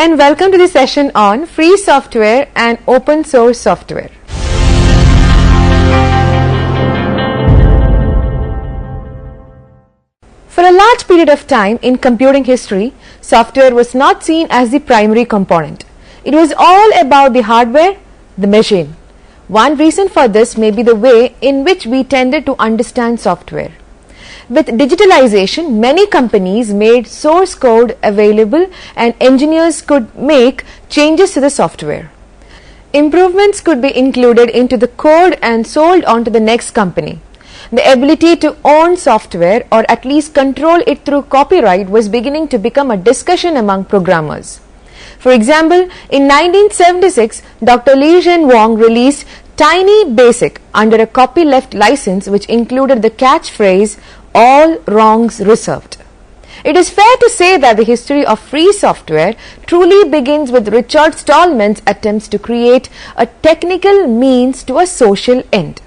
and welcome to the session on free software and open source software. For a large period of time in computing history, software was not seen as the primary component. It was all about the hardware, the machine. One reason for this may be the way in which we tended to understand software. With digitalization, many companies made source code available and engineers could make changes to the software. Improvements could be included into the code and sold on to the next company. The ability to own software or at least control it through copyright was beginning to become a discussion among programmers. For example, in 1976, Dr. Li-Hsien Wang released Tiny Basic under a copyleft license which included the catchphrase, "All wrongs reserved." It is fair to say that the history of free software truly begins with Richard Stallman's attempts to create a technical means to a social end.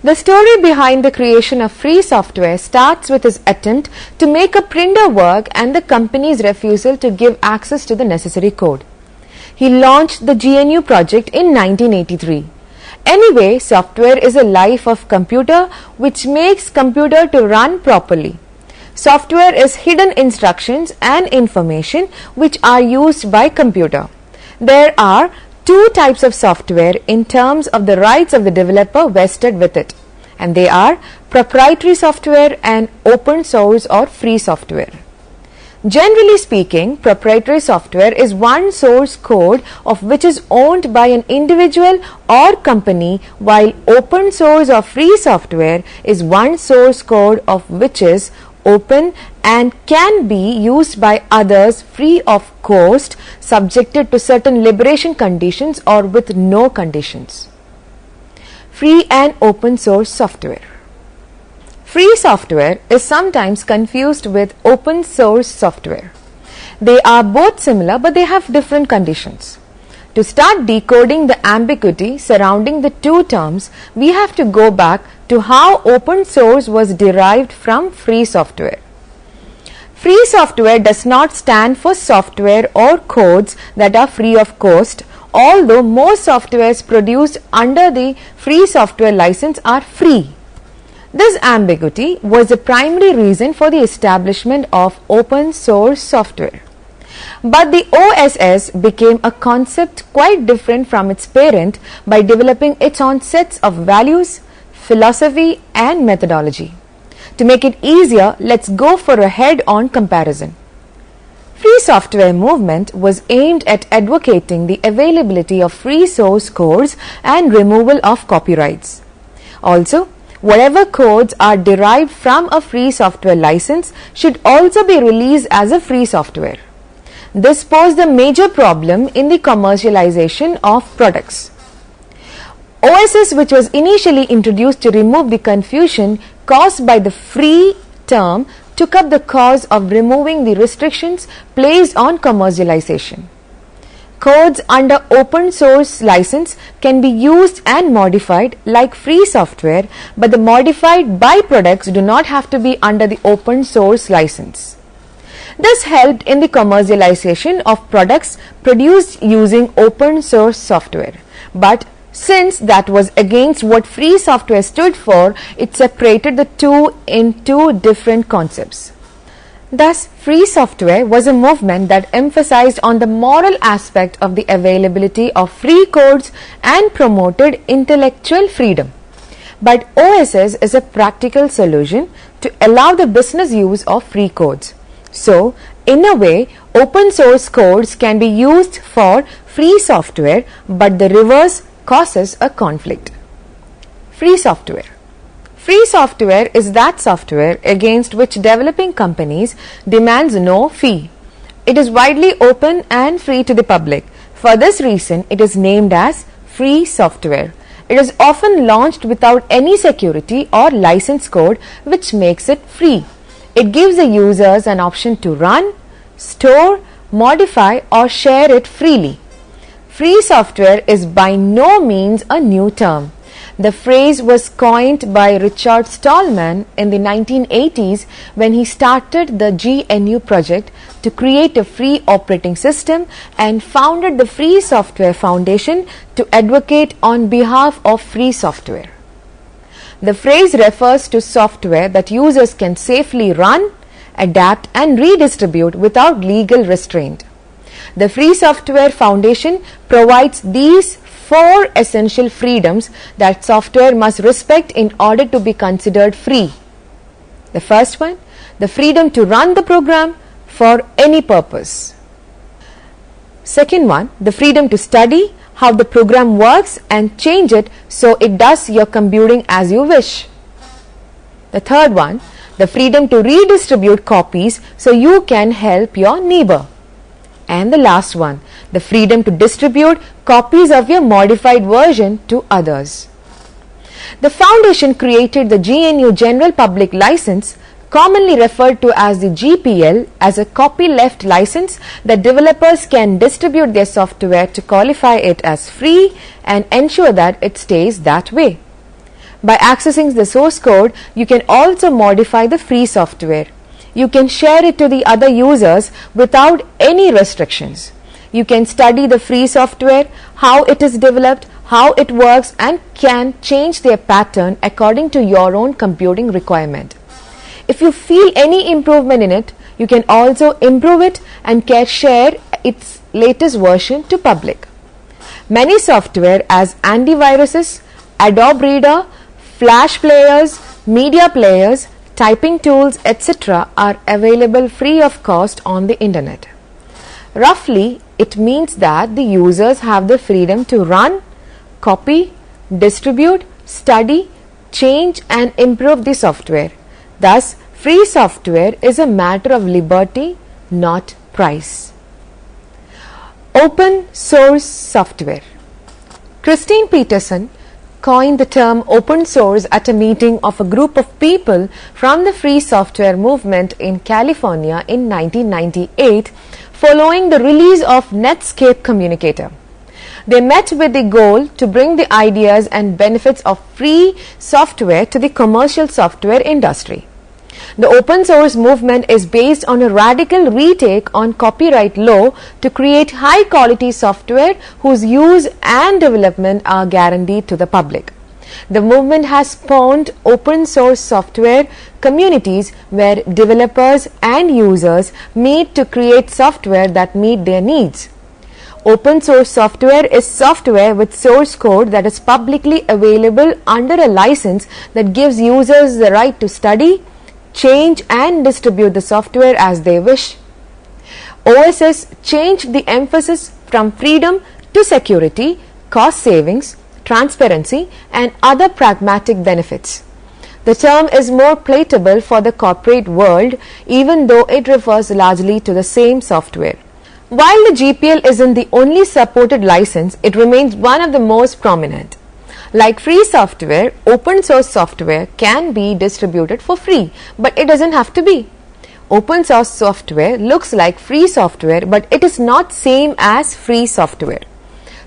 The story behind the creation of free software starts with his attempt to make a printer work and the company's refusal to give access to the necessary code. He launched the GNU project in 1983. Anyway, software is a life of computer which makes computer to run properly. Software is hidden instructions and information which are used by computer. There are two types of software in terms of the rights of the developer vested with it, and they are proprietary software and open source or free software. Generally speaking, proprietary software is one source code of which is owned by an individual or company, while open source or free software is one source code of which is open and can be used by others free of cost, subjected to certain liberation conditions or with no conditions. Free and open source software. Free software is sometimes confused with open source software. They are both similar, but they have different conditions. To start decoding the ambiguity surrounding the two terms, we have to go back to how open source was derived from free software. Free software does not stand for software or codes that are free of cost, although most softwares produced under the free software license are free. This ambiguity was the primary reason for the establishment of open source software. But the OSS became a concept quite different from its parent by developing its own sets of values, philosophy and methodology. To make it easier, let's go for a head-on comparison. Free software movement was aimed at advocating the availability of free source codes and removal of copyrights. Also, whatever codes are derived from a free software license should also be released as a free software. This posed a major problem in the commercialization of products. OSS, which was initially introduced to remove the confusion caused by the free term, took up the cause of removing the restrictions placed on commercialization. Codes under open source license can be used and modified like free software, but the modified byproducts do not have to be under the open source license. This helped in the commercialization of products produced using open source software. But since that was against what free software stood for, it separated the two in two different concepts. Thus, free software was a movement that emphasized on the moral aspect of the availability of free codes and promoted intellectual freedom. But OSS is a practical solution to allow the business use of free codes. So, in a way, open source codes can be used for free software, but the reverse causes a conflict. Free software. Free software is that software against which developing companies demands no fee. It is widely open and free to the public. For this reason, it is named as free software. It is often launched without any security or license code, which makes it free. It gives the users an option to run, store, modify or share it freely. Free software is by no means a new term. The phrase was coined by Richard Stallman in the 1980s when he started the GNU project to create a free operating system and founded the Free Software Foundation to advocate on behalf of free software. The phrase refers to software that users can safely run, adapt and redistribute without legal restraint. The Free Software Foundation provides these 4 essential freedoms that software must respect in order to be considered free. The first one, the freedom to run the program for any purpose. Second one, the freedom to study how the program works and change it so it does your computing as you wish. The third one, the freedom to redistribute copies so you can help your neighbor. And the last one, the freedom to distribute copies of your modified version to others. The foundation created the GNU General Public License, commonly referred to as the GPL, as a copyleft license that developers can distribute their software to qualify it as free and ensure that it stays that way. By accessing the source code, you can also modify the free software. You can share it to the other users without any restrictions. You can study the free software, how it is developed, how it works, and can change their pattern according to your own computing requirement. If you feel any improvement in it, you can also improve it and can share its latest version to public. Many software as antiviruses, Adobe Reader, Flash players, media players, typing tools, etc. are available free of cost on the internet. Roughly, it means that the users have the freedom to run, copy, distribute, study, change and improve the software. Thus, free software is a matter of liberty, not price. Open source software. Christine Peterson coined the term open source at a meeting of a group of people from the free software movement in California in 1998 following the release of Netscape Communicator. They met with the goal to bring the ideas and benefits of free software to the commercial software industry. The open source movement is based on a radical retake on copyright law to create high quality software whose use and development are guaranteed to the public. The movement has spawned open source software communities where developers and users meet to create software that meet their needs. Open source software is software with source code that is publicly available under a license that gives users the right to study, change and distribute the software as they wish. OSS changed the emphasis from freedom to security, cost savings, transparency and other pragmatic benefits. The term is more palatable for the corporate world even though it refers largely to the same software. While the GPL isn't the only supported license, it remains one of the most prominent. Like free software, open source software can be distributed for free, but it doesn't have to be. Open source software looks like free software, but it is not same as free software.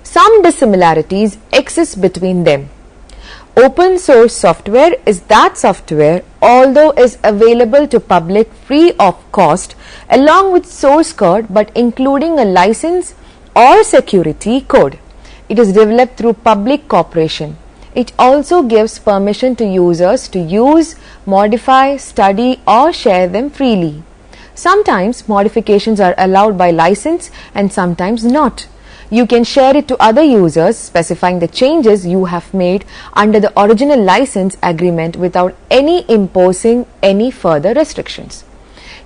Some dissimilarities exist between them. Open source software is that software, although is available to public free of cost, along with source code but including a license or security code. It is developed through public cooperation. It also gives permission to users to use, modify, study or share them freely. Sometimes modifications are allowed by license and sometimes not. You can share it to other users specifying the changes you have made under the original license agreement without any imposing any further restrictions.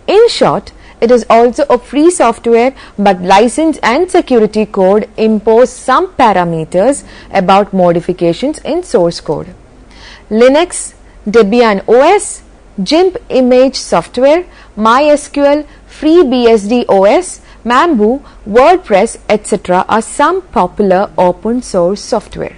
In short, it is also a free software, but license and security code impose some parameters about modifications in source code. Linux, Debian OS, GIMP image software, MySQL, FreeBSD OS, Mambu, WordPress, etc. are some popular open source software.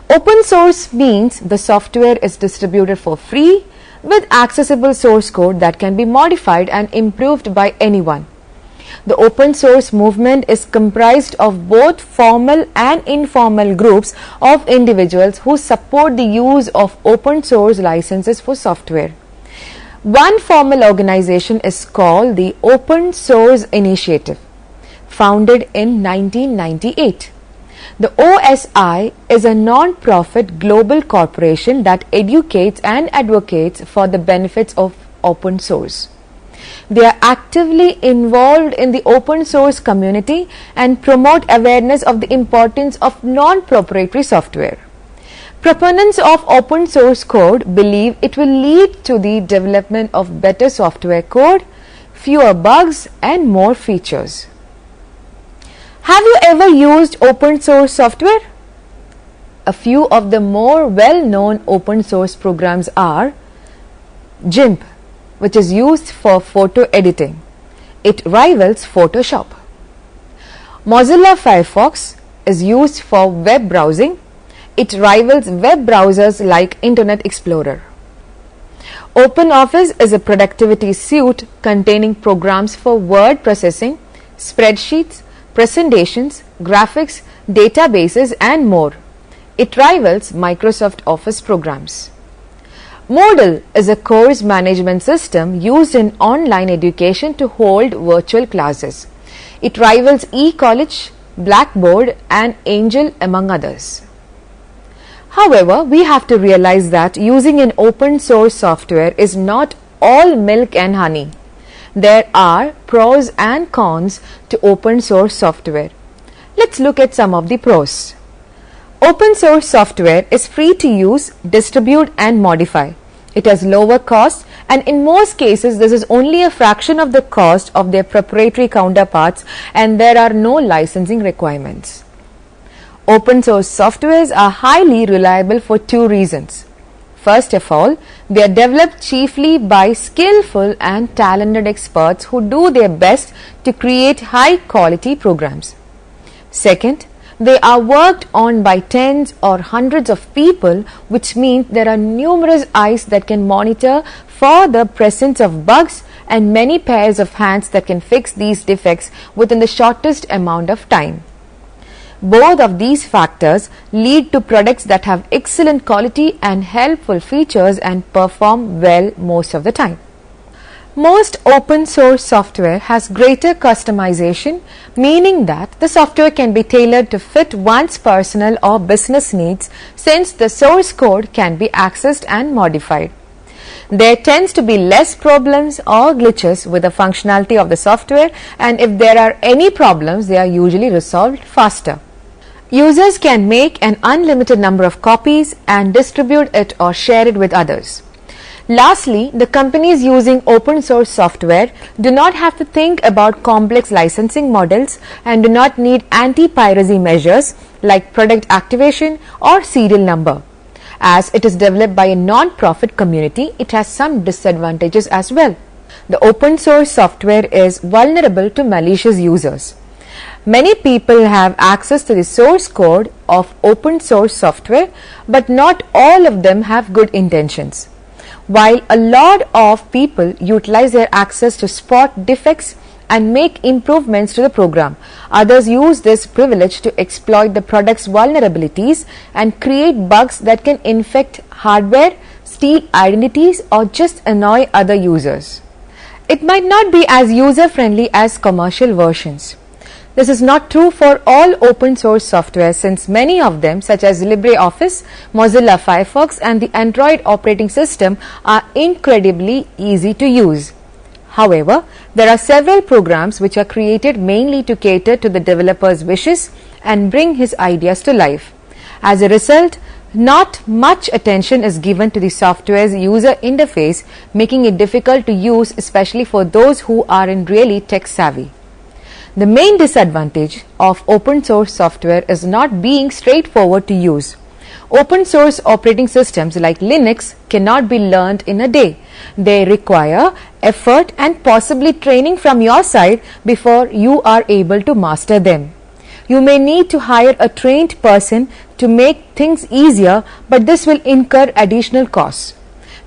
Open source means the software is distributed for free with accessible source code that can be modified and improved by anyone. The open source movement is comprised of both formal and informal groups of individuals who support the use of open source licenses for software. One formal organization is called the Open Source Initiative, founded in 1998. The OSI is a non-profit global corporation that educates and advocates for the benefits of open source. They are actively involved in the open source community and promote awareness of the importance of non-proprietary software. Proponents of open source code believe it will lead to the development of better software code, fewer bugs, and more features. Have you ever used open source software? A few of the more well-known open source programs are GIMP, which is used for photo editing. It rivals Photoshop. Mozilla Firefox is used for web browsing. It rivals web browsers like Internet Explorer. OpenOffice is a productivity suite containing programs for word processing, spreadsheets, presentations, graphics, databases, and more. It rivals Microsoft Office programs. Moodle is a course management system used in online education to hold virtual classes. It rivals eCollege, Blackboard, and Angel, among others. However, we have to realize that using an open source software is not all milk and honey. There are pros and cons to open source software. Let's look at some of the pros. Open source software is free to use, distribute, and modify. It has lower cost, and in most cases this is only a fraction of the cost of their proprietary counterparts, and there are no licensing requirements. Open source softwares are highly reliable for two reasons. First of all, they are developed chiefly by skillful and talented experts who do their best to create high quality programs. Second, they are worked on by tens or hundreds of people, which means there are numerous eyes that can monitor for the presence of bugs and many pairs of hands that can fix these defects within the shortest amount of time. Both of these factors lead to products that have excellent quality and helpful features and perform well most of the time. Most open source software has greater customization, meaning that the software can be tailored to fit one's personal or business needs, since the source code can be accessed and modified. There tends to be less problems or glitches with the functionality of the software, and if there are any problems, they are usually resolved faster. Users can make an unlimited number of copies and distribute it or share it with others. Lastly, the companies using open source software do not have to think about complex licensing models and do not need anti-piracy measures like product activation or serial number. As it is developed by a non-profit community, it has some disadvantages as well. The open source software is vulnerable to malicious users. Many people have access to the source code of open source software, but not all of them have good intentions. While a lot of people utilize their access to spot defects and make improvements to the program, others use this privilege to exploit the product's vulnerabilities and create bugs that can infect hardware, steal identities, or just annoy other users. It might not be as user-friendly as commercial versions. This is not true for all open source software, since many of them, such as LibreOffice, Mozilla Firefox, and the Android operating system, are incredibly easy to use. However, there are several programs which are created mainly to cater to the developer's wishes and bring his ideas to life. As a result, not much attention is given to the software's user interface, making it difficult to use, especially for those who aren't really tech savvy. The main disadvantage of open source software is not being straightforward to use. Open source operating systems like Linux cannot be learned in a day. They require effort and possibly training from your side before you are able to master them. You may need to hire a trained person to make things easier, but this will incur additional costs.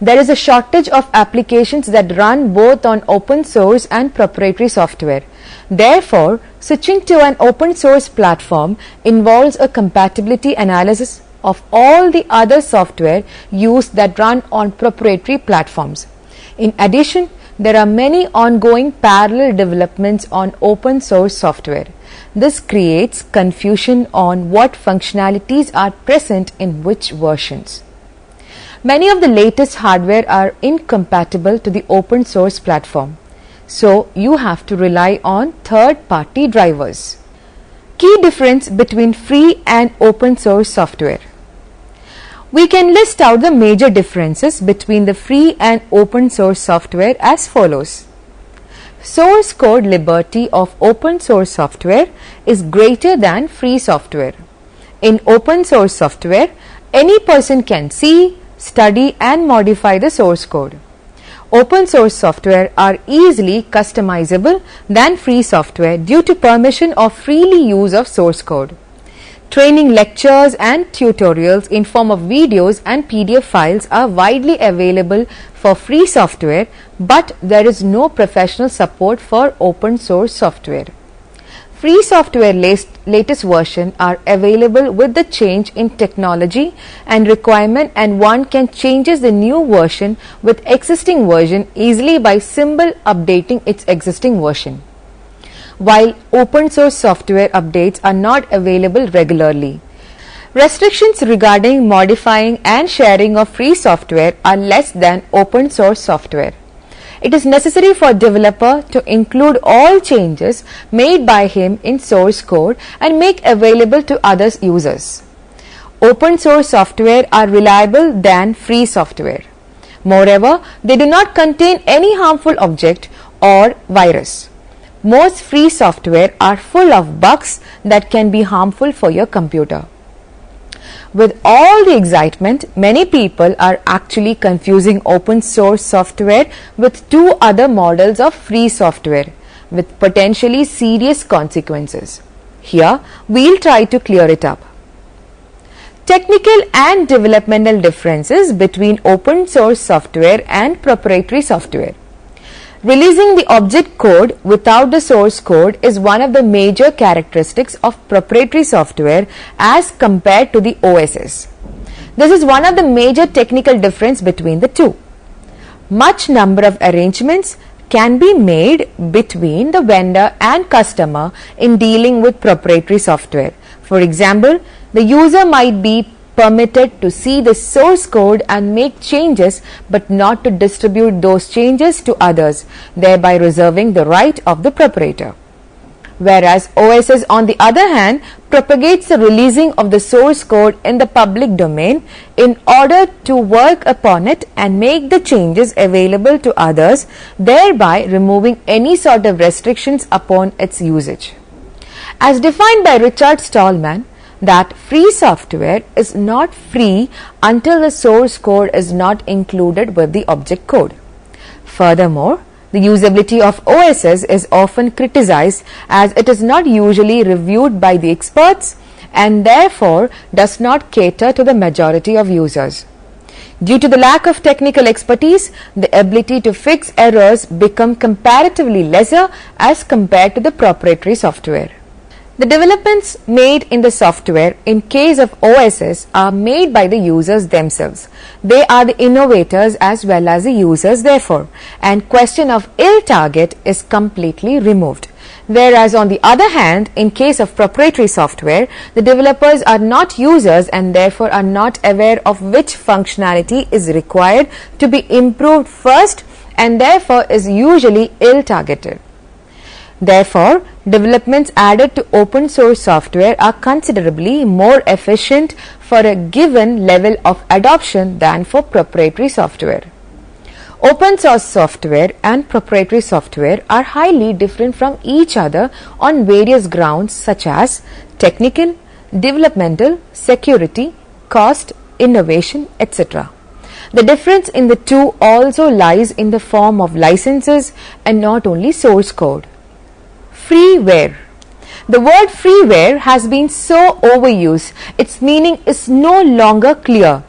There is a shortage of applications that run both on open source and proprietary software. Therefore, switching to an open source platform involves a compatibility analysis of all the other software used that run on proprietary platforms. In addition, there are many ongoing parallel developments on open source software. This creates confusion on what functionalities are present in which versions. Many of the latest hardware are incompatible to the open source platform, so you have to rely on third-party drivers. Key difference between free and open source software. We can list out the major differences between the free and open source software as follows. Source code liberty of open source software is greater than free software. In open source software, any person can see, study and modify the source code. Open source software are easily customizable than free software due to permission of freely use of source code. Training lectures and tutorials in form of videos and PDF files are widely available for free software, but there is no professional support for open source software. Free software latest version are available with the change in technology and requirement, and one can changes the new version with existing version easily by simple updating its existing version, while open source software updates are not available regularly. Restrictions regarding modifying and sharing of free software are less than open source software. It is necessary for developer to include all changes made by him in source code and make available to other users. Open source software are reliable than free software. Moreover, they do not contain any harmful object or virus. Most free software are full of bugs that can be harmful for your computer. With all the excitement, many people are actually confusing open source software with two other models of free software with potentially serious consequences. Here, we'll try to clear it up. Technical and developmental differences between open source software and proprietary software. Releasing the object code without the source code is one of the major characteristics of proprietary software as compared to the OSs. This is one of the major technical difference between the two. Much number of arrangements can be made between the vendor and customer in dealing with proprietary software. For example, the user might be permitted to see the source code and make changes, but not to distribute those changes to others, thereby reserving the right of the proprietor. Whereas OSs, on the other hand, propagates the releasing of the source code in the public domain in order to work upon it and make the changes available to others, thereby removing any sort of restrictions upon its usage. As defined by Richard Stallman, that free software is not free until the source code is not included with the object code. Furthermore, the usability of OSs is often criticized as it is not usually reviewed by the experts and therefore does not cater to the majority of users. Due to the lack of technical expertise, the ability to fix errors become comparatively lesser as compared to the proprietary software. The developments made in the software in case of OSs are made by the users themselves. They are the innovators as well as the users therefore, and question of ill target is completely removed. Whereas on the other hand, in case of proprietary software, the developers are not users and therefore are not aware of which functionality is required to be improved first and therefore is usually ill targeted. Therefore, developments added to open source software are considerably more efficient for a given level of adoption than for proprietary software. Open source software and proprietary software are highly different from each other on various grounds such as technical, developmental, security, cost, innovation, etc. The difference in the two also lies in the form of licenses and not only source code. Freeware. The word freeware has been so overused, its meaning is no longer clear.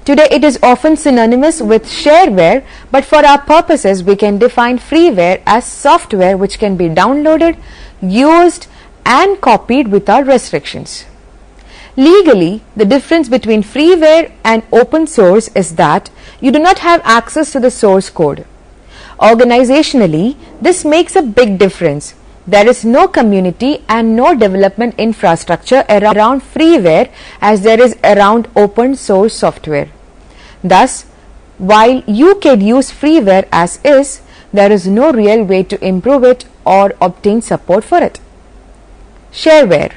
Today it is often synonymous with shareware, but for our purposes we can define freeware as software which can be downloaded, used and copied without restrictions. Legally, the difference between freeware and open source is that you do not have access to the source code. Organizationally, this makes a big difference. There is no community and no development infrastructure around freeware as there is around open source software. Thus, while you can use freeware as is, there is no real way to improve it or obtain support for it. Shareware.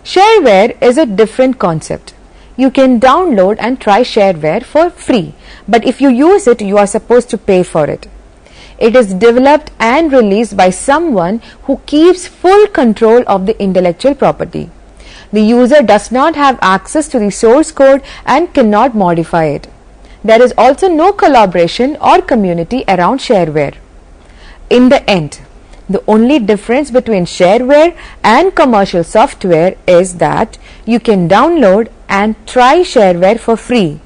Shareware is a different concept. You can download and try shareware for free, but if you use it, you are supposed to pay for it. It is developed and released by someone who keeps full control of the intellectual property. The user does not have access to the source code and cannot modify it. There is also no collaboration or community around shareware. In the end, the only difference between shareware and commercial software is that you can download and try shareware for free.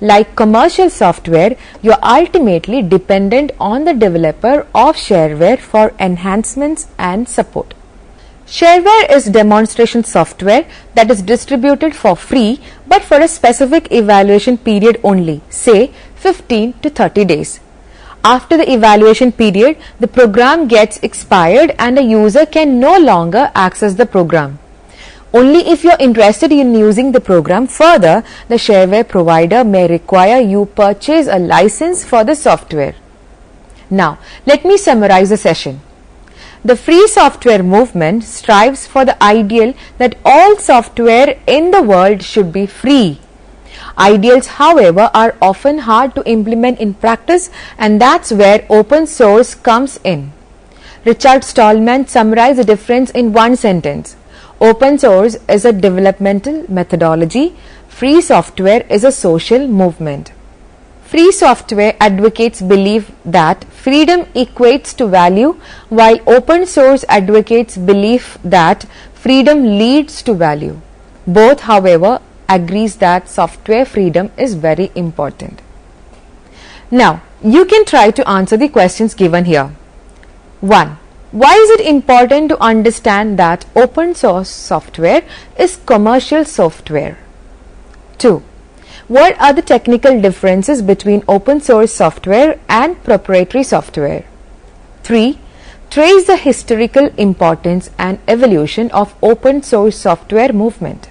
Like commercial software, you are ultimately dependent on the developer of shareware for enhancements and support. Shareware is demonstration software that is distributed for free but for a specific evaluation period only, say 15 to 30 days. After the evaluation period, the program gets expired and a user can no longer access the program. Only if you are interested in using the program further, the shareware provider may require you purchase a license for the software. Now, let me summarize the session. The free software movement strives for the ideal that all software in the world should be free. Ideals, however, are often hard to implement in practice, and that's where open source comes in. Richard Stallman summarized the difference in one sentence. Open source is a developmental methodology. Free software is a social movement. Free software advocates believe that freedom equates to value, while open source advocates belief that freedom leads to value. Both, however, agrees that software freedom is very important. Now, you can try to answer the questions given here. 1. Why is it important to understand that open source software is commercial software? 2. What are the technical differences between open source software and proprietary software? 3. Trace the historical importance and evolution of open source software movement.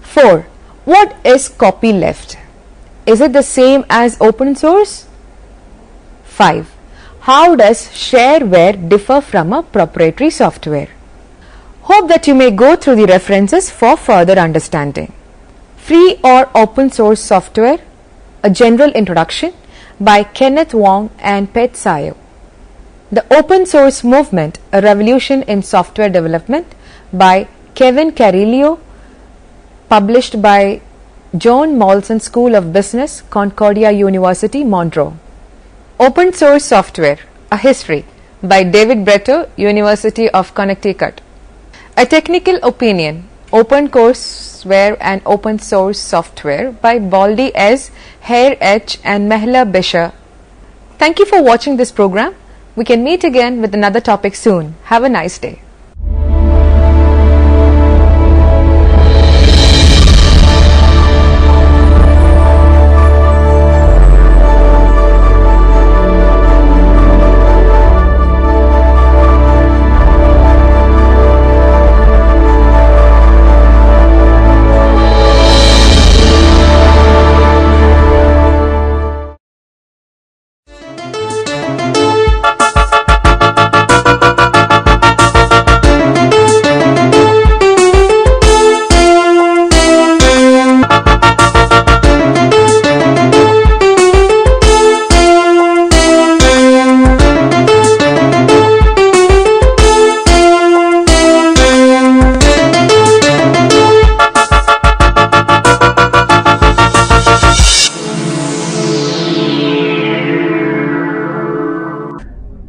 4. What is copyleft? Is it the same as open source? 5. How does shareware differ from a proprietary software? Hope that you may go through the references for further understanding. Free or Open Source Software, A General Introduction by Kenneth Wong and Pet Sayo. The Open Source Movement, A Revolution in Software Development by Kevin Carillo, published by John Molson School of Business, Concordia University, Monroe. Open Source Software, A History by David Bretter, University of Connecticut. A Technical Opinion, Open Courseware and Open Source Software by Baldy S., Hare H. and Mehla Bisha. Thank you for watching this program. We can meet again with another topic soon. Have a nice day.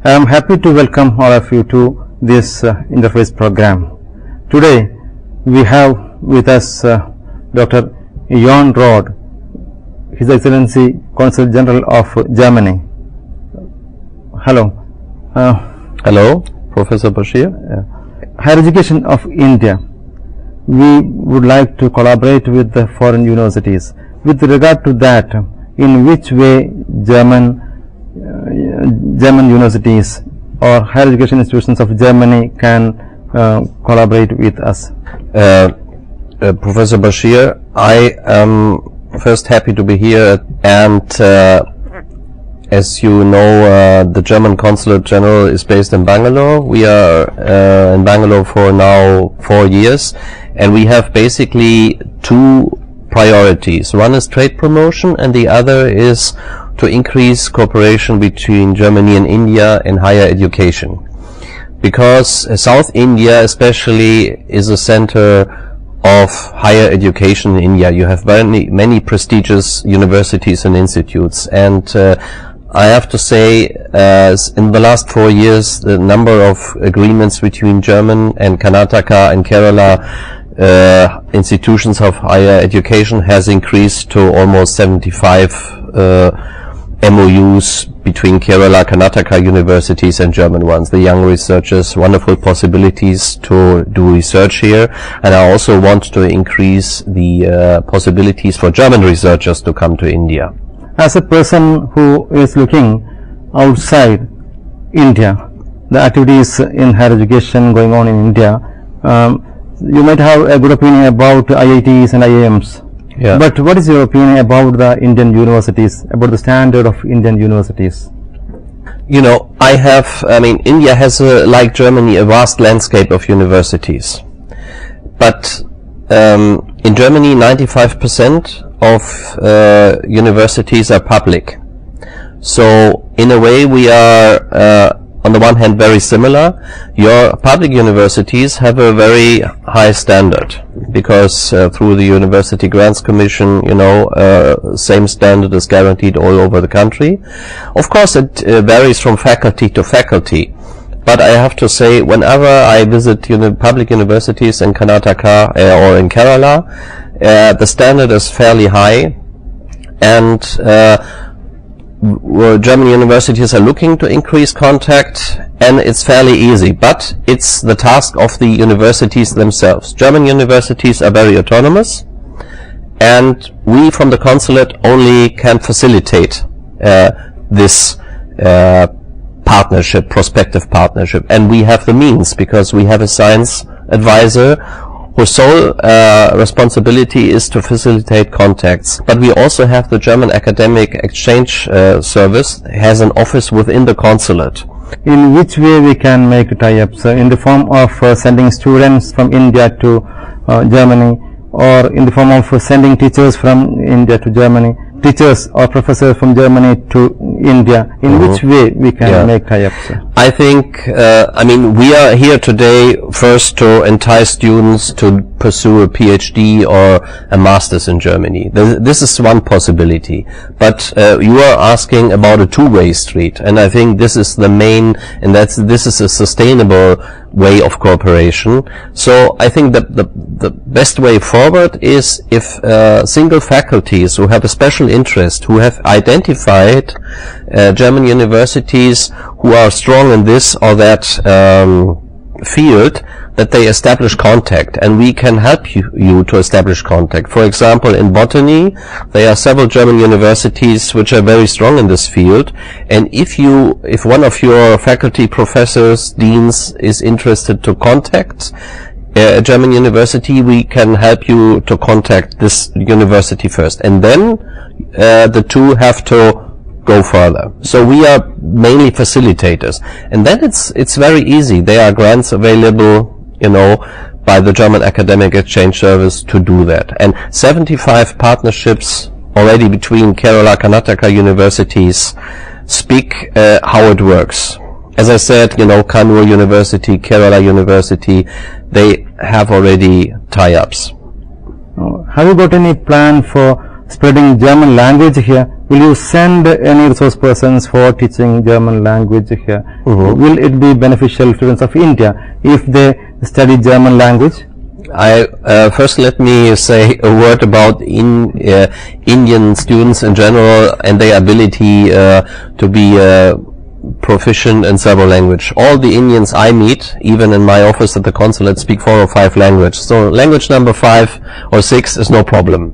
I am happy to welcome all of you to this interface program. Today we have with us Dr. Jan Rod, His Excellency Consul General of Germany. Hello. Hello, Professor Bashir. Higher education of India. We would like to collaborate with the foreign universities. With regard to that, in which way German universities or higher education institutions of Germany can collaborate with us? Professor Bashir, I am first happy to be here, and as you know, the German Consulate General is based in Bangalore. We are in Bangalore for now 4 years, and we have basically two priorities. One is trade promotion, and the other is to increase cooperation between Germany and India in higher education. Because South India especially is a center of higher education in India. You have many prestigious universities and institutes, and I have to say, in the last 4 years, the number of agreements between German and Karnataka and Kerala institutions of higher education has increased to almost 75 MOUs between Kerala, Karnataka universities and German ones. The young researchers, wonderful possibilities to do research here, and I also want to increase the possibilities for German researchers to come to India. As a person who is looking outside India, the activities in higher education going on in India, you might have a good opinion about IITs and IIMs. Yeah. But what is your opinion about the Indian universities, about the standard of Indian universities? You know, India has, like Germany, a vast landscape of universities. But in Germany, 95% of universities are public. So, in a way, we are on the one hand very similar. Your public universities have a very high standard, because through the University Grants Commission, you know, same standard is guaranteed all over the country. Of course, it varies from faculty to faculty. But I have to say, whenever I visit public universities in Karnataka or in Kerala, the standard is fairly high, and German universities are looking to increase contact, and it's fairly easy, but it's the task of the universities themselves. German universities are very autonomous, and we from the consulate only can facilitate this partnership, prospective partnership, and we have the means, because we have a science advisor whose sole responsibility is to facilitate contacts. But we also have the German Academic Exchange Service, has an office within the consulate. In which way we can make tie-ups? In the form of sending students from India to Germany, or in the form of sending teachers from India to Germany, teachers or professors from Germany to India? In which way we can make tie-ups? I think, we are here today first to entice students to pursue a PhD or a master's in Germany. This is one possibility. But you are asking about a two-way street, and I think this is the main, and this is a sustainable way of cooperation. So I think that the best way forward is if single faculties who have a special interest, who have identified German universities who are strong in this or that field, that they establish contact, and we can help you to establish contact. For example, in botany, there are several German universities which are very strong in this field, and if one of your faculty professors, deans, is interested to contact a German university, we can help you to contact this university first, and then the two have to go further. So we are mainly facilitators, and then it's very easy. There are grants available, you know, by the German Academic Exchange Service to do that, and 75 partnerships already between Kerala, Karnataka universities speak how it works. As I said, you know, Kannur University, Kerala University, they have already tie-ups. Have you got any plan for spreading German language here? Will you send any resource persons for teaching German language here? Will it be beneficial to students of India if they study German language? First let me say a word about Indian students in general and their ability to be proficient in several languages. All the Indians I meet, even in my office at the consulate, speak 4 or 5 languages. So language number 5 or 6 is no problem.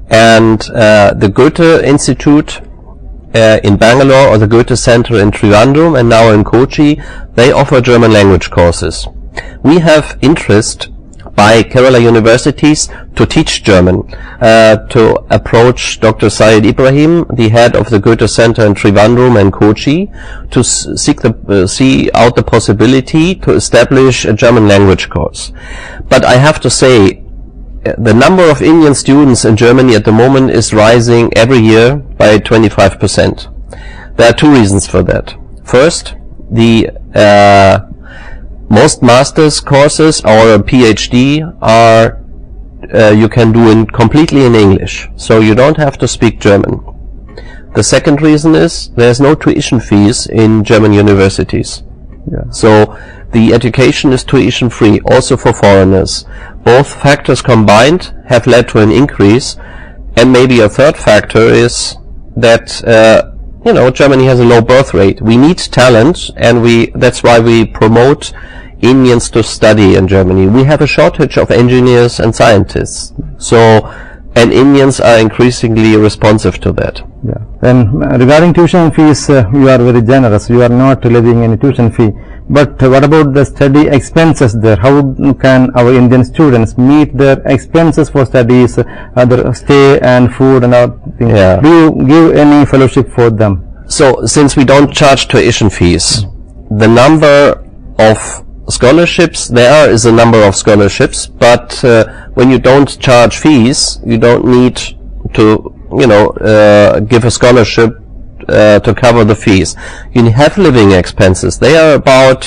And the Goethe Institute in Bangalore, or the Goethe Center in Trivandrum, and now in Kochi, they offer German language courses. We have interest by Kerala universities to teach German, to approach Dr. Syed Ibrahim, the head of the Goethe Center in Trivandrum and Kochi, to see out the possibility to establish a German language course. But I have to say, the number of Indian students in Germany at the moment is rising every year by 25%. There are 2 reasons for that. First, the most master's courses or a PhD are you can do completely in English, so you don't have to speak German. The second reason is there's no tuition fees in German universities. Yeah. So the education is tuition free, also for foreigners. Both factors combined have led to an increase, and maybe a third factor is that Germany has a low birth rate. We need talent, and that's why we promote Indians to study in Germany. We have a shortage of engineers and scientists, and Indians are increasingly responsive to that. Yeah. And regarding tuition fees, you are very generous. You are not levying any tuition fee. But what about the study expenses there? How can our Indian students meet their expenses for studies, their stay and food and other things? Yeah. Do you give any fellowship for them? So, since we don't charge tuition fees, the number of scholarships, there is a number of scholarships, but when you don't charge fees, you don't need to, give a scholarship to cover the fees. You have living expenses. They are about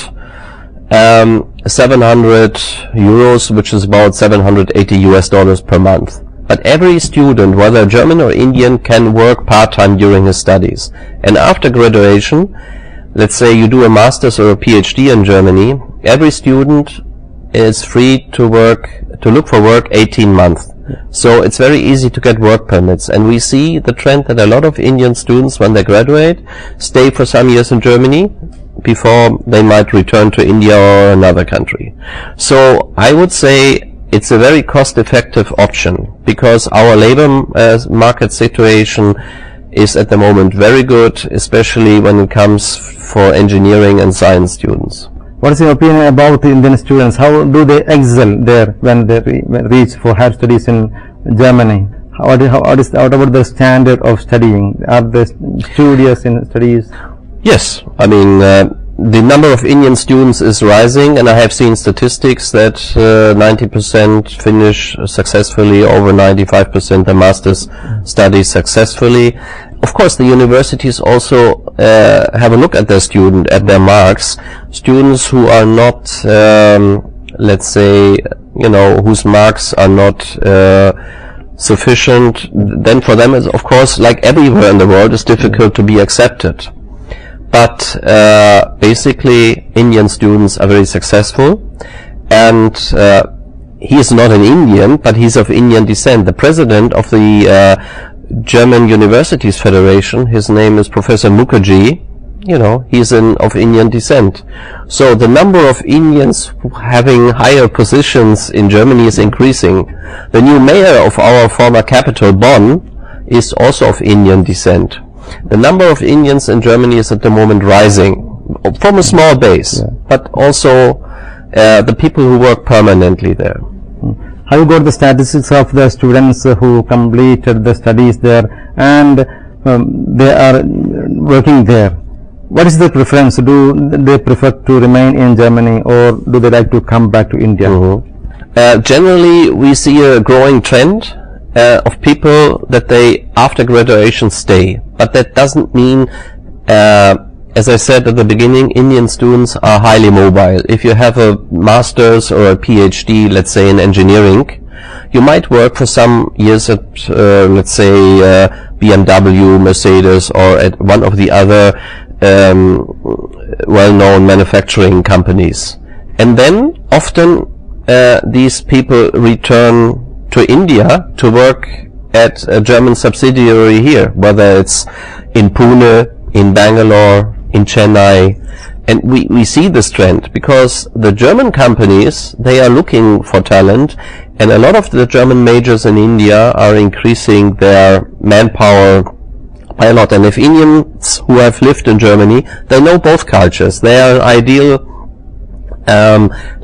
700 euros, which is about $780 per month. But every student, whether German or Indian, can work part-time during his studies. And after graduation, let's say you do a master's or a PhD in Germany, every student is free to look for work 18 months. So it's very easy to get work permits, and we see the trend that a lot of Indian students, when they graduate, stay for some years in Germany before they might return to India or another country. So I would say it's a very cost-effective option, because our labor market situation is at the moment very good, especially when it comes for engineering and science students. What is your opinion about the Indian students? How do they excel there when they reach for higher studies in Germany? What about the standard of studying? Are they studious in studies? Yes, I mean, the number of Indian students is rising, and I have seen statistics that 90% finish successfully, over 95% the master's studies successfully. Of course, the universities also have a look at their marks. Students who are not, let's say, whose marks are not sufficient, then for them, is, of course, like everywhere in the world, it's difficult to be accepted. But basically, Indian students are very successful, and he is not an Indian, but he's of Indian descent. The president of the German Universities Federation, his name is Professor Mukherjee, he's of Indian descent. So the number of Indians having higher positions in Germany is increasing. The new mayor of our former capital, Bonn, is also of Indian descent. The number of Indians in Germany is at the moment rising, from a small base, but also the people who work permanently there. Have you got the statistics of the students who completed the studies there and they are working there? What is the preference? Do they prefer to remain in Germany, or do they like to come back to India? Generally, we see a growing trend of people that they, after graduation, stay. But that doesn't mean, as I said at the beginning, Indian students are highly mobile. If you have a master's or a PhD, let's say in engineering, you might work for some years at, let's say, BMW, Mercedes, or at one of the other well-known manufacturing companies. And then, often, these people return to India to work at a German subsidiary here, whether it's in Pune, in Bangalore, in Chennai. And we see this trend because the German companies, they are looking for talent, and a lot of the German majors in India are increasing their manpower by a lot. And if Indians who have lived in Germany, they know both cultures. They are an ideal,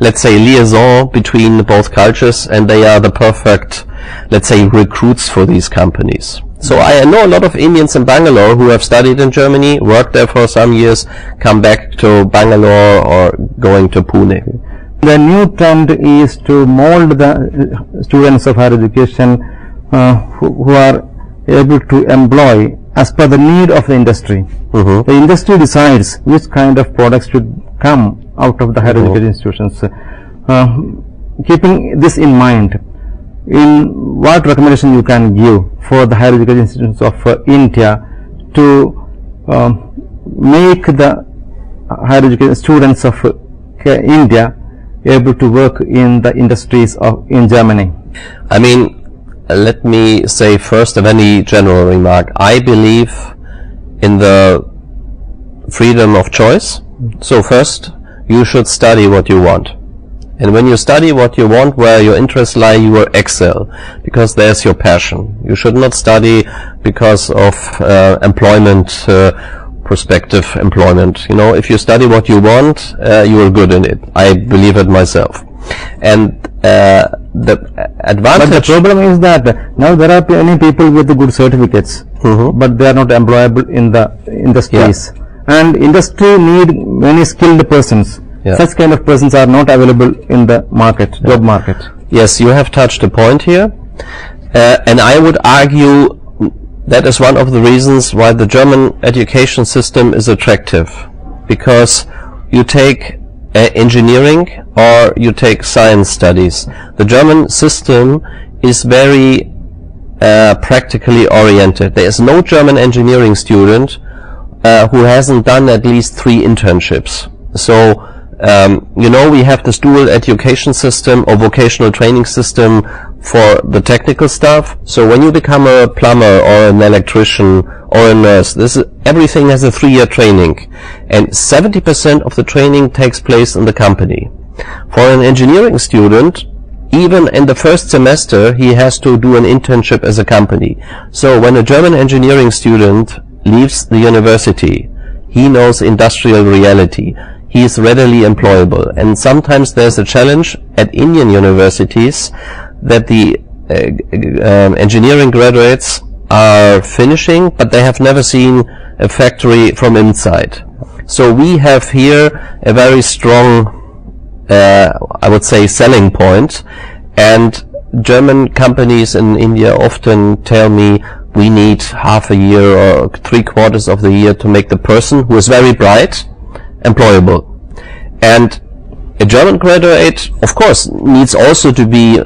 let's say, liaison between both cultures, and they are the perfect, let's say, recruits for these companies. So I know a lot of Indians in Bangalore who have studied in Germany, worked there for some years, come back to Bangalore or going to Pune. The new trend is to mold the students of higher education who are able to employ as per the need of the industry. The industry decides which kind of products should come out of the higher education institutions. Keeping this in mind, in what recommendation you can give for the higher education institutions of India to make the higher education students of India able to work in the industries in Germany? I mean, let me say first a very general remark. I believe in the freedom of choice. So first, you should study what you want. And when you study what you want, where your interests lie, you will excel, because there's your passion. You should not study because of employment, prospective employment. You know, if you study what you want, you are good in it. I believe it myself. And the advantage... But the problem is that now there are many people with good certificates, but they are not employable in the space. And industry need many skilled persons. Such kind of persons are not available in the market, job market. Yes, you have touched a point here. And I would argue that is one of the reasons why the German education system is attractive. Because you take engineering or you take science studies. The German system is very practically oriented. There is no German engineering student who hasn't done at least 3 internships. So, you know, we have this dual education system or vocational training system for the technical stuff. So when you become a plumber or an electrician or a nurse, everything has a 3-year training, and 70% of the training takes place in the company. For an engineering student, even in the first semester, he has to do an internship as a company. So when a German engineering student leaves the university, he knows industrial reality. He is readily employable, and sometimes there's a challenge at Indian universities that the engineering graduates are finishing, but they have never seen a factory from inside. So we have here a very strong, I would say, selling point, and German companies in India often tell me we need half a year or 3/4 of the year to make the person who is very bright employable. And a German graduate, of course, needs also to be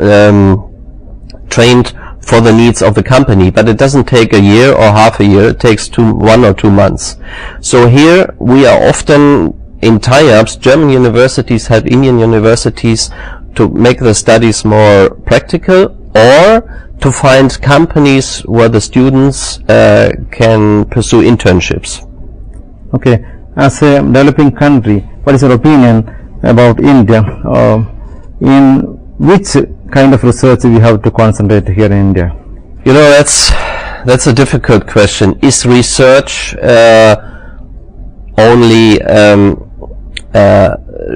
trained for the needs of the company, but it doesn't take a year or half a year. It takes 1 or 2 months. So here we are often in tie-ups. German universities help Indian universities to make the studies more practical, or to find companies where the students can pursue internships. Okay. As a developing country, what is your opinion about India? In which kind of research we have to concentrate here in India? You know, that's a difficult question. Is research only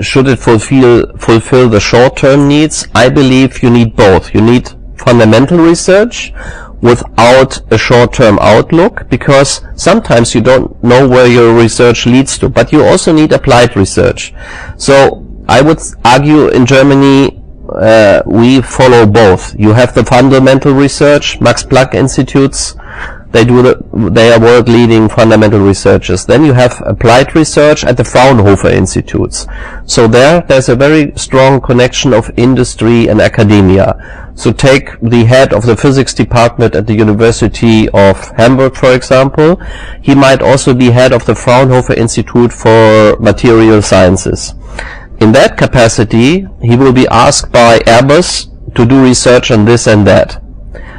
should it fulfill the short-term needs? I believe you need both. You need fundamental research without a short-term outlook, because sometimes you don't know where your research leads to, but you also need applied research. So I would argue in Germany we follow both. You have the fundamental research, Max Planck Institutes, they are world-leading fundamental researchers. Then you have applied research at the Fraunhofer Institutes. So there's a very strong connection of industry and academia. So take the head of the physics department at the University of Hamburg, for example. He might also be head of the Fraunhofer Institute for Material Sciences. in that capacity, he will be asked by Airbus to do research on this and that.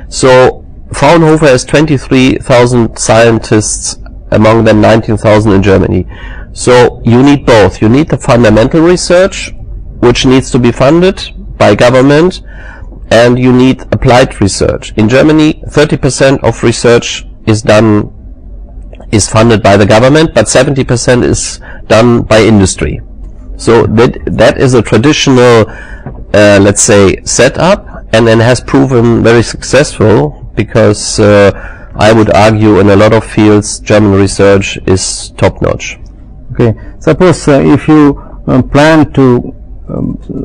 So Fraunhofer has 23,000 scientists, among them 19,000 in Germany. So you need both. You need the fundamental research, which needs to be funded by government, and you need applied research. In Germany, 30% of research is funded by the government, but 70% is done by industry. So that is a traditional, let's say, setup, and then has proven very successful, because I would argue in a lot of fields German research is top-notch. Okay. Suppose if you plan to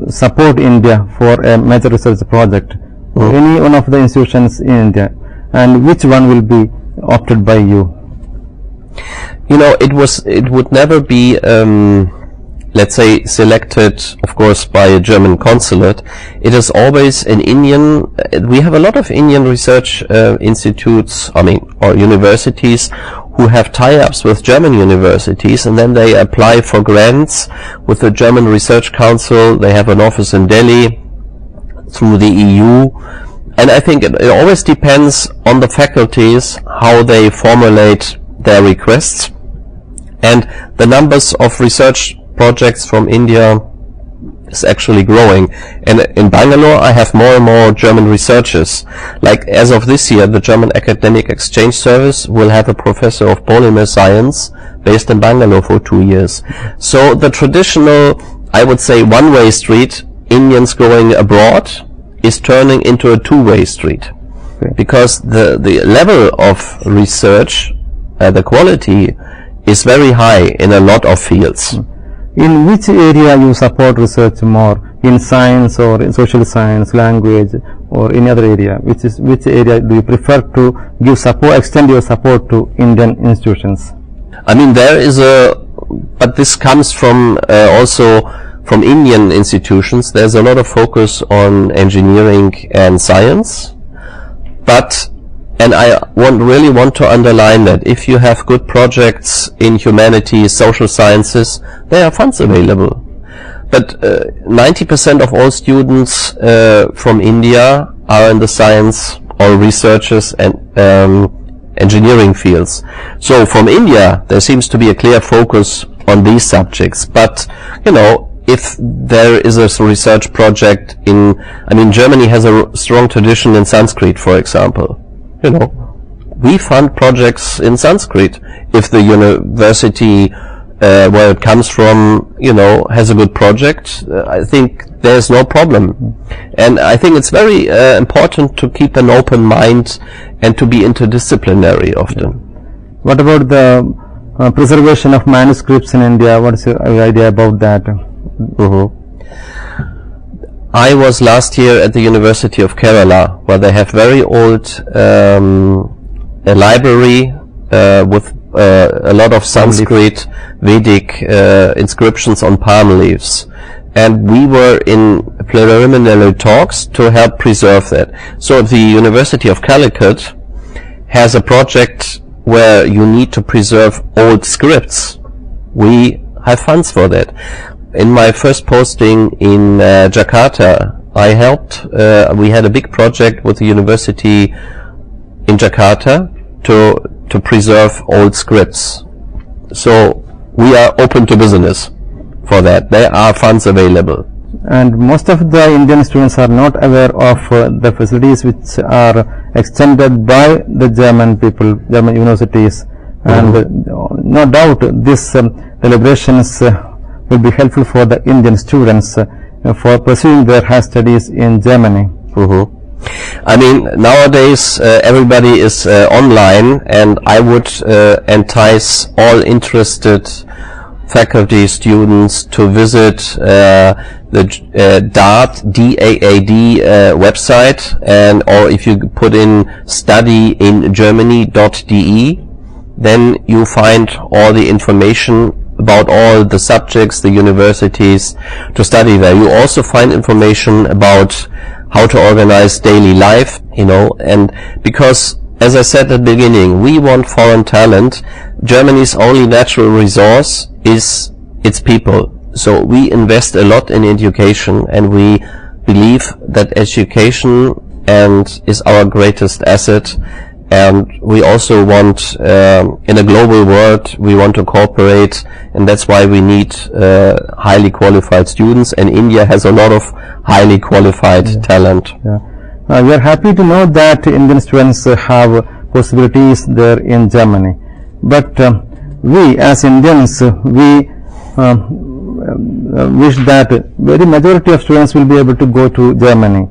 support India for a major research project, any one of the institutions in India, and which one will be opted by you? You know, it would never be, let's say, selected, of course, by a German consulate. It is always an Indian. We have a lot of Indian research institutes, or universities, who have tie-ups with German universities, and then they apply for grants with the German Research Council. They have an office in Delhi through the EU. And I think it always depends on the faculties how they formulate their requests. And the numbers of research projects from India is actually growing. And in Bangalore, I have more and more German researchers. Like as of this year, the German Academic Exchange Service will have a professor of polymer science based in Bangalore for 2 years. So the traditional, I would say, one-way street, Indians going abroad, is turning into a two-way street. Okay. Because the level of research, the quality, is very high in a lot of fields. In which area you support research more? In science or in social science, language, or any other area? Which area do you prefer to give support, extend your support to Indian institutions? I mean, there is but this comes from also from Indian institutions. There's a lot of focus on engineering and science, and I really want to underline that if you have good projects in humanities, social sciences, there are funds available. But 90% of all students from India are in the science or researchers and engineering fields. So from India, there seems to be a clear focus on these subjects. But, you know, if there is a research project Germany has a strong tradition in Sanskrit, for example. You know, we fund projects in Sanskrit. If the university where it comes from, has a good project, I think there's no problem. And I think it's very important to keep an open mind and to be interdisciplinary often. What about the preservation of manuscripts in India? What's your idea about that? I was last year at the University of Kerala, where they have very old a library with a lot of Sanskrit Vedic inscriptions on palm leaves. And we were in preliminary talks to help preserve that. So the University of Calicut has a project where you need to preserve old scripts. We have funds for that. In my first posting in Jakarta, I helped, we had a big project with the university in Jakarta to preserve old scripts. So we are open to business for that. There are funds available. And most of the Indian students are not aware of the facilities which are extended by the German people, German universities. And no doubt this deliberations will be helpful for the Indian students for pursuing their higher studies in Germany. I mean, nowadays everybody is online, and I would entice all interested faculty, students to visit the DAAD website, or if you put in studyingermany.de, then you find all the information about all the subjects, the universities to study there. You also find information about how to organize daily life, and because, as I said at the beginning, we want foreign talent. Germany's only natural resource is its people. So we invest a lot in education, and we believe that education is our greatest asset. And we also want, in a global world, we want to cooperate, and that's why we need highly qualified students, and India has a lot of highly qualified talent. Yeah. We are happy to know that Indian students have possibilities there in Germany. But we as Indians, we wish that very majority of students will be able to go to Germany.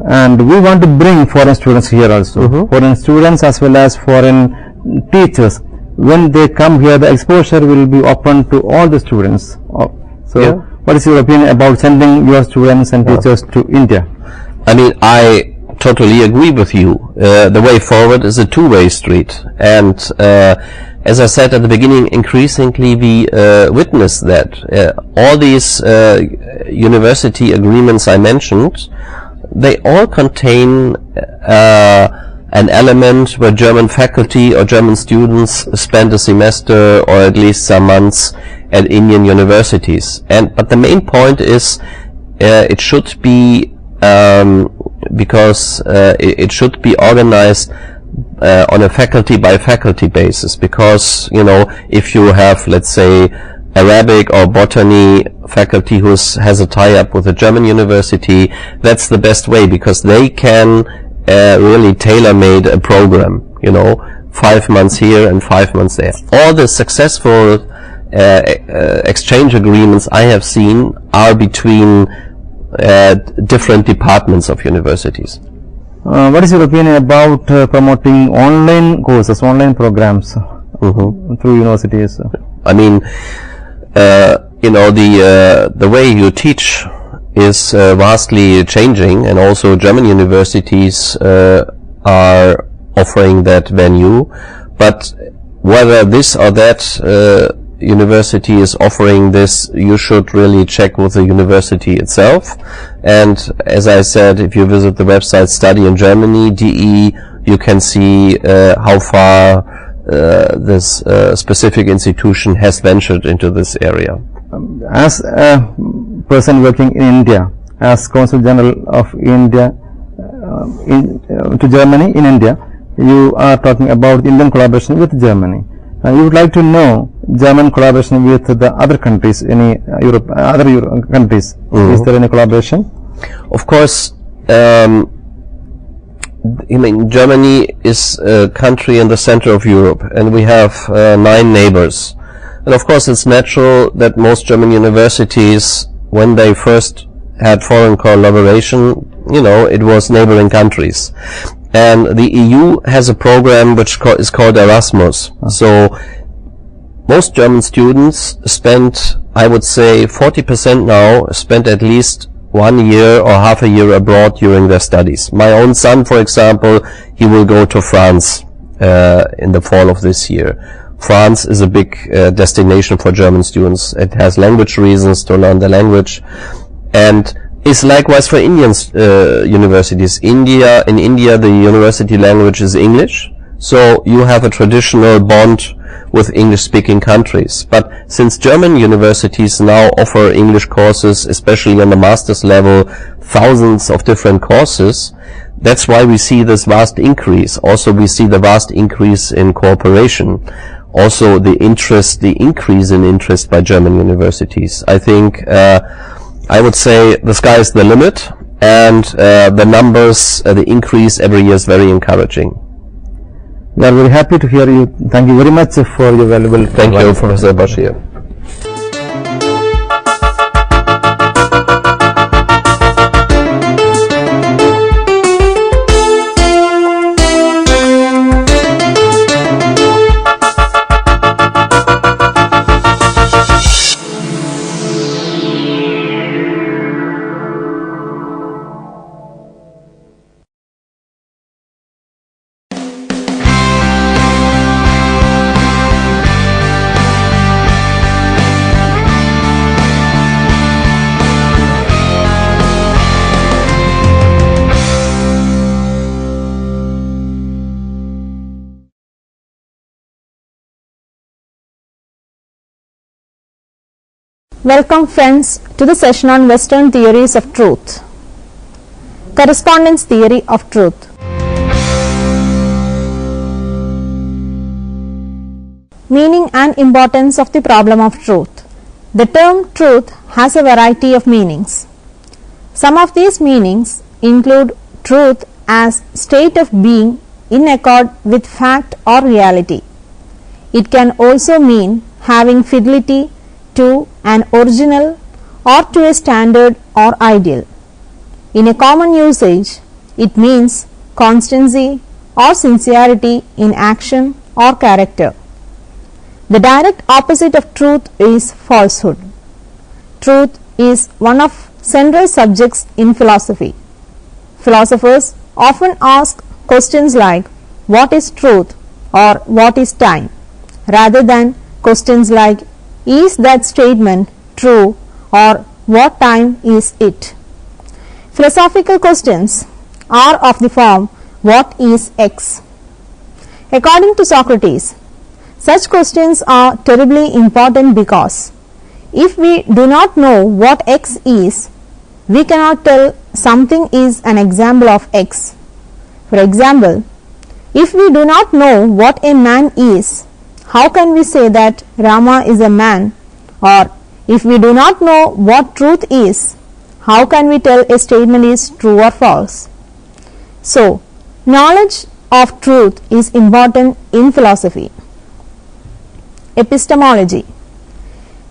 And we want to bring foreign students here also. Foreign students as well as foreign teachers. When they come here, the exposure will be open to all the students. So, what is your opinion about sending your students and teachers to India? I mean, I totally agree with you. The way forward is a two-way street. And as I said at the beginning, increasingly we witness that. All these university agreements I mentioned, they all contain an element where German faculty or German students spend a semester or at least some months at Indian universities. But the main point is it should be because it should be organized on a faculty by faculty basis, because if you have, let's say, Arabic or botany faculty who has a tie-up with a German university, that's the best way, because they can really tailor-made a program, 5 months here and 5 months there. All the successful exchange agreements I have seen are between different departments of universities. What is your opinion about promoting online courses, online programs through universities? I mean, the way you teach is vastly changing, and also German universities are offering that venue. But whether this or that university is offering this, you should really check with the university itself. And as I said, if you visit the website Study in Germany, DE, you can see how far this specific institution has ventured into this area. As a person working in India, as Consul General of India to Germany in India, you are talking about Indian collaboration with Germany. You would like to know German collaboration with the other countries, any other countries. Is there any collaboration? Of course, Germany is a country in the center of Europe, and we have 9 neighbors. And of course, it's natural that most German universities, when they first had foreign collaboration, it was neighboring countries. And the EU has a program which is called Erasmus. So most German students spend, I would say 40% now, spend at least 1 year or half a year abroad during their studies. My own son, for example, he will go to France in the fall of this year. France is a big destination for German students. It has language reasons to learn the language, and is likewise for Indian universities. In India, the university language is English, so you have a traditional bond with English-speaking countries. But since German universities now offer English courses, especially on the master's level, thousands of different courses, that's why we see this vast increase. Also, we see the vast increase in cooperation. Also, the increase in interest by German universities. I think, I would say the sky is the limit, and the numbers, the increase every year is very encouraging. We are very happy to hear you. Thank you very much for your valuable advice. Thank you, Professor Bashir. Welcome friends to the session on Western theories of truth. Correspondence theory of truth. Meaning and importance of the problem of truth. The term truth has a variety of meanings. Some of these meanings include truth as state of being in accord with fact or reality. It can also mean having fidelity to an original or to a standard or ideal. In a common usage, it means constancy or sincerity in action or character. The direct opposite of truth is falsehood. Truth is one of central subjects in philosophy. Philosophers often ask questions like what is truth or what is time, rather than questions like is that statement true or what time is it. Philosophical questions are of the form what is X. According to Socrates, such questions are terribly important because if we do not know what X is, we cannot tell something is an example of X. For example, if we do not know what a man is, how can we say that Rama is a man? Or if we do not know what truth is, how can we tell a statement is true or false? So, knowledge of truth is important in philosophy. Epistemology.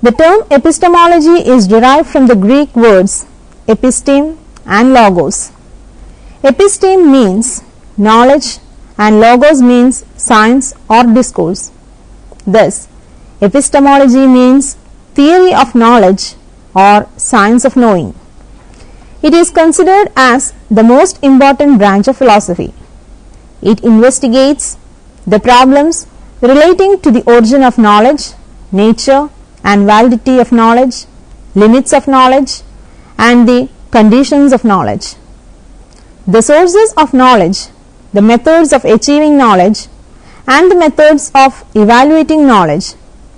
The term epistemology is derived from the Greek words episteme and logos. Episteme means knowledge and logos means science or discourse. Thus, epistemology means theory of knowledge or science of knowing. It is considered as the most important branch of philosophy. It investigates the problems relating to the origin of knowledge, nature and validity of knowledge, limits of knowledge, and the conditions of knowledge. The sources of knowledge, the methods of achieving knowledge, and the methods of evaluating knowledge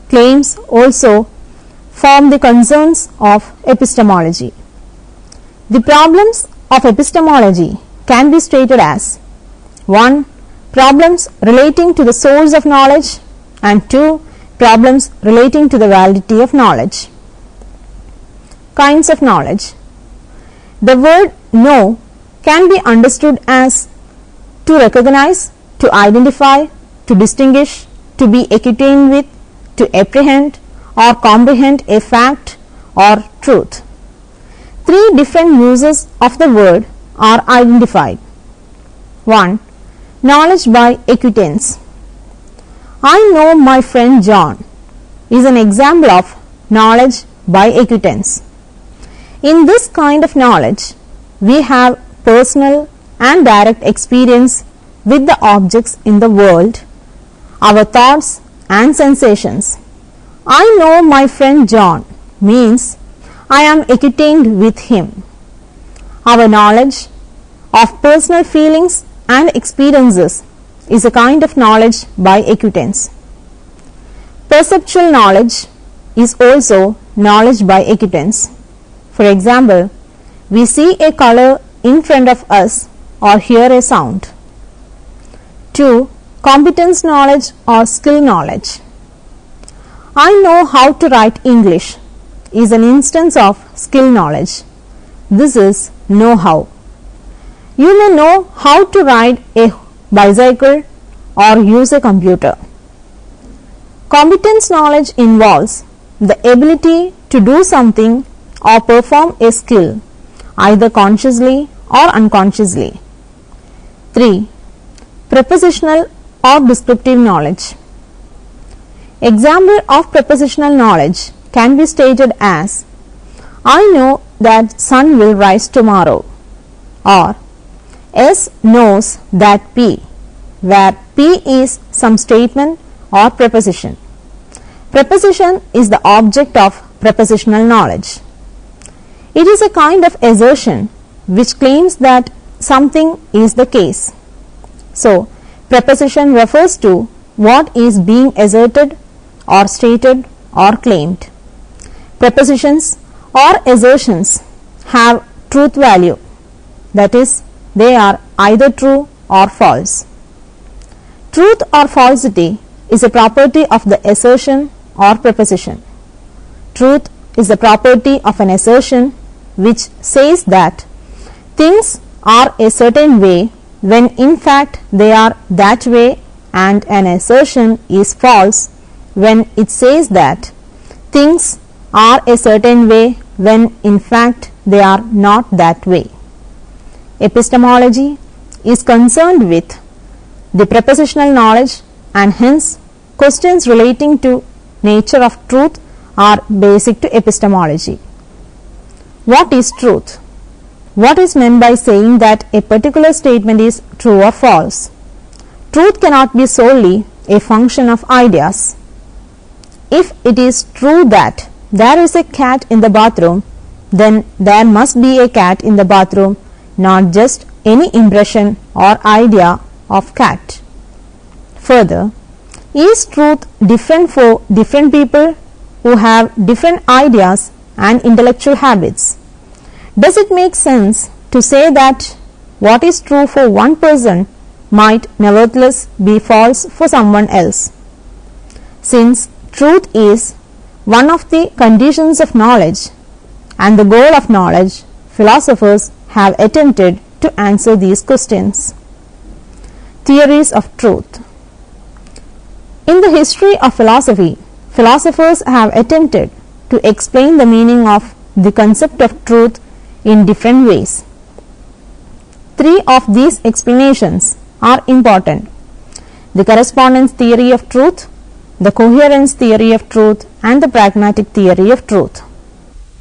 claims also form the concerns of epistemology. The problems of epistemology can be stated as 1. Problems relating to the source of knowledge, and 2. Problems relating to the validity of knowledge. Kinds of knowledge. The word know can be understood as to recognize, to identify, to distinguish, to be acquainted with, to apprehend or comprehend a fact or truth. 3 different uses of the word are identified. 1. Knowledge by acquaintance. I know my friend John is an example of knowledge by acquaintance. In this kind of knowledge, we have personal and direct experience with the objects in the world, our thoughts and sensations. I know my friend John means I am acquainted with him. Our knowledge of personal feelings and experiences is a kind of knowledge by acquaintance. Perceptual knowledge is also knowledge by acquaintance. For example, we see a color in front of us or hear a sound. 2. Competence knowledge or skill knowledge. I know how to write English is an instance of skill knowledge. This is know-how. You may know how to ride a bicycle or use a computer. Competence knowledge involves the ability to do something or perform a skill either consciously or unconsciously. 3. Prepositional or descriptive knowledge. Example of prepositional knowledge can be stated as I know that sun will rise tomorrow, or S knows that P, where P is some statement or preposition. Preposition is the object of prepositional knowledge. It is a kind of assertion which claims that something is the case. So, preposition refers to what is being asserted or stated or claimed. prepositions or assertions have truth value, that is, they are either true or false. Truth or falsity is a property of the assertion or preposition. Truth is the property of an assertion which says that things are a certain way when in fact they are that way, and an assertion is false when it says that things are a certain way when in fact they are not that way. Epistemology is concerned with the prepositional knowledge, and hence questions relating to nature of truth are basic to epistemology. What is truth? What is meant by saying that a particular statement is true or false? Truth cannot be solely a function of ideas. If it is true that there is a cat in the bathroom, then there must be a cat in the bathroom, not just any impression or idea of cat. Further, is truth different for different people who have different ideas and intellectual habits? Does it make sense to say that what is true for one person might nevertheless be false for someone else? Since truth is one of the conditions of knowledge and the goal of knowledge, philosophers have attempted to answer these questions. Theories of truth. In the history of philosophy, philosophers have attempted to explain the meaning of the concept of truth in different ways. Three of these explanations are important: the correspondence theory of truth, the coherence theory of truth, and the pragmatic theory of truth.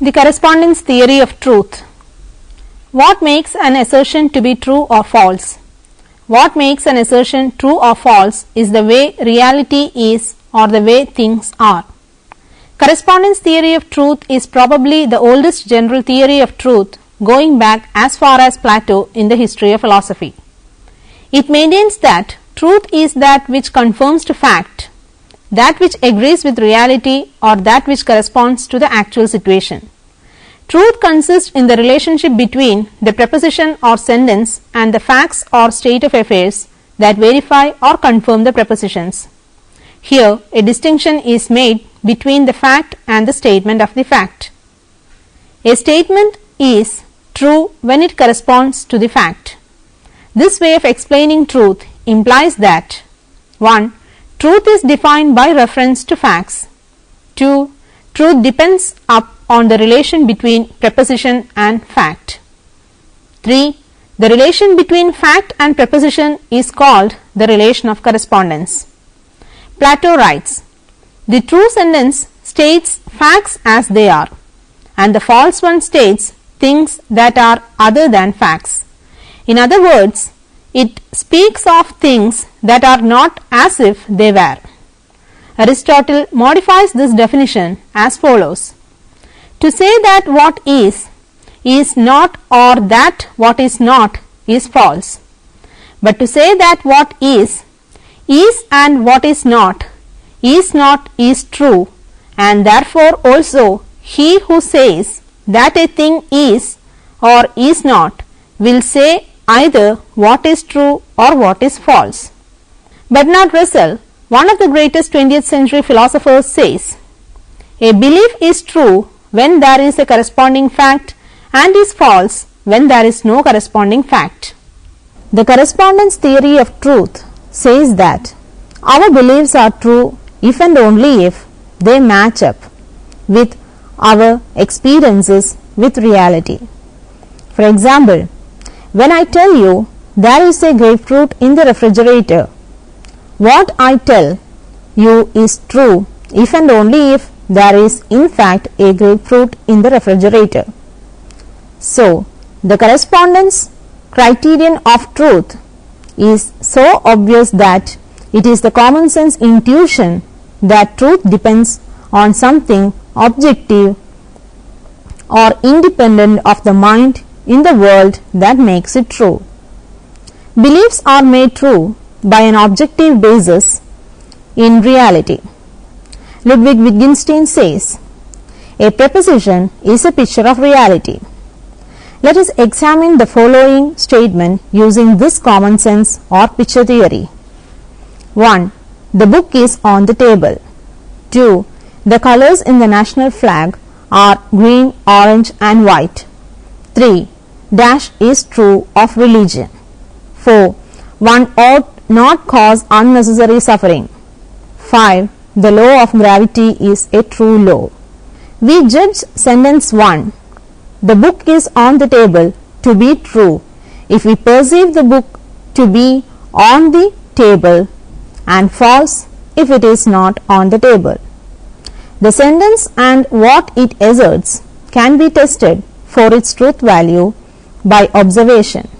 The correspondence theory of truth. What makes an assertion to be true or false? What makes an assertion true or false is the way reality is or the way things are. Correspondence theory of truth is probably the oldest general theory of truth, going back as far as Plato in the history of philosophy. It maintains that truth is that which conforms to fact, that which agrees with reality, or that which corresponds to the actual situation. Truth consists in the relationship between the preposition or sentence and the facts or state of affairs that verify or confirm the prepositions. Here, a distinction is made between the fact and the statement of the fact. A statement is true when it corresponds to the fact. This way of explaining truth implies that 1. Truth is defined by reference to facts. 2. Truth depends on the relation between preposition and fact. 3. The relation between fact and preposition is called the relation of correspondence. Plato writes, "The true sentence states facts as they are, and the false one states things that are other than facts. In other words, it speaks of things that are not as if they were." Aristotle modifies this definition as follows: "To say that what is not, or that what is not, is false. But to say that what is and what is not is true, and therefore also he who says that a thing is or is not will say either what is true or what is false." Bernard Russell, one of the greatest 20th century philosophers, says, "A belief is true when there is a corresponding fact and is false when there is no corresponding fact." The correspondence theory of truth says that our beliefs are true if and only if they match up with our experiences with reality. For example, when I tell you there is a grapefruit in the refrigerator, what I tell you is true if and only if there is in fact a grapefruit in the refrigerator. So, the correspondence criterion of truth is so obvious that it is the common sense intuition that truth depends on something objective or independent of the mind in the world that makes it true. Beliefs are made true by an objective basis in reality. Ludwig Wittgenstein says, A preposition is a picture of reality. Let us examine the following statement using this common sense or picture theory. 1. The book is on the table. 2. The colors in the national flag are green, orange and white. 3. Dash is true of religion. 4. One ought not cause unnecessary suffering. 5. The law of gravity is a true law. We judge sentence 1, the book is on the table, to be true if we perceive the book to be on the table, and false if it is not on the table. The sentence and what it asserts can be tested for its truth value by observation.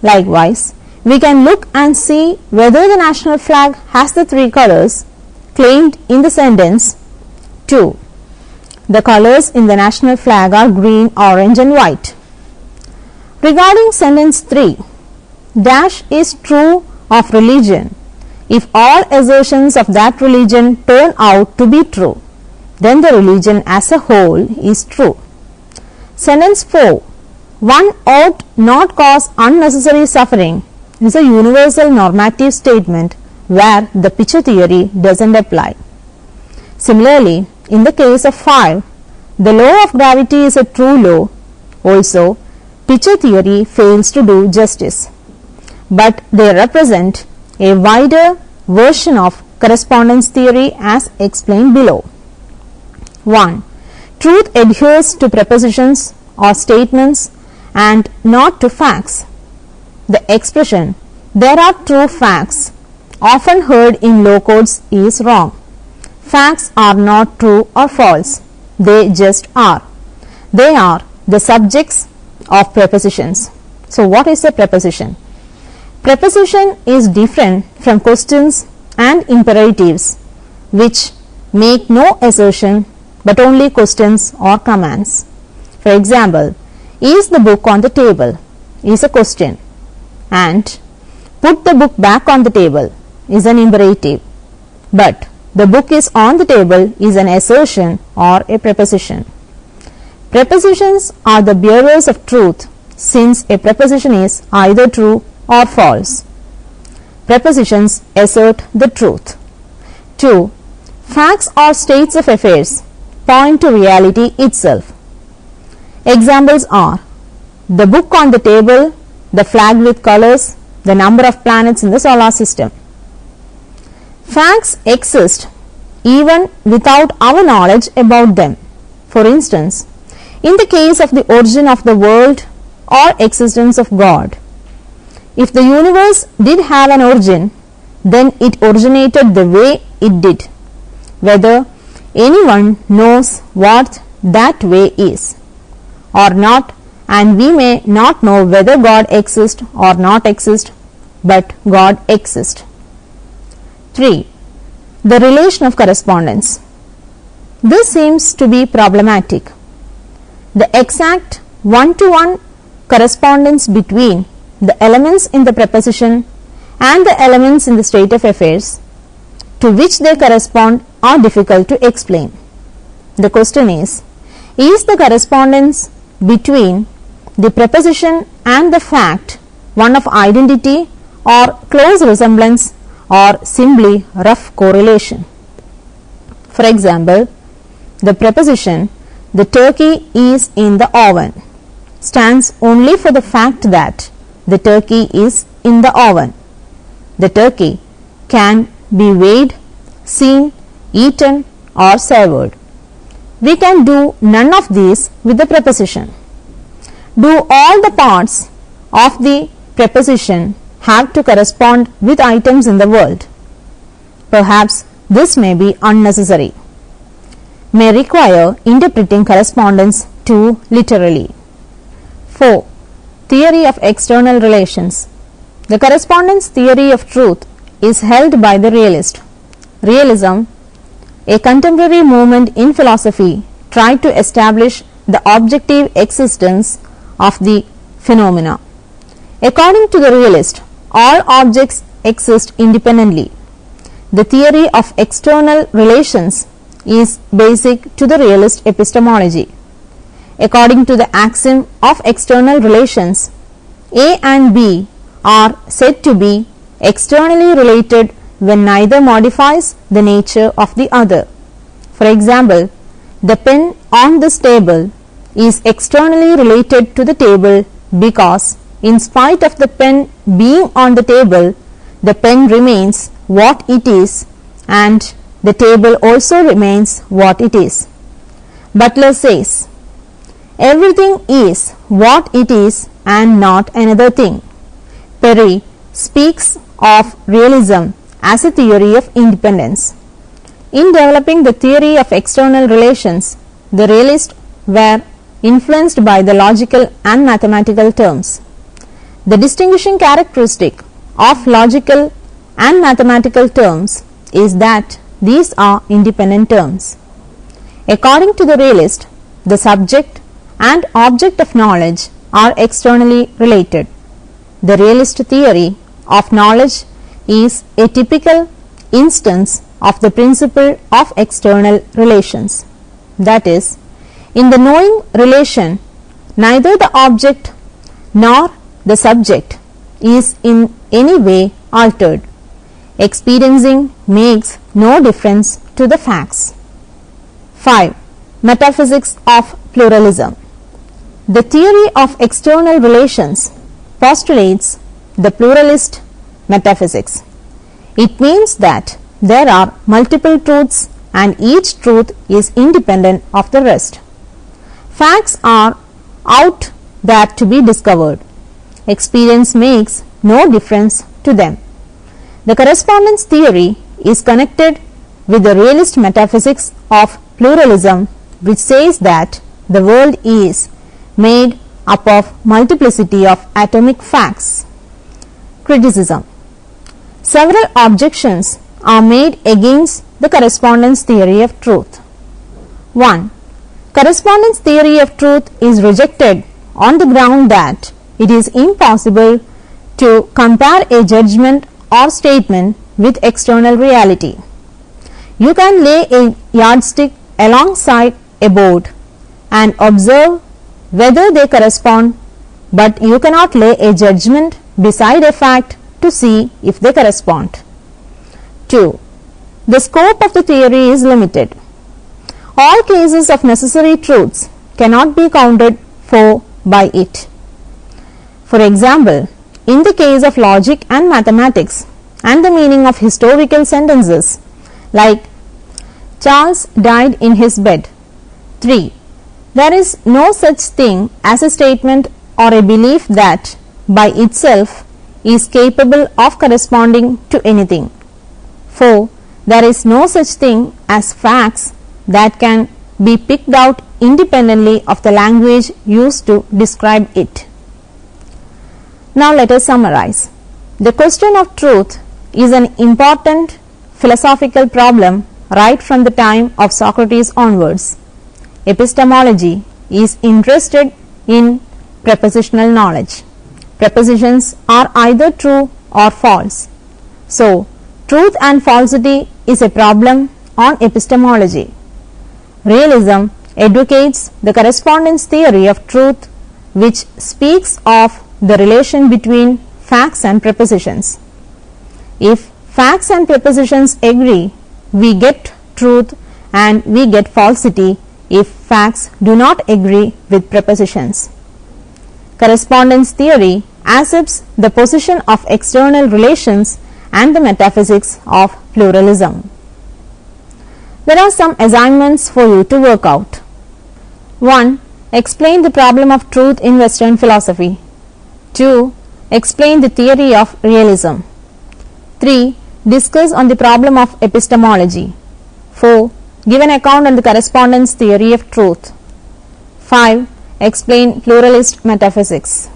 Likewise, we can look and see whether the national flag has the three colors claimed in the sentence. 2. The colors in the national flag are green, orange and white. Regarding sentence 3, dash is true of religion if all assertions of that religion turn out to be true, then the religion as a whole is true. Sentence 4, one ought not cause unnecessary suffering is a universal normative statement where the picture theory doesn't apply. Similarly, in the case of 5, the law of gravity is a true law. Also, picture theory fails to do justice, but they represent a wider version of correspondence theory as explained below. 1. Truth adheres to prepositions or statements and not to facts. The expression, there are true facts, often heard in law courts is wrong. Facts are not true or false, they just are. They are the subjects of prepositions. So what is a preposition? Preposition is different from questions and imperatives which make no assertion but only questions or commands. For example, is the book on the table is a question, and put the book back on the table is an imperative, but the book is on the table is an assertion or a preposition. Prepositions are the bearers of truth since a preposition is either true or false. Prepositions assert the truth. 2. Facts or states of affairs point to reality itself. Examples are the book on the table, the flag with colors, the number of planets in the solar system. Facts exist even without our knowledge about them. For instance, in the case of the origin of the world or existence of God, if the universe did have an origin, then it originated the way it did. Whether anyone knows what that way is or not, and we may not know whether God exists or not exists, but God exists. 3. The relation of correspondence. This seems to be problematic. The exact one-to-one correspondence between the elements in the preposition and the elements in the state of affairs to which they correspond are difficult to explain. The question is the correspondence between the preposition and the fact one of identity or close resemblance or simply rough correlation? For example, the preposition the turkey is in the oven stands only for the fact that the turkey is in the oven. The turkey can be weighed, seen, eaten or savored. We can do none of these with the preposition. Do all the parts of the preposition have to correspond with items in the world? Perhaps this may be unnecessary, may require interpreting correspondence too literally. 4. Theory of external relations. The correspondence theory of truth is held by the realist. Realism, a contemporary movement in philosophy, tried to establish the objective existence of the phenomena. According to the realist, all objects exist independently. The theory of external relations is basic to the realist epistemology. According to the axiom of external relations, A and B are said to be externally related when neither modifies the nature of the other. For example, the pen on this table is externally related to the table because in spite of the pen being on the table, the pen remains what it is and the table also remains what it is. Butler says, everything is what it is and not another thing. Perry speaks of realism as a theory of independence. In developing the theory of external relations, the realists were influenced by the logical and mathematical terms. The distinguishing characteristic of logical and mathematical terms is that these are independent terms. According to the realist, the subject and object of knowledge are externally related. The realist theory of knowledge is a typical instance of the principle of external relations. That is, in the knowing relation, neither the object nor the subject is in any way altered. Experiencing makes no difference to the facts. 5. Metaphysics of pluralism. The theory of external relations postulates the pluralist metaphysics. It means that there are multiple truths and each truth is independent of the rest. Facts are out there to be discovered. Experience makes no difference to them. The correspondence theory is connected with the realist metaphysics of pluralism, which says that the world is made up of multiplicity of atomic facts. Criticism. Several objections are made against the correspondence theory of truth. 1. Correspondence theory of truth is rejected on the ground that it is impossible to compare a judgment or statement with external reality. You can lay a yardstick alongside a board and observe whether they correspond, but you cannot lay a judgment beside a fact to see if they correspond. 2. The scope of the theory is limited. All cases of necessary truths cannot be counted for by it. For example, in the case of logic and mathematics and the meaning of historical sentences like Charles died in his bed. 3. There is no such thing as a statement or a belief that by itself is capable of corresponding to anything. 4. There is no such thing as facts that can be picked out independently of the language used to describe it. Now let us summarize. The question of truth is an important philosophical problem right from the time of Socrates onwards. Epistemology is interested in propositional knowledge. Propositions are either true or false. So, truth and falsity is a problem on epistemology. Realism advocates the correspondence theory of truth, which speaks of the relation between facts and propositions. If facts and propositions agree, we get truth and we get falsity if facts do not agree with propositions. Correspondence theory accepts the position of external relations and the metaphysics of pluralism. There are some assignments for you to work out. 1. Explain the problem of truth in Western philosophy. 2. Explain the theory of realism. 3. Discuss on the problem of epistemology. 4. Give an account on the correspondence theory of truth. 5. Explain pluralist metaphysics.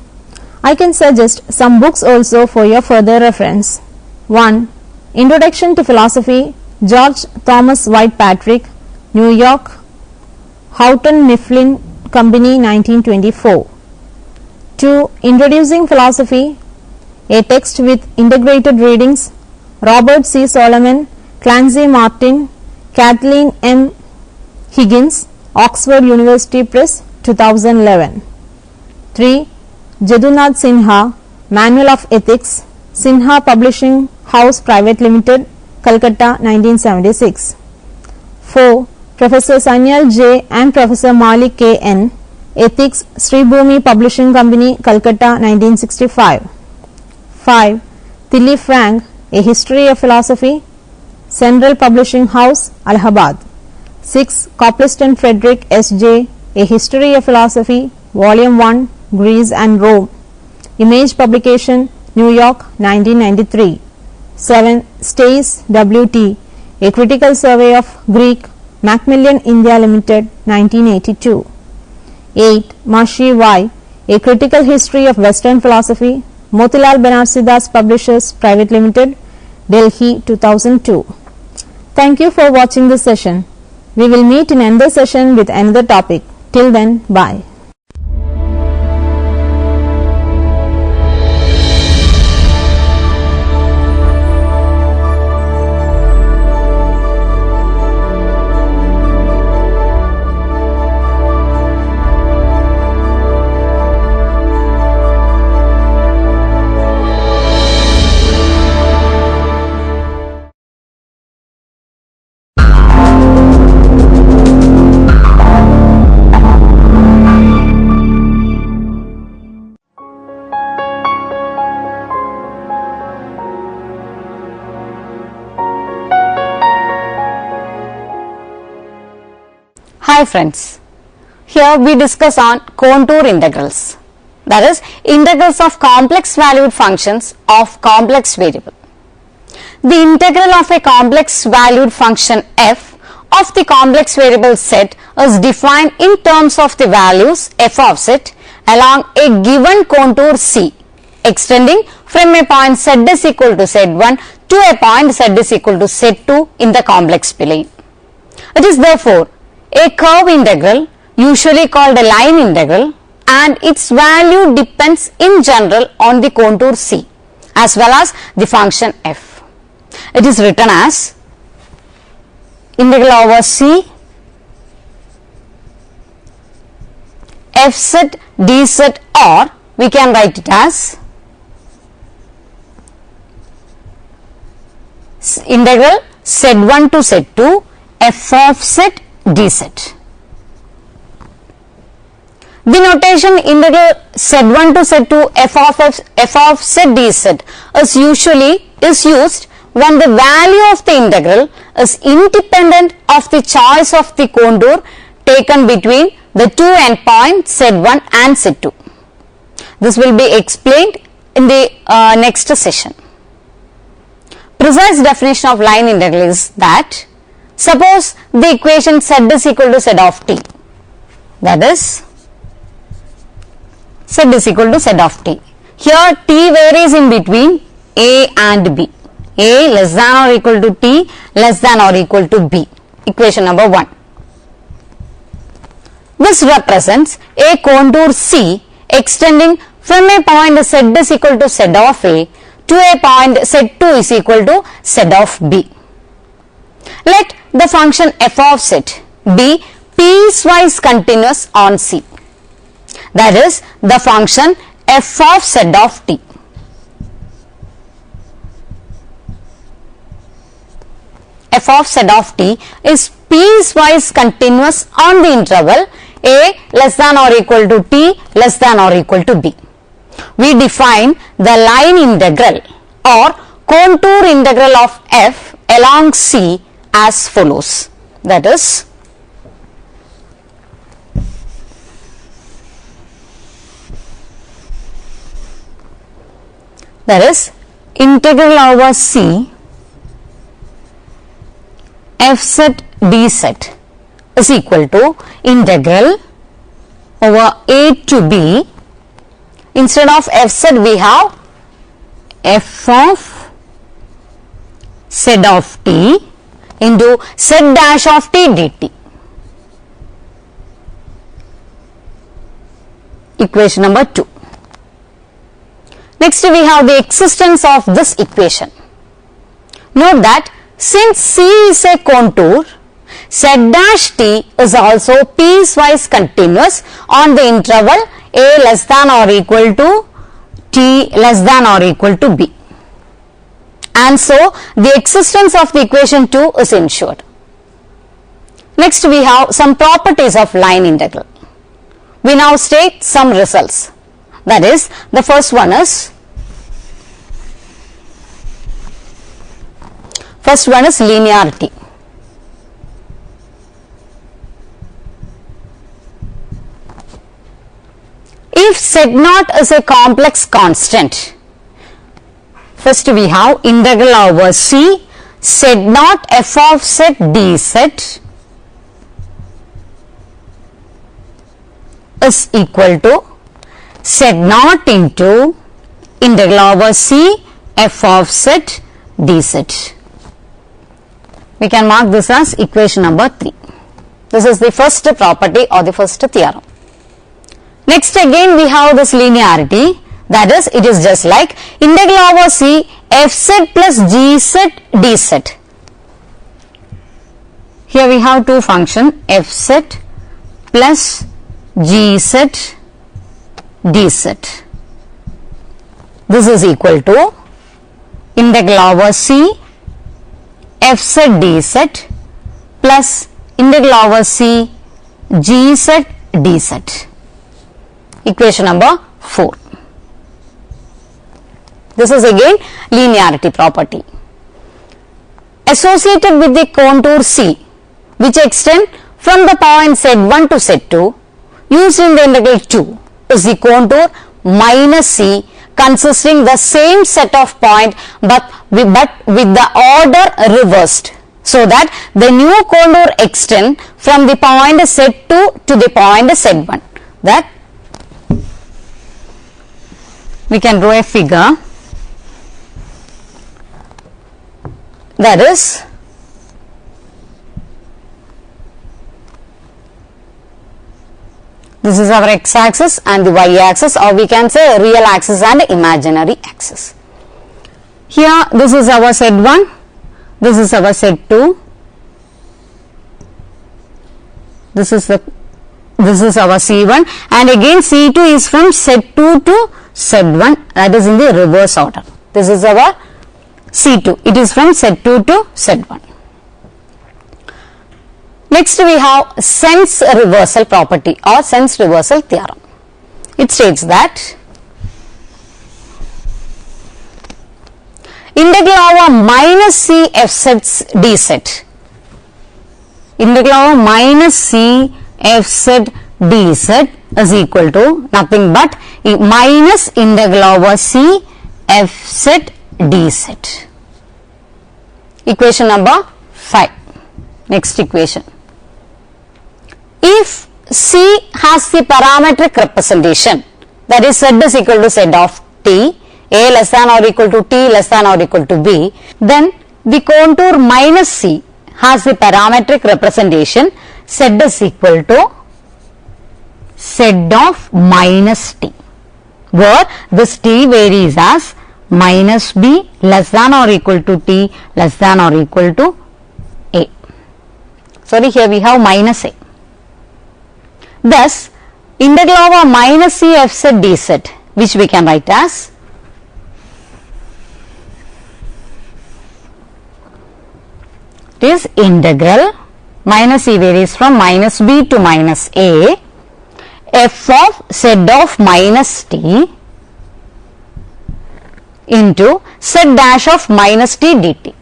I can suggest some books also for your further reference. 1. Introduction to Philosophy, George Thomas White Patrick, New York, Houghton Mifflin Company, 1924. 2. Introducing Philosophy, a text with integrated readings, Robert C. Solomon, Clancy Martin, Kathleen M. Higgins, Oxford University Press, 2011. 3. Jadunath Sinha, Manual of Ethics, Sinha Publishing House Private Limited, Calcutta, 1976. 4. Professor Sanyal J. and Professor Malik K. N. Ethics, Sri Bhumi Publishing Company, Calcutta, 1965. 5. Tilly Frank, A History of Philosophy, Central Publishing House, Allahabad. 6. Copleston Frederick S. J. A History of Philosophy, Volume 1, Greece and Rome. Image Publication, New York, 1993. 7. Stace W. T. A Critical Survey of Greek, Macmillan India Limited, 1982. 8. Mashi Y. A Critical History of Western Philosophy, Motilal Banarsidass Publishers Private Limited, Delhi, 2002. Thank you for watching this session. We will meet in another session with another topic. Till then, bye. Hi friends, here we discuss on contour integrals, that is integrals of complex valued functions of complex variable. The integral of a complex valued function f of the complex variable set is defined in terms of the values f of z along a given contour C extending from a point z is equal to z1 to a point z is equal to z2 in the complex plane. It is therefore a curve integral, usually called a line integral, and its value depends in general on the contour C as well as the function f. It is written as integral over C fz dz, or we can write it as integral z1 to z2 f of z dz. The notation integral z1 to z2 f of z dz is used when the value of the integral is independent of the choice of the contour taken between the two endpoints z1 and z2. This will be explained in the next session. Precise definition of line integral is that suppose the equation z is equal to z of t, that is z is equal to z of t. Here t varies in between a and b, a less than or equal to t less than or equal to b, equation number 1. This represents a contour C extending from a point z is equal to z of a to a point z2 is equal to z of b. Let the function f of z be piecewise continuous on C, that is the function f of z of t. F of z of t is piecewise continuous on the interval a less than or equal to t less than or equal to b. We define the line integral or contour integral of f along C as follows, that is integral over C fz dz is equal to integral over a to b. Instead of fz we have f of z of t into z dash of t dt, equation number 2. Next we have the existence of this equation. Note that since C is a contour, Z dash t is also piecewise continuous on the interval a less than or equal to t less than or equal to b. And so the existence of the equation 2 is ensured. Next we have some properties of line integral. We now state some results. That is, the first one is linearity. If Z0 is a complex constant, first we have integral over C Z0 f of z dz is equal to Z0 into integral over C f of z dz. We can mark this as equation number 3. This is the first property or the first theorem. Next again we have this linearity, that is, it is just like integral over C fz plus gz dz. Here we have two functions fz plus gz dz. This is equal to integral over C fz dz plus integral over C gz dz. Equation number 4. This is again linearity property. Associated with the contour C, which extend from the point Z1 to Z2, used in the integral 2, is the contour minus C consisting the same set of point but with the order reversed, so that the new contour extend from the point Z2 to the point Z1. That we can draw a figure, that is, this is our x axis and the y axis, or we can say real axis and imaginary axis. Here this is our Z1, this is our Z2, this is our C1, and again C2 is from Z2 to Z1, that is in the reverse order. This is our C2, it is from Z2 to Z1. Next we have sense reversal property or sense reversal theorem. It states that integral over minus C fz dz, integral over minus C fz dz is equal to nothing but minus integral over C fz dz. Equation number 5. Next equation. If C has the parametric representation, that is z is equal to z of t, a less than or equal to t less than or equal to b, then the contour minus C has the parametric representation z is equal to z of minus t, where this t varies as minus b less than or equal to t less than or equal to a. Sorry, here we have minus a. Thus, integral over minus C fz dz, which we can write as it is integral minus C varies from minus b to minus a f of z of minus t into z dash of minus t dt,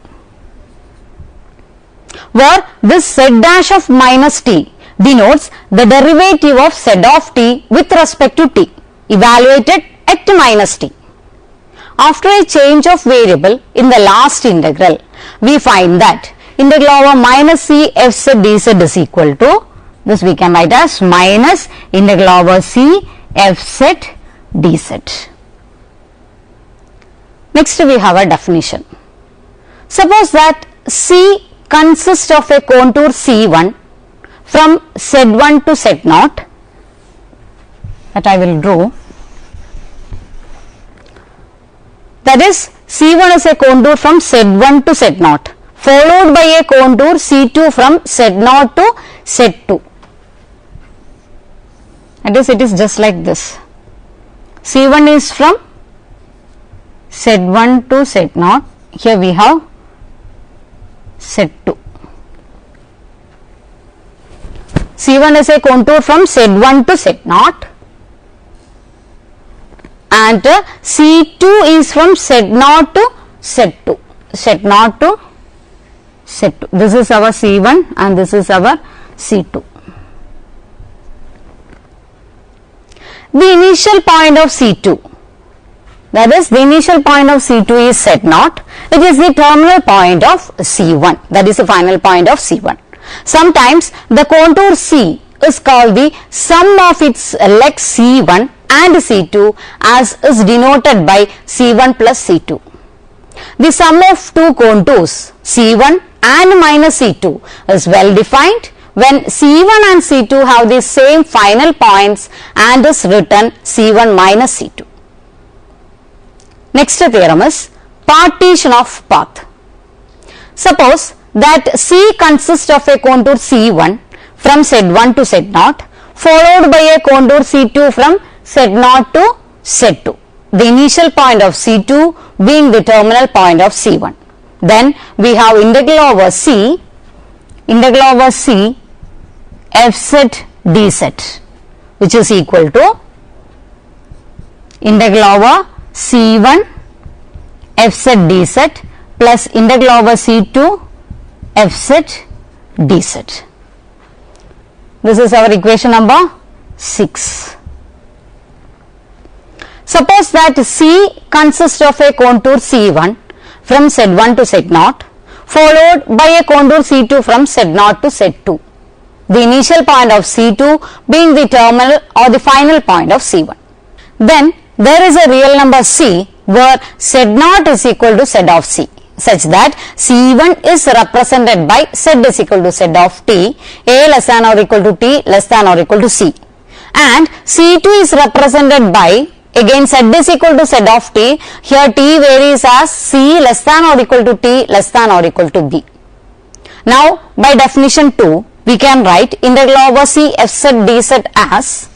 where this z dash of minus t denotes the derivative of z of t with respect to t evaluated at minus t. After a change of variable in the last integral, we find that integral over minus C fz dz is equal to, this we can write as minus integral over C fz dz. Next we have a definition. Suppose that C consists of a contour C1 from Z1 to Z0, that I will draw. That is, C1 is a contour from Z1 to Z0 followed by a contour C2 from Z0 to Z2. That is, it is just like this. C1 is from Z1 to Z0. Here we have Z2. C1 is a contour from Z1 to Z0 and C2 is from Z0 to Z2. Z0 to Z2. This is our C1 and this is our C2. The initial point of C2, that is, the initial point of C2 is Z0. It is the terminal point of C1, that is the final point of C1. Sometimes the contour C is called the sum of its legs C1 and C2, as is denoted by C1 plus C2. The sum of two contours C1 and minus C2 is well defined when C1 and C2 have the same final points and is written C1 minus C2. Next theorem is partition of path. Suppose that C consists of a contour C1 from Z1 to Z0 followed by a contour C2 from Z0 to Z2. The initial point of C2 being the terminal point of C1. Then we have integral over C Fz dz, which is equal to integral over C1 Fz dz plus integral over C2 Fz dz. This is our equation number 6. Suppose that C consists of a contour C1 from Z1 to Z0 followed by a contour C2 from Z0 to Z2. The initial point of C2 being the terminal or the final point of C1. Then there is a real number C where Z0 is equal to Z of C, such that C1 is represented by Z is equal to Z of T, A less than or equal to T less than or equal to C, and C2 is represented by, again, Z is equal to Z of T. Here T varies as C less than or equal to T less than or equal to B. Now by definition 2 we can write integral over C Fz dz as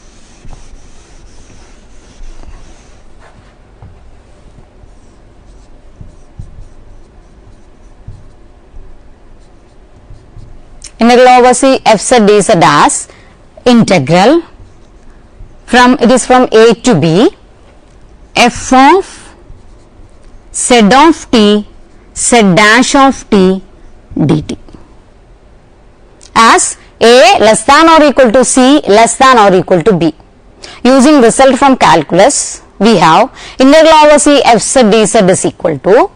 integral over C Fz dz as integral from, it is from A to B, f of Z of T Z dash of T dt, as A less than or equal to C less than or equal to B. Using result from calculus, we have integral over C Fz dz is equal to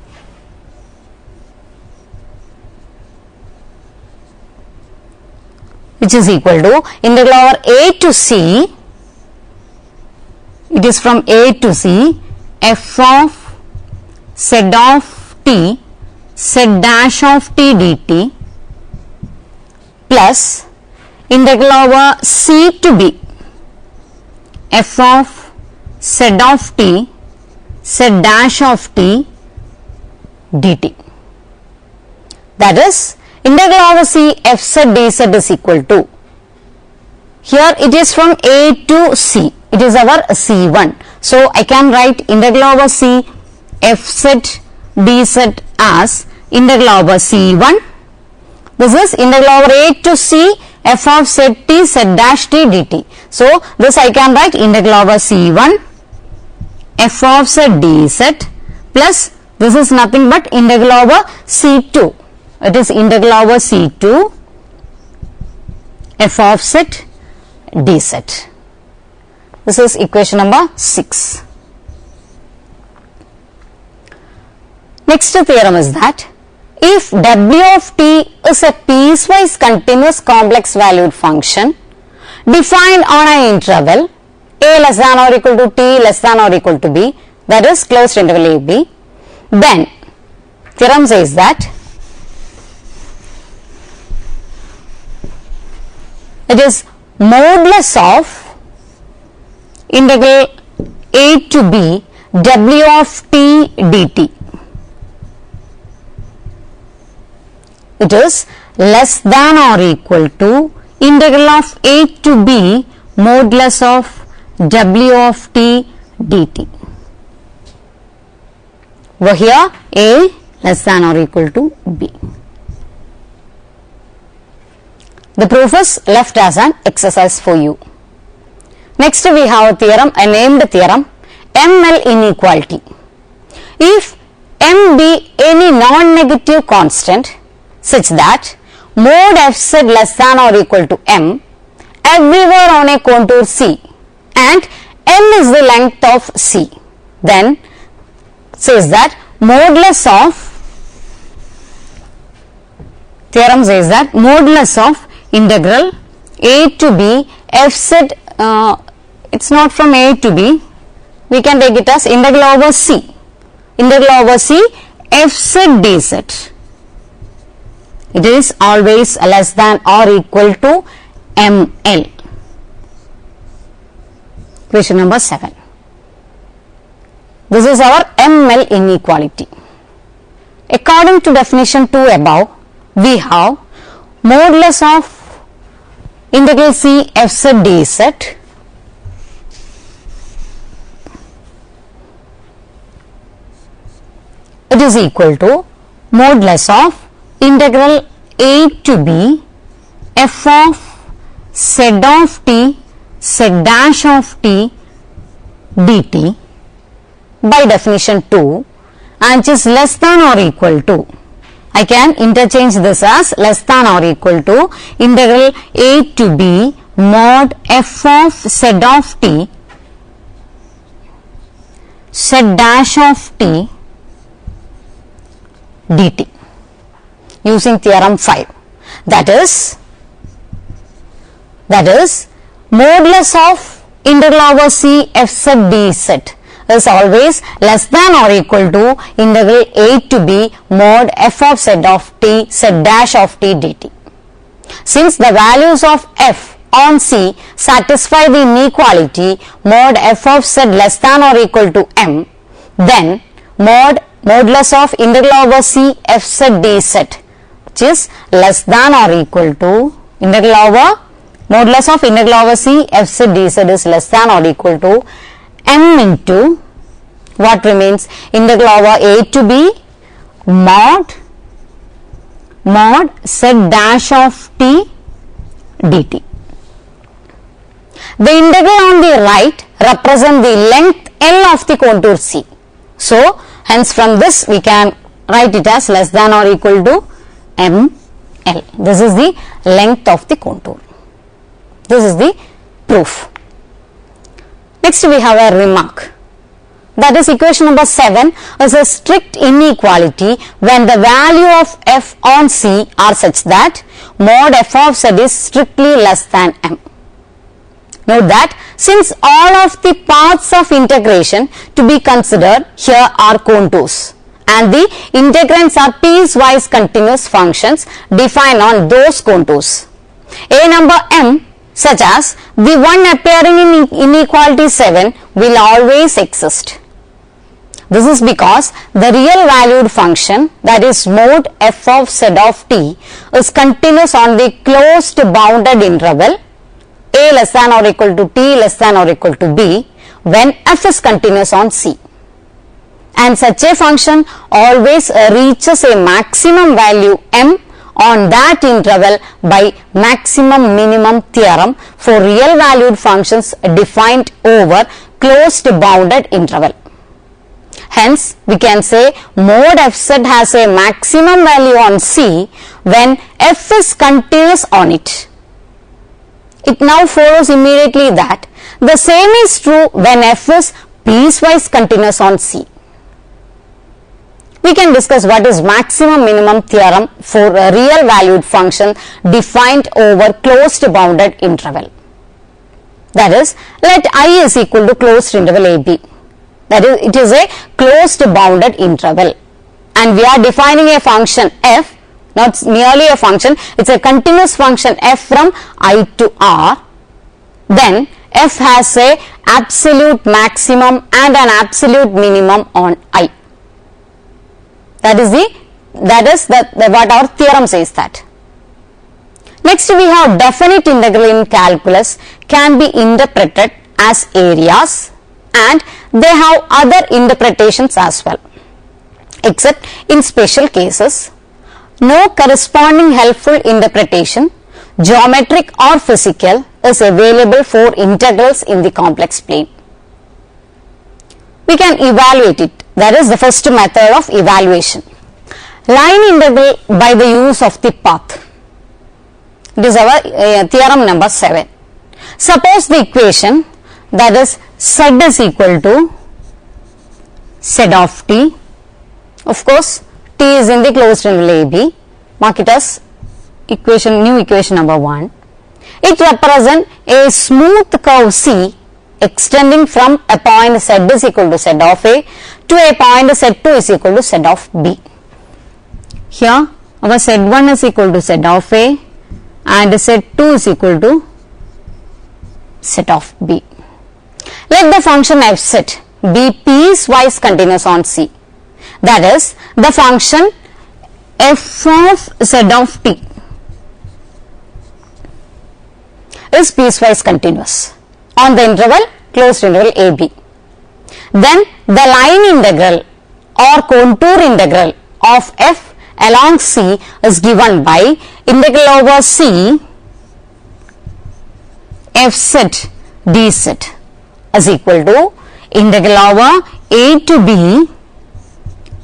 which is equal to integral over A to C, it is from A to C, f of Z of T Z dash of T dt plus integral over C to B, f of Z of T Z dash of T dt. That is integral over C Fz dz is equal to, here it is from A to C, it is our C1. So I can write integral over C Fz dz as integral over C1. This is integral over A to C f of Z t Z dash t dt. So this I can write integral over C1 f of Z dz plus this is nothing but integral over C2. It is integral over C2 f of Z dz. This is equation number 6. Next theorem is that if w of t is a piecewise continuous complex valued function defined on an interval a less than or equal to t less than or equal to b, that is closed interval a b, then theorem says that it is modulus of integral a to b w of t dt. it is less than or equal to integral of a to b modulus of w of t dt. Over here a less than or equal to b. The proof is left as an exercise for you. Next we have a theorem, a named theorem, ML inequality. If m be any non-negative constant such that mod fz less than or equal to m everywhere on a contour C and m is the length of C, then says that modulus of, theorem says that modulus of integral a to b fz, it's not from a to b, we can take it as integral over C, integral over C fz dz, it is always less than or equal to ml. Question number 7. This is our ML inequality. According to definition 2 above, we have modulus of integral C fz dz it is equal to modulus of integral a to b f of z of t z dash of t dt by definition 2, and which is less than or equal to, I can interchange this as less than or equal to integral a to b mod f of z of t z dash of t dt using theorem 5, that is modulus of integral over C fz dz is always less than or equal to integral a to b mod f of z of t z dash of t dt. Since the values of f on C satisfy the inequality mod f of z less than or equal to m, then modulus of integral over C fz dz, which is less than or equal to integral over modulus of integral over C fz dz is less than or equal to m into what remains integral over a to b mod z dash of t dt. The integral on the right represent the length L of the contour C. So hence from this we can write it as less than or equal to ml. This is the length of the contour. This is the proof. Next we have a remark, that is equation number 7 is a strict inequality when the value of f on C are such that mod f of z is strictly less than m. Note that since all of the paths of integration to be considered here are contours and the integrands are piecewise continuous functions defined on those contours, a number m such as the one appearing in inequality 7 will always exist. This is because the real valued function, that is mod f of z of t, is continuous on the closed bounded interval a less than or equal to t less than or equal to b when f is continuous on C, and such a function always reaches a maximum value m on that interval by maximum minimum theorem for real valued functions defined over closed bounded interval. Hence we can say mod fz has a maximum value on C when f is continuous on it. It now follows immediately that the same is true when f is piecewise continuous on C. We can discuss what is maximum minimum theorem for a real valued function defined over closed bounded interval. That is, let I is equal to closed interval AB. That is, it is a closed bounded interval and we are defining a function f, not merely a function, it is a continuous function f from I to R. Then f has a absolute maximum and an absolute minimum on I. That is the That is what our theorem says that. Next we have definite integral in calculus can be interpreted as areas, and they have other interpretations as well, except in special cases. No corresponding helpful interpretation, geometric or physical, is available for integrals in the complex plane. We can evaluate it. That is the first method of evaluation. Line integral by the use of the path. It is our theorem number 7. Suppose the equation, that is z is equal to z of t. Of course, t is in the closed interval AB. Mark it as new equation number 1. It represents a smooth curve C extending from a point z is equal to z of A to a point z2 is equal to z of B. Here our z1 is equal to z of A and z2 is equal to z of B. Let the function f set be piecewise continuous on C. That is, the function f of z of t is piecewise continuous on the interval closed interval AB. Then the line integral or contour integral of f along C is given by integral over C f set dz is equal to integral over A to B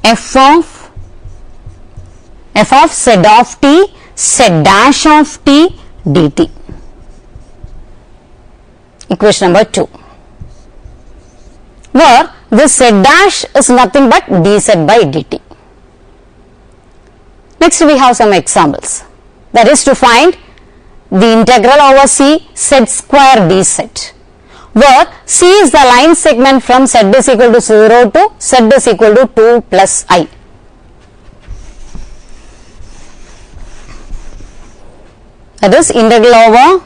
f of z of t z dash of t dt. Equation number 2, where this z dash is nothing but dz by dt. Next we have some examples, that is to find the integral over C z square dz, where C is the line segment from z is equal to 0 to z is equal to 2 plus I. That is integral over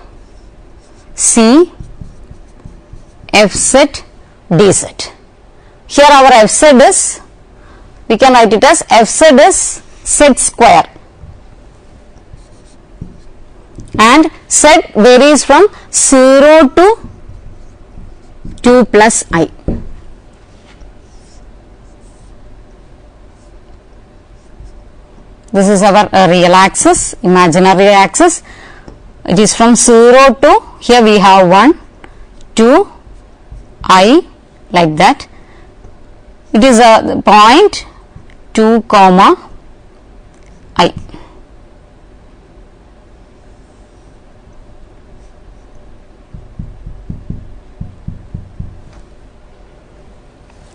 C f z dz. Here our f z is, we can write it as f z is z square, and z varies from 0 to 2 plus I. This is our real axis, imaginary axis. It is from 0 to, here we have 1, 2, I, like that. It is a point 2 comma I.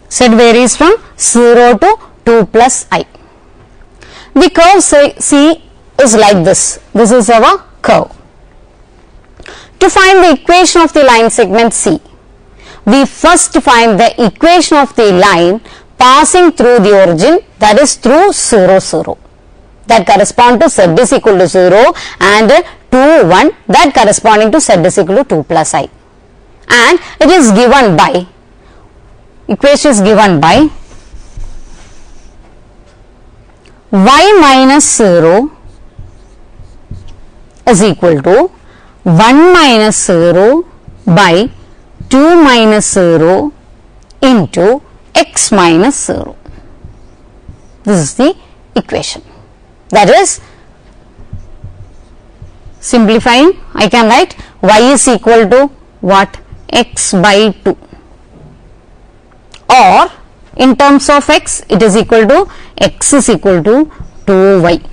Z varies from 0 to 2 plus I. The curve C is like this. This is our curve. To find the equation of the line segment C, we first find the equation of the line passing through the origin, that is through 0, 0. That correspond to z is equal to 0 and 2, 1 that corresponding to z is equal to 2 plus I. And it is given by, equation is given by y minus 0 is equal to 1 minus 0 by 2 minus 0 into x minus 0. This is the equation. That is, simplifying, I can write y is equal to what? X by 2, or in terms of x, it is equal to x is equal to 2y.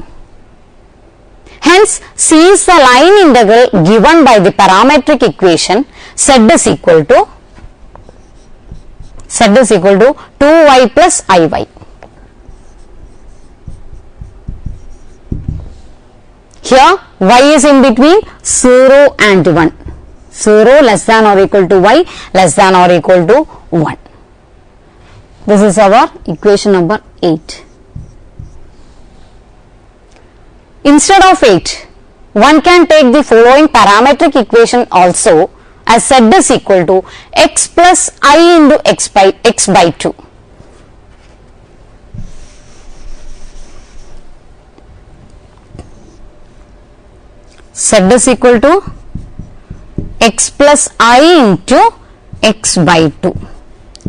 Hence, C is the line integral given by the parametric equation z is equal to 2y plus iy. Here y is in between 0 and 1. 0 less than or equal to y less than or equal to 1. This is our equation number 8. Instead of 8, one can take the following parametric equation also, as z is equal to x plus I into x by 2. z is equal to x plus I into x by 2.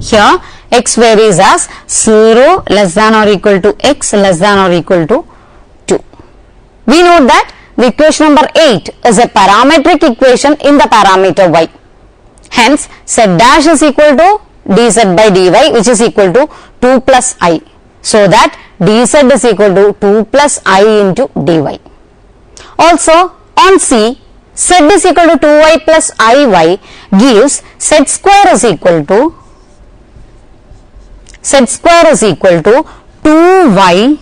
Here x varies as 0 less than or equal to x less than or equal to 2. We know that the equation number 8 is a parametric equation in the parameter y. Hence z dash is equal to dz by dy, which is equal to 2 plus I. So that dz is equal to 2 plus I into dy. Also on C, z is equal to 2y plus iy gives z square is equal to 2y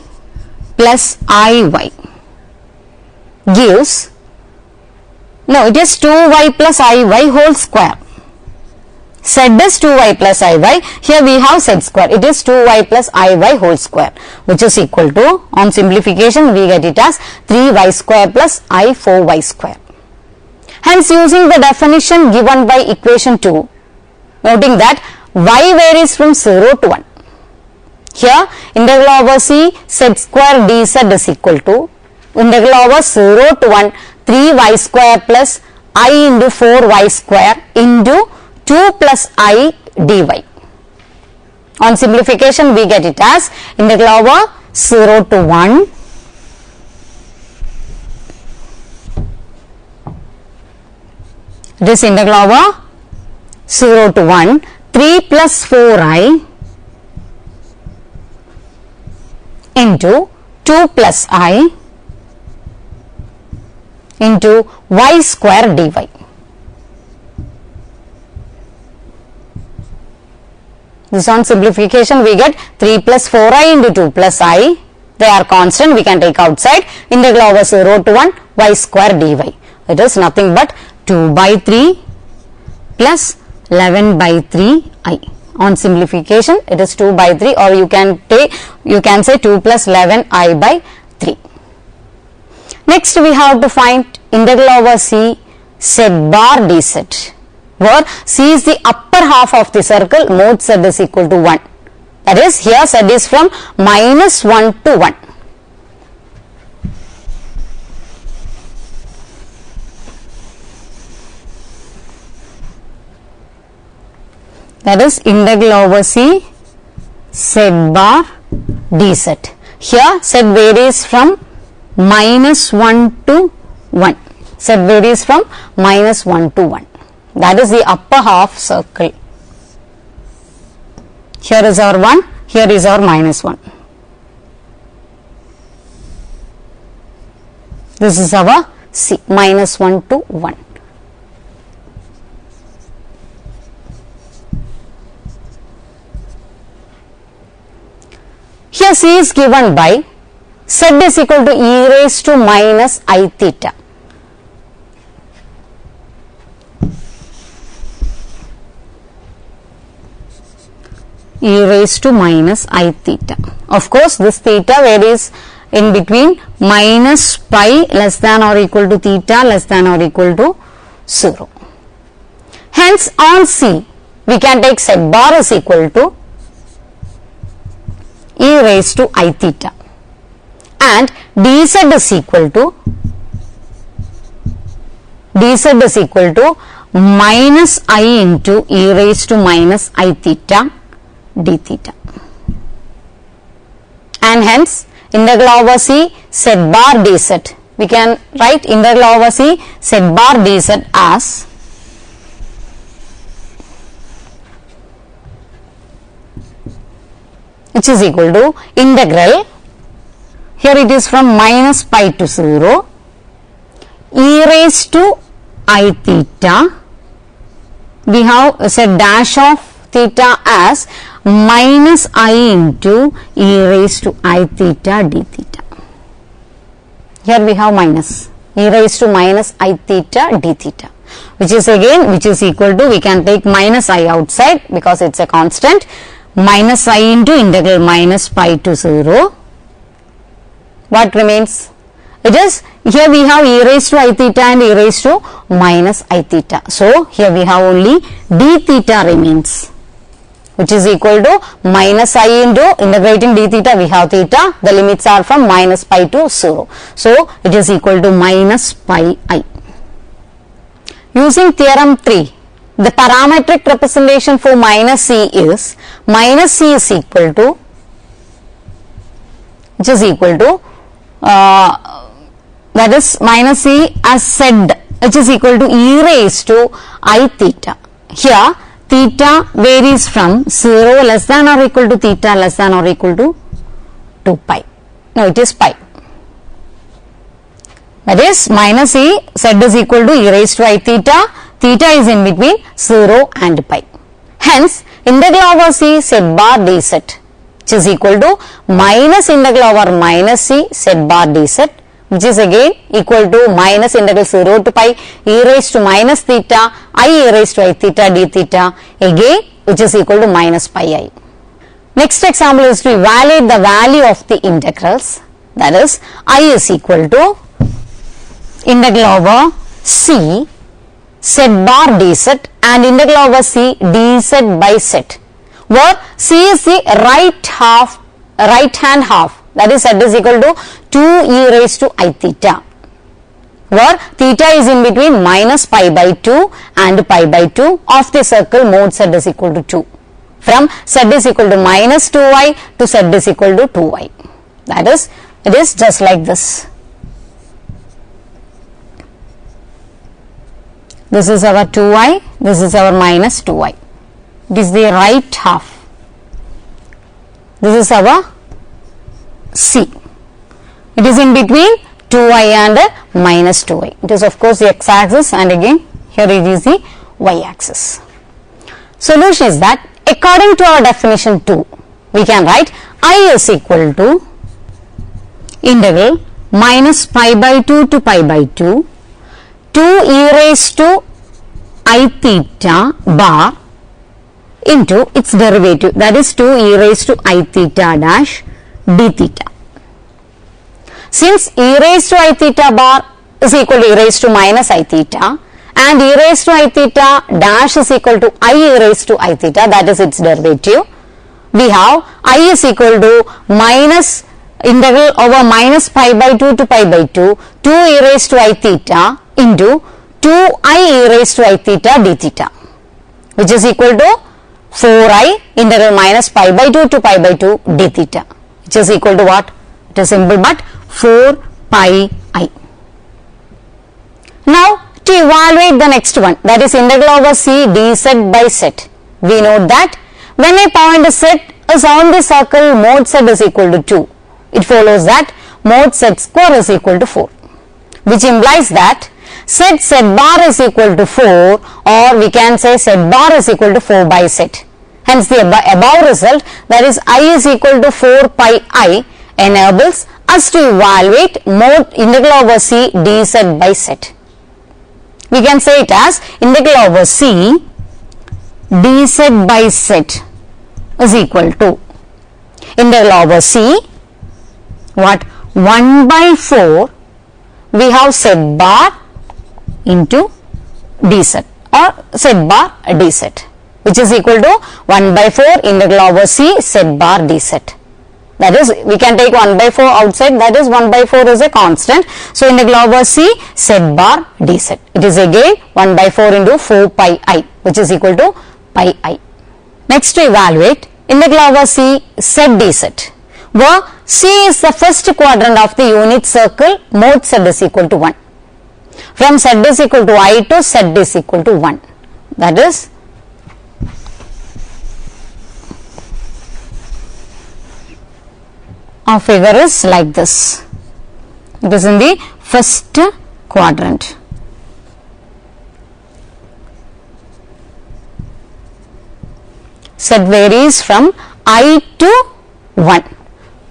plus iy gives, no, it is 2y plus iy whole square. Z is 2y plus iy, here we have z square, it is 2y plus iy whole square, which is equal to, on simplification we get it as 3y square plus I 4y square. Hence using the definition given by equation 2, noting that y varies from 0 to 1. Here integral over c z square dz is equal to integral over 0 to 1 3y square plus I into 4y square into 2 plus I dy. On simplification we get it as integral over 0 to 1 this integral over 0 to 1 3 plus 4I into 2 plus I into y square dy. This on simplification we get 3 plus 4I into 2 plus I, they are constant, we can take outside, integral over 0 to 1 y square dy. It is nothing but 2 by 3 plus 11 by 3I. On simplification it is 2 by 3, or you can say 2 plus 11I by 3. Next we have to find integral over c z bar dz, where c is the upper half of the circle, mod z is equal to 1. That is, here z is from minus 1 to 1. That is integral over c z bar dz. Here z varies from minus 1 to 1. Z varies from minus 1 to 1. That is the upper half circle. Here is our 1, here is our minus 1. This is our C, minus 1 to 1. Here C is given by z is equal to e raised to minus I theta. E raised to minus I theta. Of course, this theta varies in between minus pi less than or equal to theta less than or equal to 0. Hence, on C, we can take z bar is equal to e raised to I theta, and dz is equal to minus I into e raised to minus I theta d theta, and hence integral over c z bar dz, we can write integral over c z bar dz as which is equal to integral, here it is from minus pi to 0, e raised to I theta, we have z dash of theta as minus I into e raised to I theta d theta. Here we have minus e raised to minus I theta d theta, which is equal to, we can take minus I outside because it is a constant, minus I into integral minus pi to 0. What remains? It is, here we have e raised to I theta and e raised to minus I theta. So, here we have only d theta remains. which is equal to minus I into integrating d theta, we have theta, the limits are from minus pi to 0. So, it is equal to minus pi I. Using theorem 3, the parametric representation for minus C is equal to, which is equal to, that is minus C as said, which is equal to e raised to I theta. Here, theta varies from 0 less than or equal to theta less than or equal to 2 pi. No, it is pi. That is minus e z is equal to e raised to I theta. Theta is in between 0 and pi. Hence, integral over c z bar dz, which is equal to minus integral over minus c z bar dz, which is again equal to minus integral 0 to pi e raised to minus theta I e raised to I theta d theta, again which is equal to minus pi I. Next example is to evaluate the value of the integrals, that is I is equal to integral over c z bar dz and integral over c dz by z, where c is the right hand half, that is z is equal to 2 e raised to I theta, where theta is in between minus pi by 2 and pi by 2 of the circle mod z is equal to 2. From z is equal to minus 2i to z is equal to 2i. That is, it is just like this. This is our 2i, this is our minus 2i. It is the right half. This is our C. It is in between 2i and minus 2i. It is of course the x-axis, and again here it is the y-axis. Solution is that according to our definition 2, we can write I is equal to integral minus pi by 2 to pi by 2 e raised to I theta bar into its derivative, that is 2 e raised to I theta dash d theta. Since e raised to I theta bar is equal to e raised to minus I theta and e raised to I theta dash is equal to I e raised to I theta, that is its derivative, we have I is equal to minus integral over minus pi by 2 to pi by 2 e raised to I theta into 2i e raised to I theta d theta, which is equal to 4i integral minus pi by 2 to pi by 2 d theta, which is equal to what? It is simple but 4 pi I. Now, to evaluate the next one, that is integral over c dz by z, we note that when a point z is on the circle mod z is equal to 2, it follows that mod z square is equal to 4, which implies that z bar is equal to 4, or we can say z bar is equal to 4 by z. Hence, the above result, that is I is equal to 4 pi I, enables us to evaluate mod integral over c dz by z. We can say it as integral over c dz by z is equal to integral over c, what, 1 by 4 we have z bar into dz or z bar dz, which is equal to 1 by 4 integral over c z bar dz. That is, we can take 1 by 4 outside, that is 1 by 4 is a constant. So, integral over c z bar dz. It is again 1 by 4 into 4 pi I, which is equal to pi I. Next, to evaluate integral over c z dz, where c is the first quadrant of the unit circle mod z is equal to 1. From z is equal to I to z is equal to 1. That is, our figure is like this. It is in the first quadrant. Z varies from I to 1.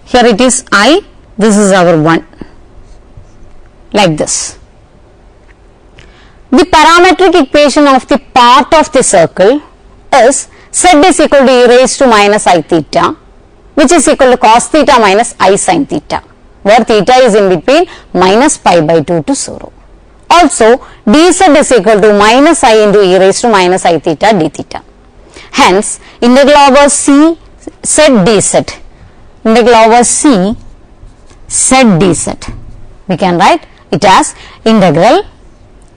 Here it is I, this is our 1, like this. The parametric equation of the part of the circle is z is equal to e raised to minus I theta, which is equal to cos theta minus I sin theta, where theta is in between minus pi by 2 to 0. Also, dz is equal to minus I into e raised to minus I theta d theta. Hence, integral over c z dz, integral over c z dz, we can write it as integral,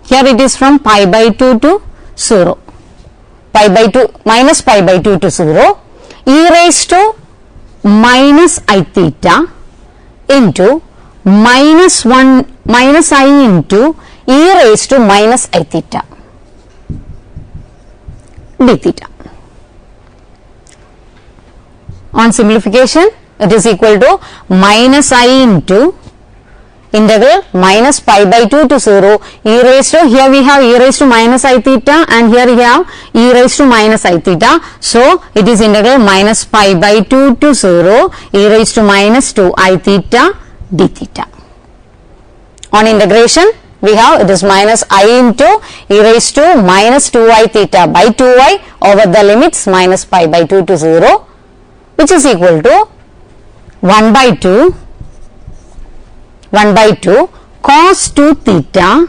here it is from pi by 2 to 0, pi by 2 minus pi by 2 to 0, e raised to minus I theta into minus 1 minus I into e raised to minus I theta d theta. On simplification, it is equal to minus I into integral minus pi by 2 to 0 e raised to, here we have e raised to minus I theta and here we have e raised to minus I theta. So, it is integral minus pi by 2 to 0 e raised to minus 2 I theta d theta. On integration, we have it is minus I into e raised to minus 2I theta by 2I over the limits minus pi by 2 to 0, which is equal to 1 by 2 cos 2 theta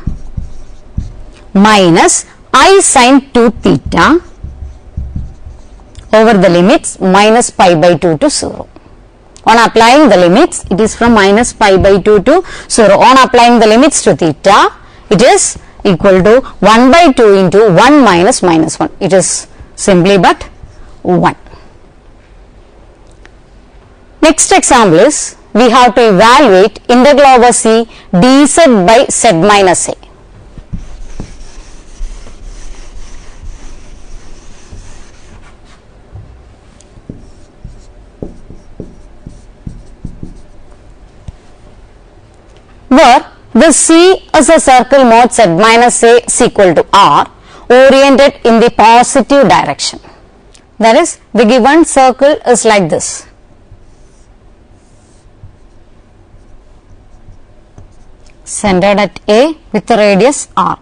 minus I sin 2 theta over the limits minus pi by 2 to 0. On applying the limits, it is from minus pi by 2 to 0. On applying the limits to theta, it is equal to 1 by 2 into 1 minus minus 1. It is simply but 1. Next example is, we have to evaluate integral over c dz by z minus a. Where the C is a circle mod z minus a is equal to r oriented in the positive direction. That is, the given circle is like this. Centered at A with the radius r.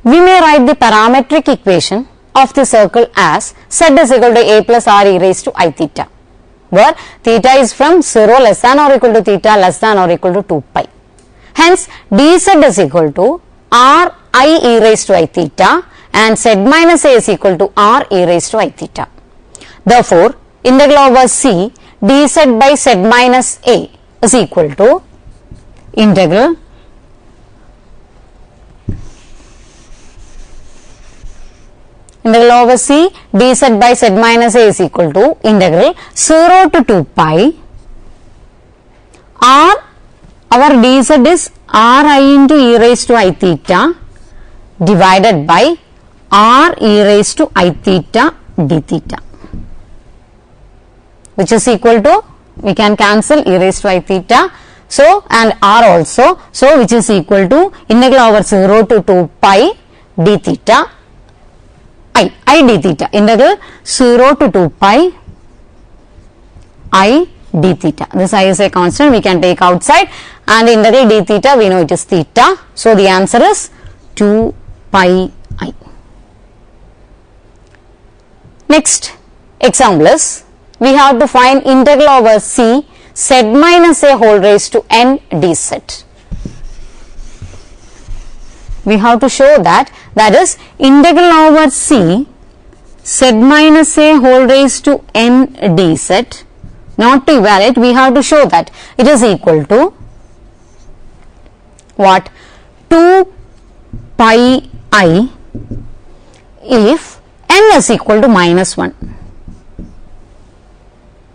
We may write the parametric equation of the circle as z is equal to a plus r e raised to I theta, where theta is from 0 less than or equal to theta less than or equal to 2 pi. Hence, dz is equal to r I e raised to I theta and z minus a is equal to r e raised to I theta. Therefore, integral over c dz by z minus a is equal to integral over c dz by z minus a is equal to integral 0 to 2 pi r, our dz is r I into e raised to I theta divided by r e raised to I theta d theta, which is equal to, we can cancel e raised to I theta, so and r also, so which is equal to integral over 0 to 2 pi d theta I d theta, integral 0 to 2 pi I d theta. This I is a constant, we can take outside, and integral d theta we know it is theta, so the answer is 2 pi I. Next example is, we have to find integral over c z minus a whole raised to n dz. We have to show that is integral over c z minus a whole raised to n dz. Not to evaluate, we have to show that it is equal to what? 2 pi I if n is equal to minus 1.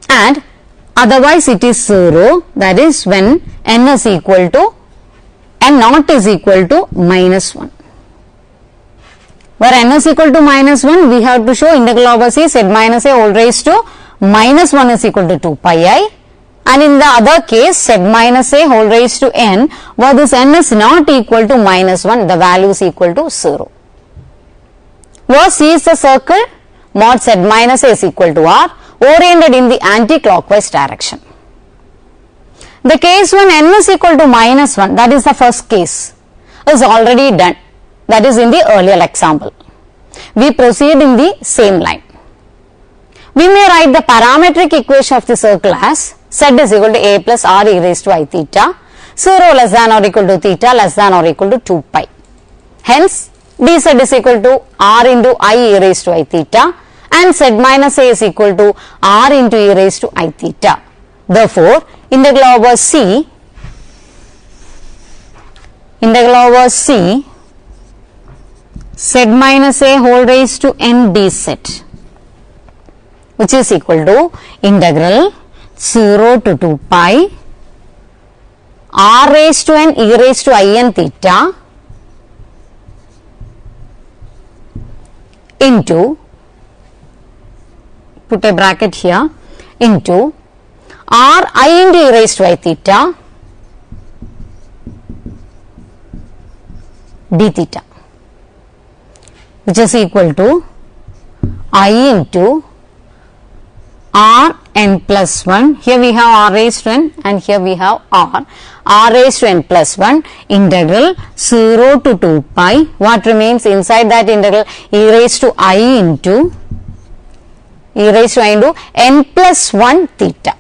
And otherwise it is 0, that is when n is equal to, n naught is equal to minus 1. Where n is equal to minus 1, we have to show integral over c z minus a whole raised to minus 1 is equal to 2 pi I, and in the other case z minus a whole raised to n, where this n is not equal to minus 1, the value is equal to 0. Where c is the circle, mod z minus a is equal to r, oriented in the anti-clockwise direction. The case when n is equal to minus 1, that is the first case, is already done, that is in the earlier example. We proceed in the same line. We may write the parametric equation of the circle as z is equal to a plus r e raised to I theta, 0 less than or equal to theta less than or equal to 2 pi. Hence, dz is equal to r into I e raised to I theta and z minus a is equal to r into e raised to I theta. Therefore, integral over c z minus a whole raised to n dz, which is equal to integral 0 to 2 pi r raised to n e raised to I n theta into, put a bracket here, into r I into e raised to I theta d theta, which is equal to I into r n plus 1, here we have r raised to n and here we have r raised to n plus 1 integral 0 to 2 pi, what remains inside that integral, e raised to I into n plus 1 theta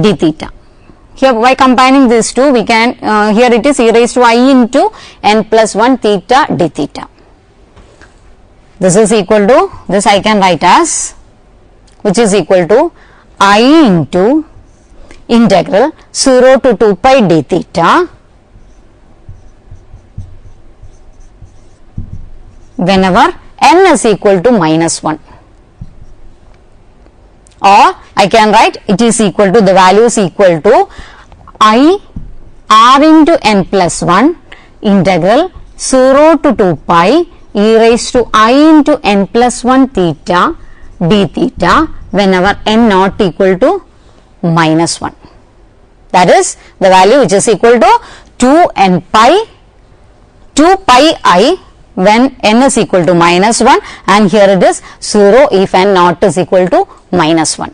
d theta. Here by combining these two we can, here it is e raised to I into n plus 1 theta d theta. This is equal to, this I can write as, which is equal to I into integral 0 to 2 pi d theta whenever n is equal to minus 1, or I can write it is equal to, the value is equal to I r into n plus 1 integral 0 to 2 pi e raised to I into n plus 1 theta d theta whenever n not equal to minus 1. That is the value which is equal to 2 pi I when n is equal to minus 1, and here it is 0 if n not is equal to minus 1.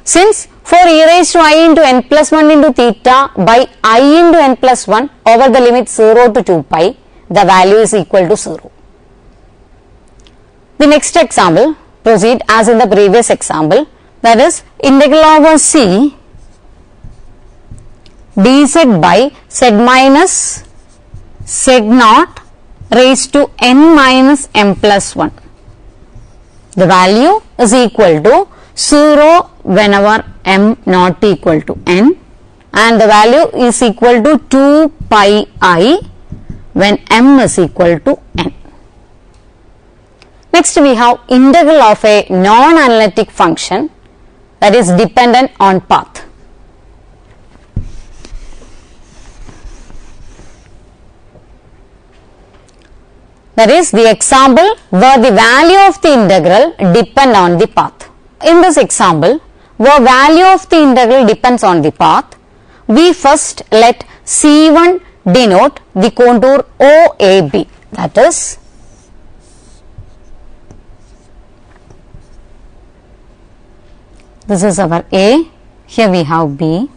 Since for e raised to I into n plus 1 into theta by I into n plus 1 over the limit 0 to 2 pi, the value is equal to 0. The next example, proceed as in the previous example, that is integral over c dz by z minus z naught raised to n minus m plus 1. The value is equal to 0 whenever m not equal to n, and the value is equal to 2 pi I when m is equal to n. Next we have integral of a non-analytic function that is dependent on path. That is the example where the value of the integral depend on the path. In this example, where value of the integral depends on the path, we first let C1 denote the contour OAB, that is this is our A, here we have B,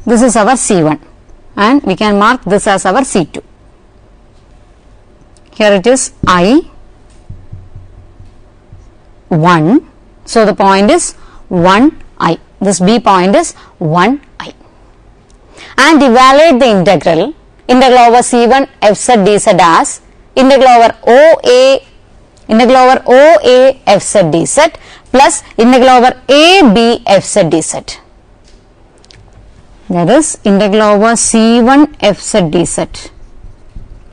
this is our C1 and we can mark this as our C2. Here it is I 1, so the point is 1I, this B point is 1I, and evaluate the integral over C1 f z dz as integral over OA f z dz plus integral over AB f z dz. That is integral over C1 f z dz.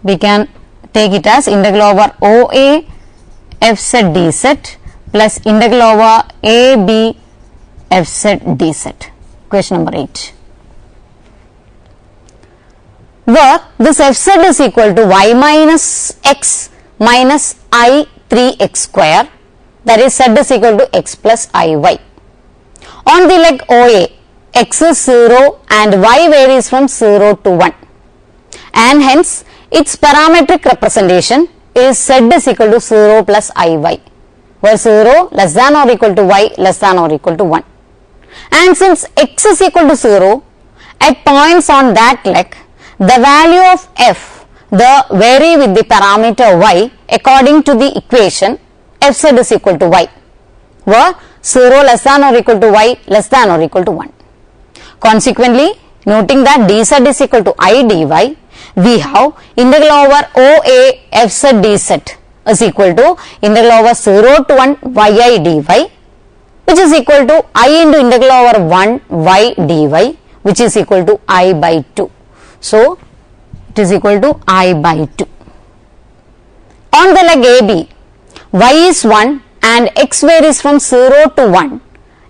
We can take it as integral over OA f z dz plus integral over AB f z dz. Question number 8. Where this f z is equal to y minus x minus I 3x square, that is z is equal to x plus iy. On the leg OA, x is 0 and y varies from 0 to 1, and hence its parametric representation is z is equal to 0 plus iy, where 0 less than or equal to y less than or equal to 1. And since x is equal to 0, at points on that leg, the value of f vary with the parameter y according to the equation f(z) is equal to y, where 0 less than or equal to y less than or equal to 1. Consequently, noting that dz is equal to I dy, we have integral over OA fz dz is equal to integral over 0 to 1 yi dy, which is equal to I into integral over 1 y dy, which is equal to I by 2. So, it is equal to I by 2. On the leg AB, y is 1 and x varies from 0 to 1,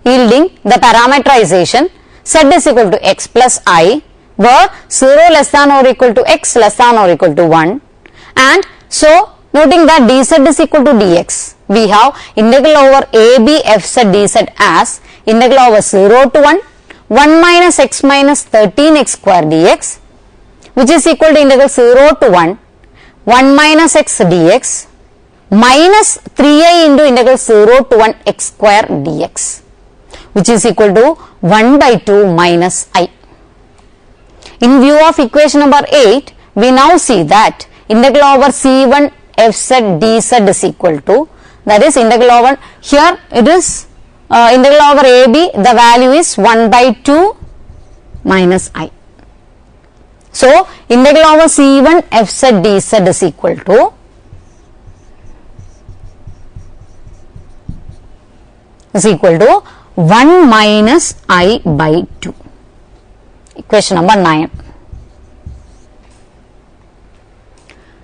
yielding the parameterization z is equal to x plus I, where 0 less than or equal to x less than or equal to 1, and so noting that dz is equal to dx, we have integral over AB fz dz as integral over 0 to 1 minus x minus 13x square dx, which is equal to integral 0 to 1 minus x dx minus 3i into integral 0 to 1 x square dx, which is equal to 1 by 2 minus I. In view of equation number 8, we now see that integral over c1 fz dz is equal to, that is integral over, here it is integral over AB, the value is 1 by 2 minus I. So, integral over c1 fz dz is equal to is equal to 1 minus I by 2. Equation number 9.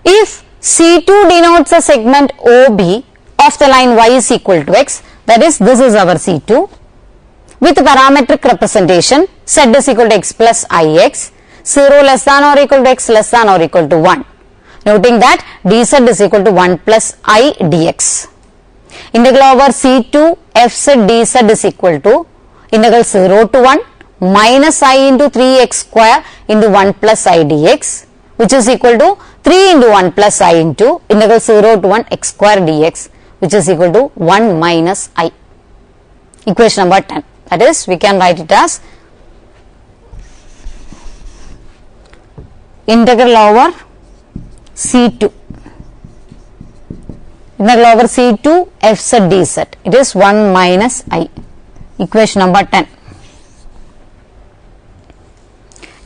If C2 denotes a segment OB of the line y is equal to x, that is, this is our C2, with parametric representation z is equal to x plus ix, 0 less than or equal to x less than or equal to 1, noting that dz is equal to 1 plus I dx. Integral over c2 fz dz is equal to integral 0 to 1 minus I into 3x square into 1 plus I dx, which is equal to 3 into 1 plus I into integral 0 to 1 x square dx, which is equal to 1 minus I. Equation number 10. That is, we can write it as integral over c2 integral over c2 fz dz, it is 1 minus I. Equation number 10.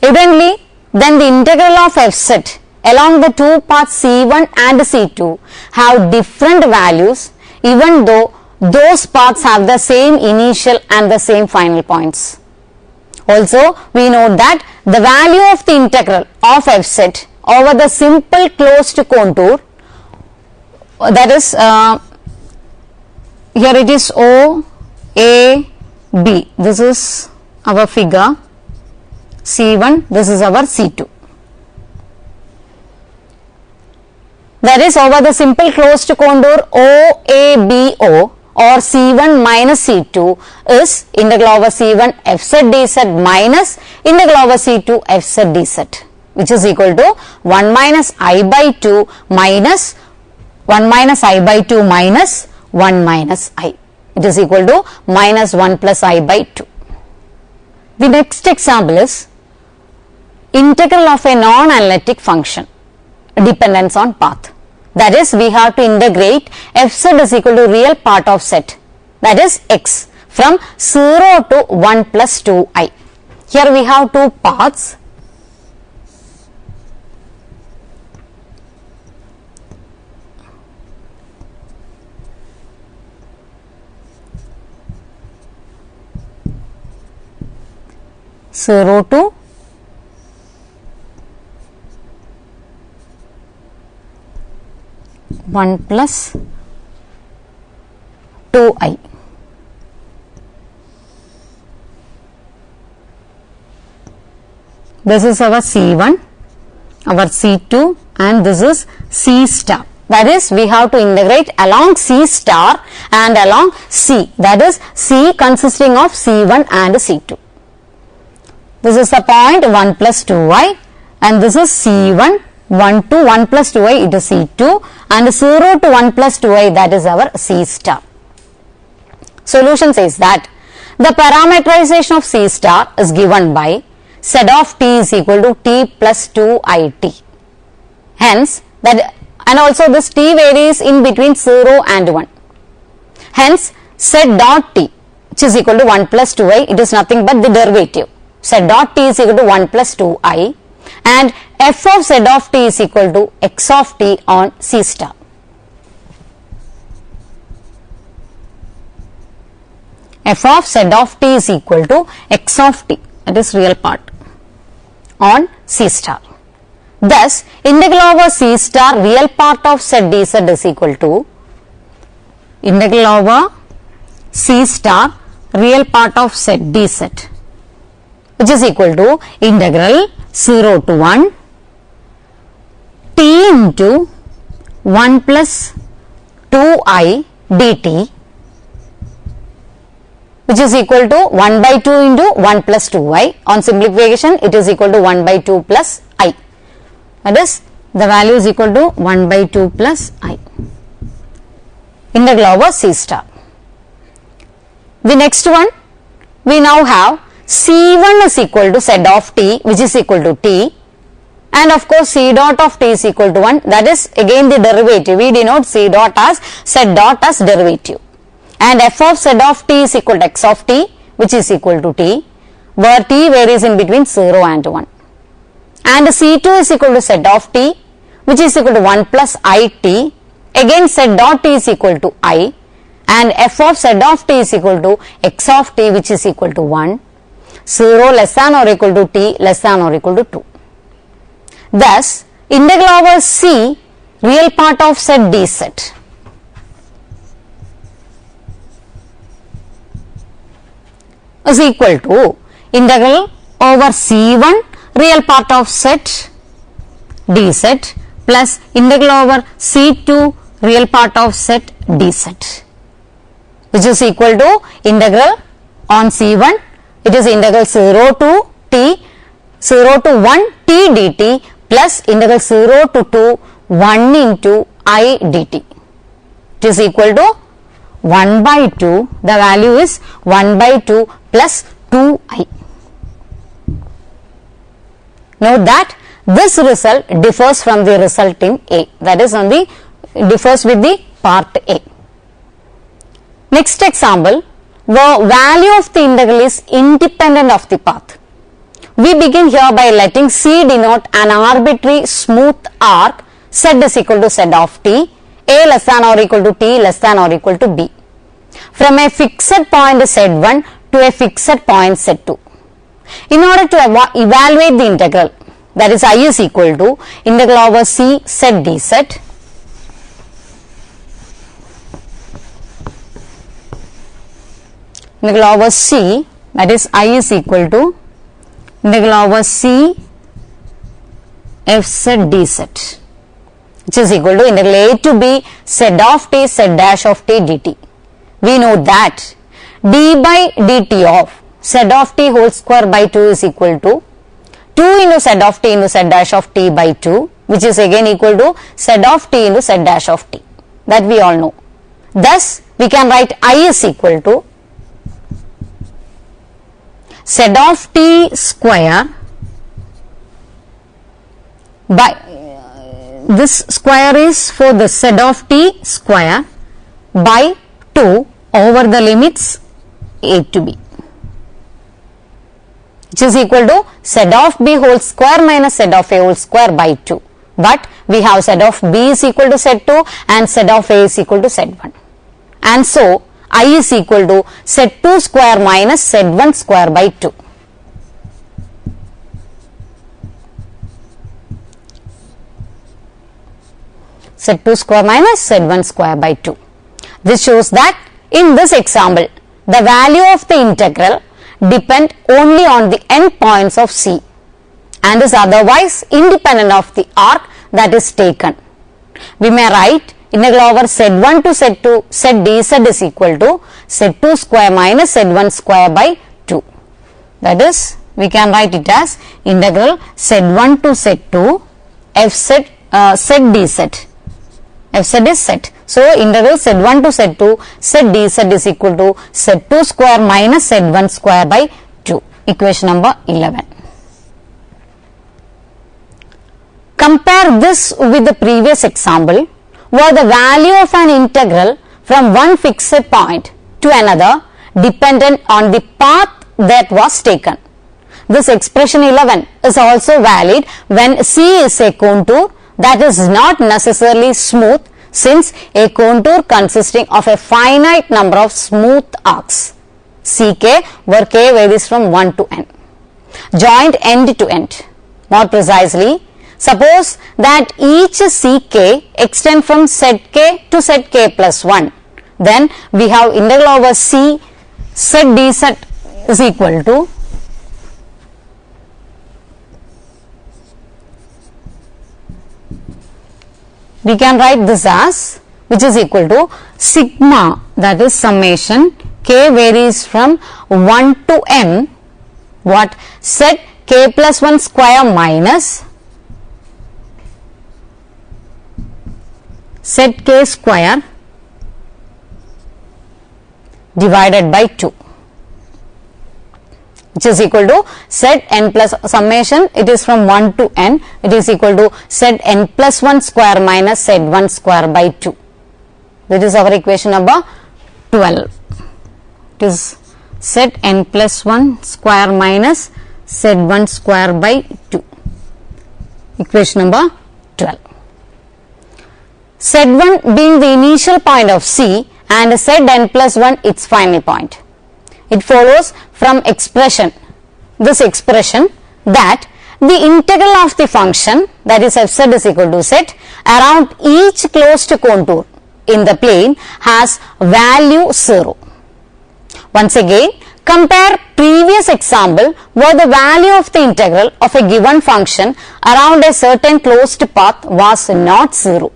Evidently, then the integral of fz along the two paths c1 and c2 have different values, even though those paths have the same initial and the same final points. Also, we note that the value of the integral of fz over the simple closed contour, that is, here it is O, A, B, this is our figure C1, this is our C2. That is, over the simple closed contour OABO or C1 minus C2 is integral over C1 fz dz minus integral over C2 fz dz, which is equal to 1 minus I by 2 minus 1 minus I by 2 minus 1 minus I. It is equal to minus 1 plus I by 2. The next example is integral of a non-analytic function, dependence on path. That is, we have to integrate fz is equal to real part of z, that is x, from 0 to 1 plus 2i. Here we have two paths. Zero to 1 plus 2i. This is our C1, our C2, and this is C star. That is, we have to integrate along C star and along C. That is, C consisting of C1 and C2. This is the point 1 plus 2i, and this is C1, 1 to 1 plus 2i, it is C2, and 0 to 1 plus 2i, that is our C star. Solution says that the parameterization of C star is given by z of t is equal to t plus 2it, Hence, that, and also this t varies in between 0 and 1. Hence, z dot t, which is equal to 1 plus 2i, it is nothing but the derivative. Z dot t is equal to 1 plus 2i, and f of z of t is equal to x of t on c star. F of z of t is equal to x of t, that is real part, on c star. Thus, integral over c star real part of z dz is equal to integral over c star real part of z dz, which is equal to integral 0 to 1 t into 1 plus 2i dt, which is equal to 1 by 2 into 1 plus 2i. On simplification, it is equal to 1 by 2 plus I. That is, the value is equal to 1 by 2 plus I. Integral over c star. The next one, we now have C1 is equal to z of t, which is equal to t, and of course c dot of t is equal to 1, that is again the derivative. We denote c dot as z dot as derivative, and f of z of t is equal to x of t, which is equal to t, where t varies in between 0 and 1, and c2 is equal to z of t, which is equal to 1 plus it, again z dot t is equal to I, and f of z of t is equal to x of t, which is equal to 1, 0 less than or equal to t less than or equal to 2. Thus, integral over c real part of z dz is equal to integral over c1 real part of z dz plus integral over c2 real part of z dz, which is equal to integral on c1, it is integral 0 to t 0 to 1 t dt plus integral 0 to 2 1 into I dt. It is equal to 1 by 2, the value is 1 by 2 plus 2i. Note that this result differs from the result in A, that is on the differs with the part A. Next example, the value of the integral is independent of the path. We begin here by letting C denote an arbitrary smooth arc z is equal to z of t, a less than or equal to t less than or equal to b, from a fixed point z1 to a fixed point z2. In order to evaluate the integral, that is I is equal to integral over c z dz integral over c, that is I is equal to integral over c f z dz, which is equal to integral a to b z of t z dash of t dt. We know that d by dt of z of t whole square by 2 is equal to 2 into z of t into z dash of t by 2, which is again equal to z of t into z dash of t, that we all know. Thus, we can write I is equal to z of t square by this square is for the z of t square by 2 over the limits a to b, which is equal to z of b whole square minus z of a whole square by 2, but we have z of b is equal to z2 and z of a is equal to z1, and so I is equal to z2 square minus z1 square by 2. Z2 square minus z1 square by 2. This shows that in this example, the value of the integral depend only on the end points of C and is otherwise independent of the arc that is taken. We may write integral over z1 to z2 z dz is equal to z2 square minus z1 square by 2. That is, we can write it as integral z1 to z2 fz z dz. Fz is z. So, integral z1 to z2 z dz is equal to z2 square minus z1 square by 2. Equation number 11. Compare this with the previous example where the value of an integral from one fixed point to another dependent on the path that was taken. This expression 11 is also valid when C is a contour that is not necessarily smooth, since a contour consisting of a finite number of smooth arcs Ck, where k varies from 1 to n, joined end to end. More precisely, suppose that each Ck extend from set k to set k plus 1. Then we have integral over C set dz is equal to we can write this as, which is equal to sigma, that is summation k varies from 1 to m, what, set k plus 1 square minus set k square divided by 2, which is equal to set n plus summation, it is from 1 to n, it is equal to set n plus 1 square minus set 1 square by 2. That is our equation number 12. It is set n plus 1 square minus set 1 square by 2. Equation number 12. Set 1 being the initial point of C and set n plus 1 its final point. It follows from this expression that the integral of the function, that is f z is equal to set, around each closed contour in the plane has value 0. Once again, compare previous example where the value of the integral of a given function around a certain closed path was not 0.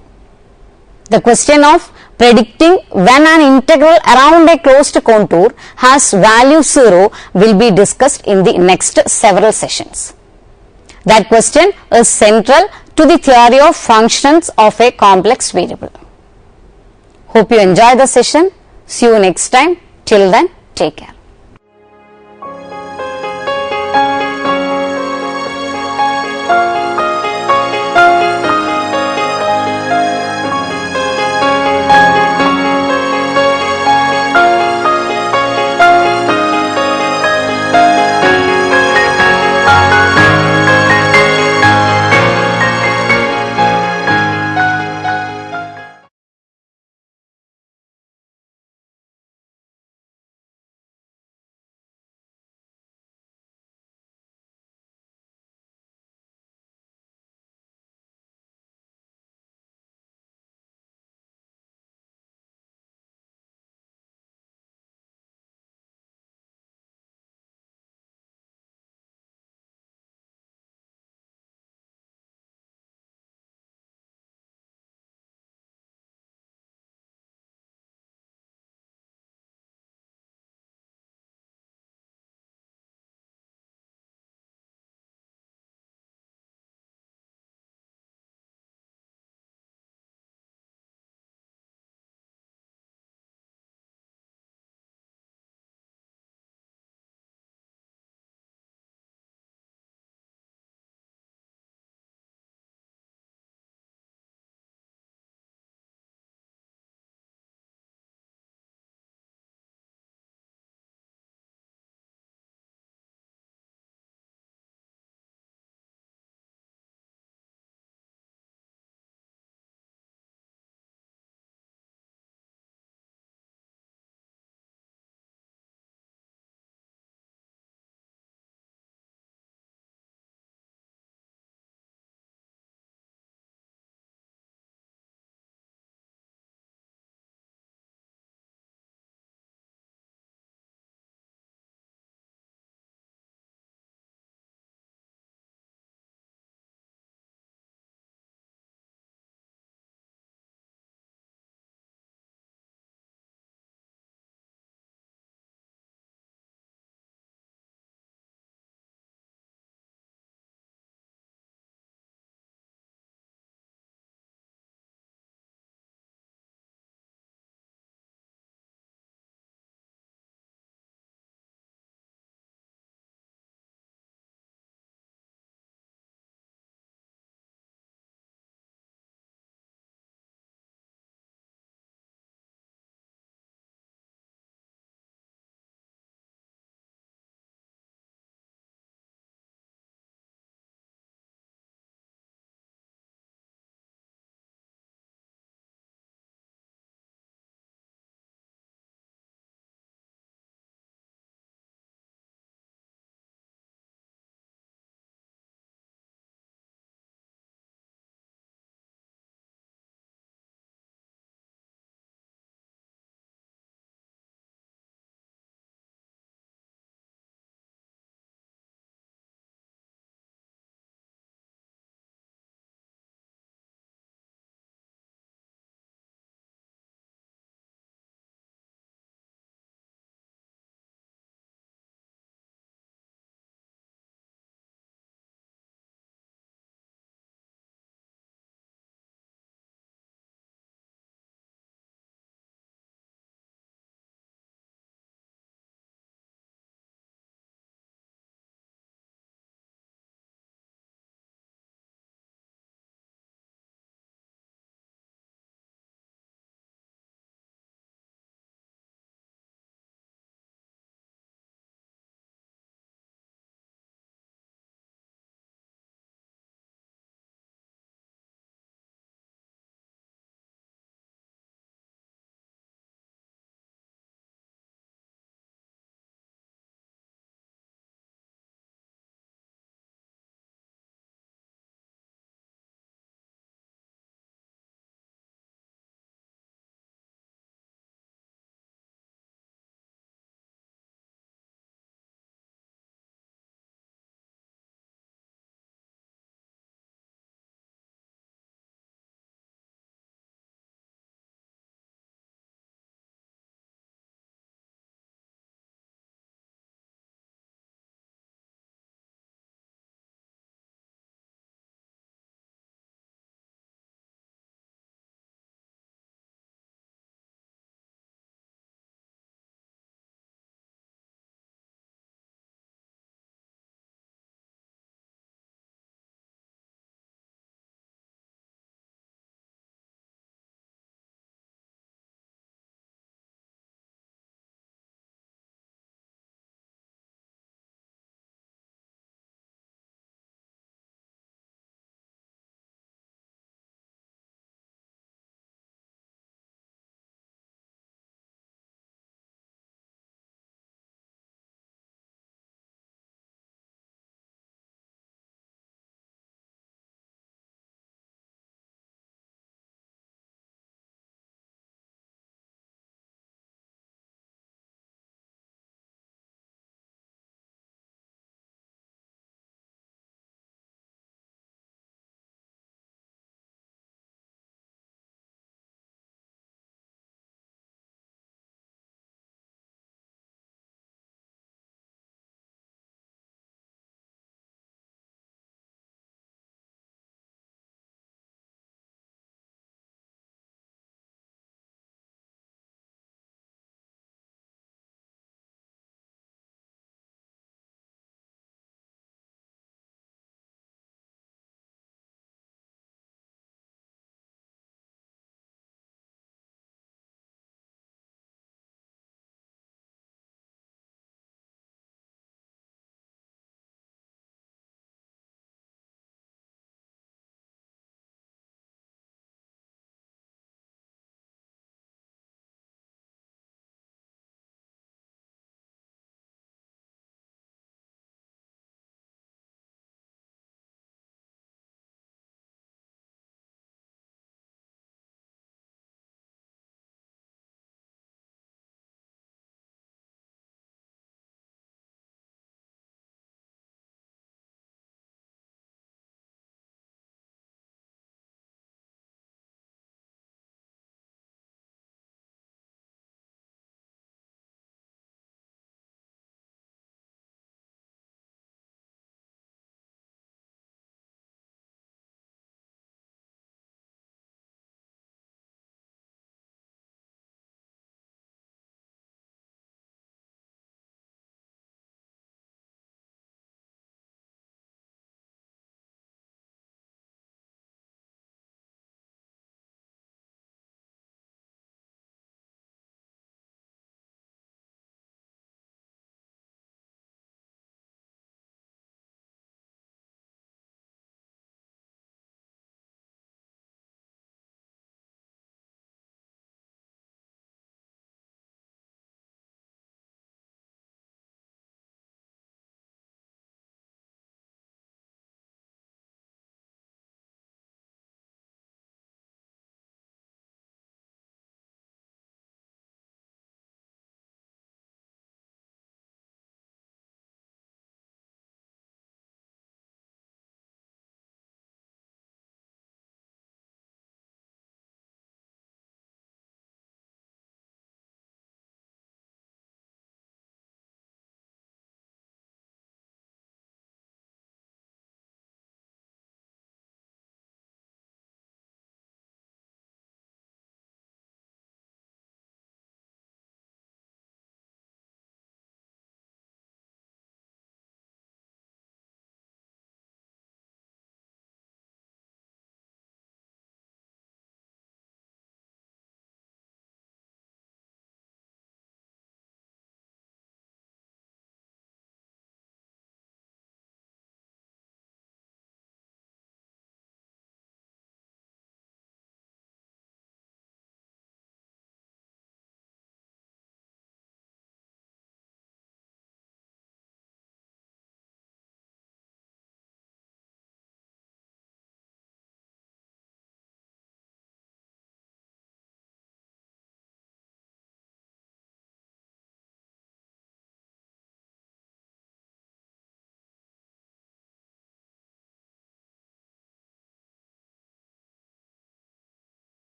The question of predicting when an integral around a closed contour has value 0 will be discussed in the next several sessions. That question is central to the theory of functions of a complex variable. Hope you enjoy the session. See you next time. Till then, take care.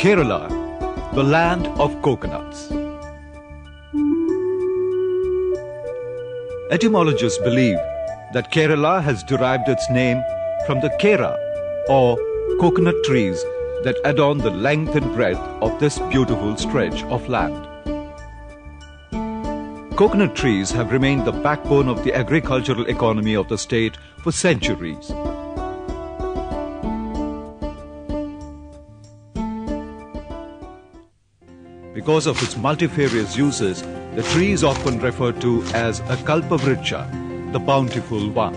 Kerala, the land of coconuts. Etymologists believe that Kerala has derived its name from the kera, or coconut trees that adorn the length and breadth of this beautiful stretch of land. Coconut trees have remained the backbone of the agricultural economy of the state for centuries. Because of its multifarious uses, the tree is often referred to as a kalpavriksha, the bountiful one.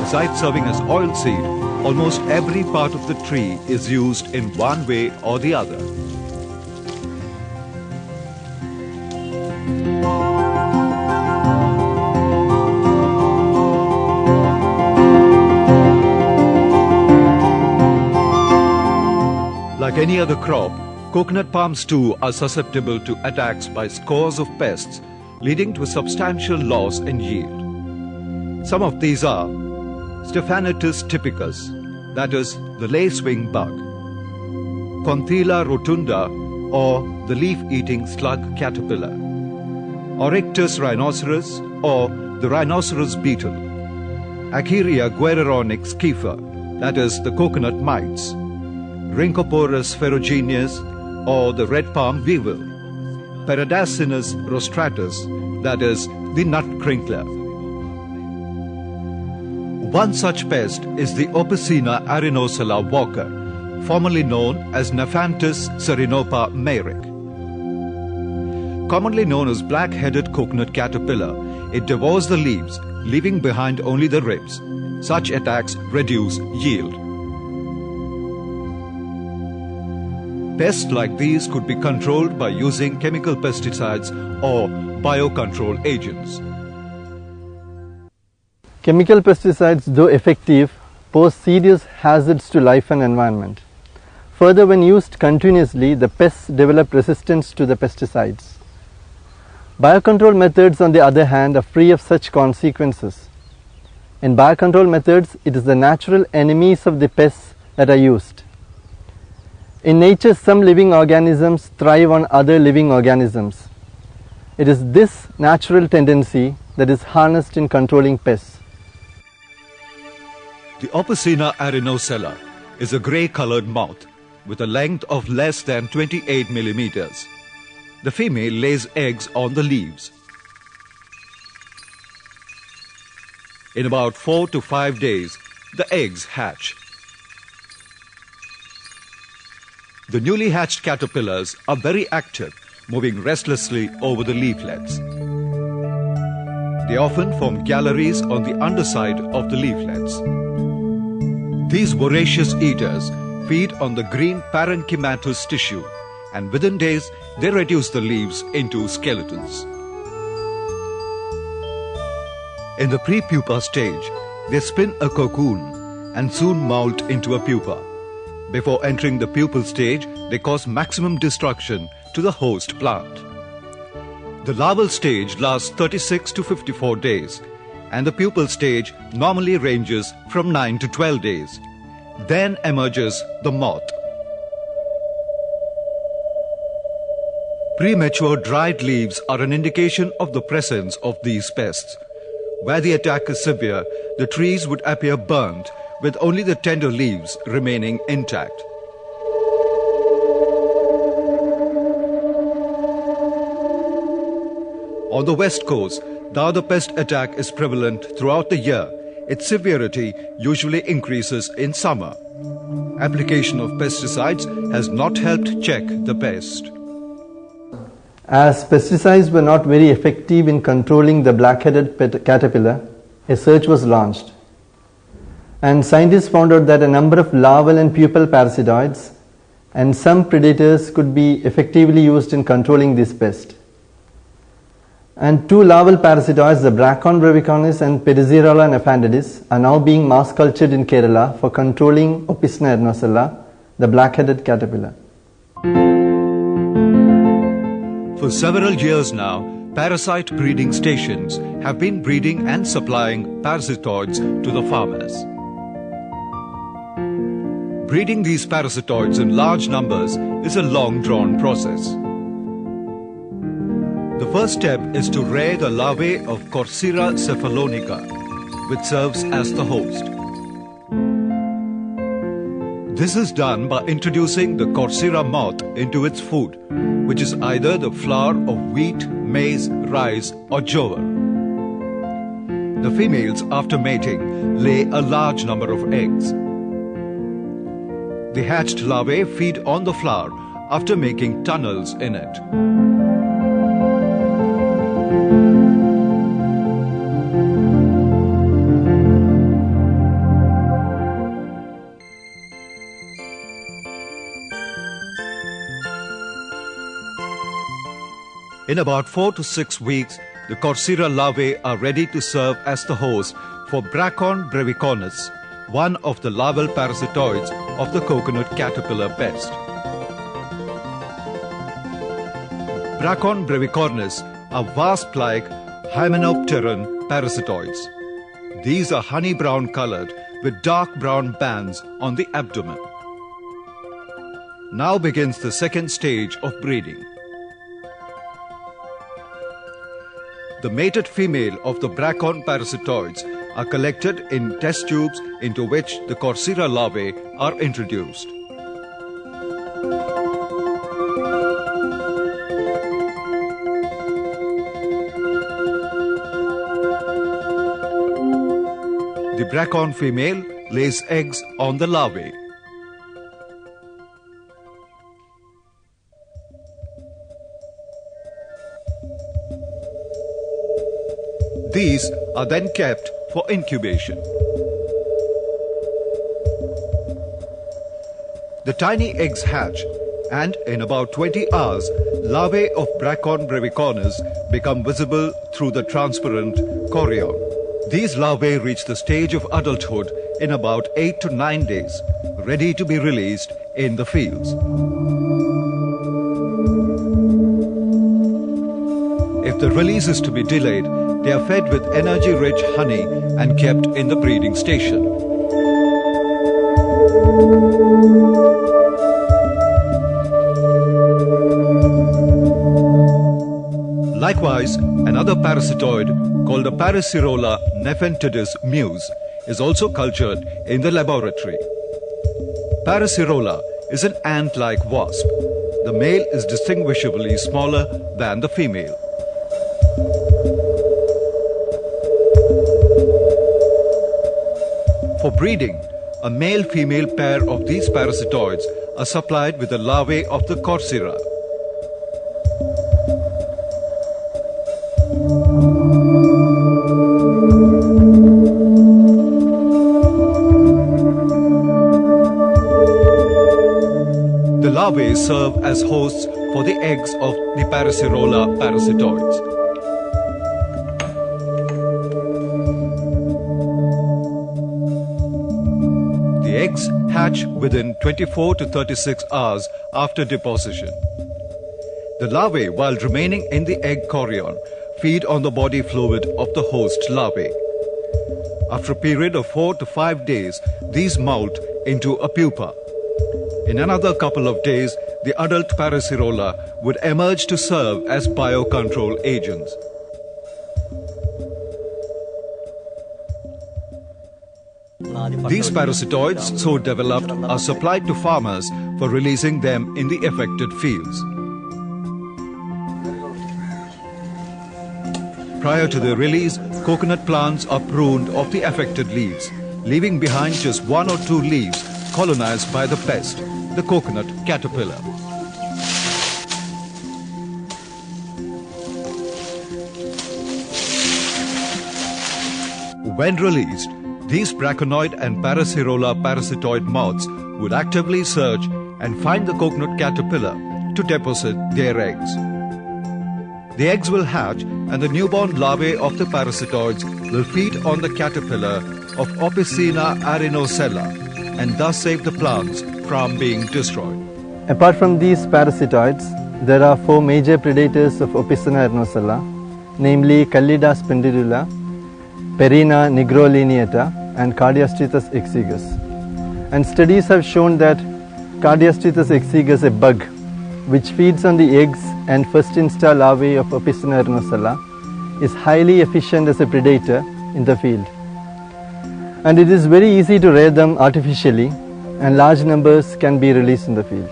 Besides serving as oilseed, almost every part of the tree is used in one way or the other. Like any other crop, coconut palms too are susceptible to attacks by scores of pests, leading to a substantial loss in yield. Some of these are Stephanotis typicus, that is the lacewing bug, Conthila rotunda, or the leaf-eating slug caterpillar, Oryctus rhinoceros, or the rhinoceros beetle, Acheria guerreronix kiefer, that is the coconut mites, Rhynchoporus ferruginous, or the red palm weevil, Paradacinus rostratus, that is the nut crinkler. One such pest is the Opicina arenosella walker, formerly known as Nephantus cerinopa mayrick. Commonly known as black-headed coconut caterpillar, it devours the leaves, leaving behind only the ribs. Such attacks reduce yield. Pests like these could be controlled by using chemical pesticides or biocontrol agents. Chemical pesticides, though effective, pose serious hazards to life and environment. Further, when used continuously, the pests develop resistance to the pesticides. Biocontrol methods, on the other hand, are free of such consequences. In biocontrol methods, it is the natural enemies of the pests that are used. In nature, some living organisms thrive on other living organisms. It is this natural tendency that is harnessed in controlling pests. The Opicina arenosella is a grey-colored moth with a length of less than 28 millimeters. The female lays eggs on the leaves. In about 4 to 5 days, the eggs hatch. The newly hatched caterpillars are very active, moving restlessly over the leaflets. They often form galleries on the underside of the leaflets. These voracious eaters feed on the green parenchymatous tissue, and within days they reduce the leaves into skeletons. In the pre-pupa stage, they spin a cocoon and soon molt into a pupa. Before entering the pupal stage, they cause maximum destruction to the host plant. The larval stage lasts 36 to 54 days, and the pupal stage normally ranges from 9 to 12 days. Then emerges the moth. Premature dried leaves are an indication of the presence of these pests. Where the attack is severe, the trees would appear burnt, with only the tender leaves remaining intact. On the west coast, though the pest attack is prevalent throughout the year, its severity usually increases in summer. Application of pesticides has not helped check the pest. As pesticides were not very effective in controlling the black-headed caterpillar, a search was launched. And scientists found out that a number of larval and pupal parasitoids and some predators could be effectively used in controlling this pest. And two larval parasitoids, the Bracon brevicornis and Pedicerola nephantidis, are now being mass cultured in Kerala for controlling Opicina arenosella, the black-headed caterpillar. For several years now, parasite breeding stations have been breeding and supplying parasitoids to the farmers. Breeding these parasitoids in large numbers is a long-drawn process. The first step is to rear the larvae of Corsera cephalonica, which serves as the host. This is done by introducing the Corsera moth into its food, which is either the flour of wheat, maize, rice or jowar. The females, after mating, lay a large number of eggs. The hatched larvae feed on the flour after making tunnels in it. In about 4 to 6 weeks, the Corsera larvae are ready to serve as the host for Bracon brevicornis, one of the larval parasitoids of the coconut caterpillar pest. Bracon brevicornis are wasp-like hymenopteran parasitoids. These are honey brown colored with dark brown bands on the abdomen. Now begins the second stage of breeding. The mated female of the Bracon parasitoids are collected in test tubes into which the Corsera larvae are introduced. The Bracon female lays eggs on the larvae. These are then kept for incubation. The tiny eggs hatch and in about 20 hours, larvae of Bracon brevicornis become visible through the transparent chorion. These larvae reach the stage of adulthood in about 8 to 9 days, ready to be released in the fields. If the release is to be delayed, they are fed with energy-rich honey and kept in the breeding station. Likewise, another parasitoid called the Parasirola nephentidis mus is also cultured in the laboratory. Parasirola is an ant-like wasp. The male is distinguishably smaller than the female. For breeding, a male-female pair of these parasitoids are supplied with the larvae of the Corsera. The larvae serve as hosts for the eggs of the Parasirola parasitoids. The eggs hatch within 24 to 36 hours after deposition. The larvae, while remaining in the egg chorion, feed on the body fluid of the host larvae. After a period of 4 to 5 days, these molt into a pupa. In another couple of days, the adult Parasirola would emerge to serve as biocontrol agents. These parasitoids, so developed, are supplied to farmers for releasing them in the affected fields. Prior to their release, coconut plants are pruned of the affected leaves, leaving behind just 1 or 2 leaves colonized by the pest, the coconut caterpillar. When released, these braconid and Parasirola parasitoid moths would actively search and find the coconut caterpillar to deposit their eggs. The eggs will hatch and the newborn larvae of the parasitoids will feed on the caterpillar of Opicina arenocella and thus save the plants from being destroyed. Apart from these parasitoids, there are 4 major predators of Opisthonia ernosella, namely Callida spindirula, Perina nigrolineata and Cardiastethus exiguus. And studies have shown that Cardiastethus exiguus, a bug which feeds on the eggs and first insta larvae of Opisthonia ernosella, is highly efficient as a predator in the field. And it is very easy to rear them artificially, and large numbers can be released in the field.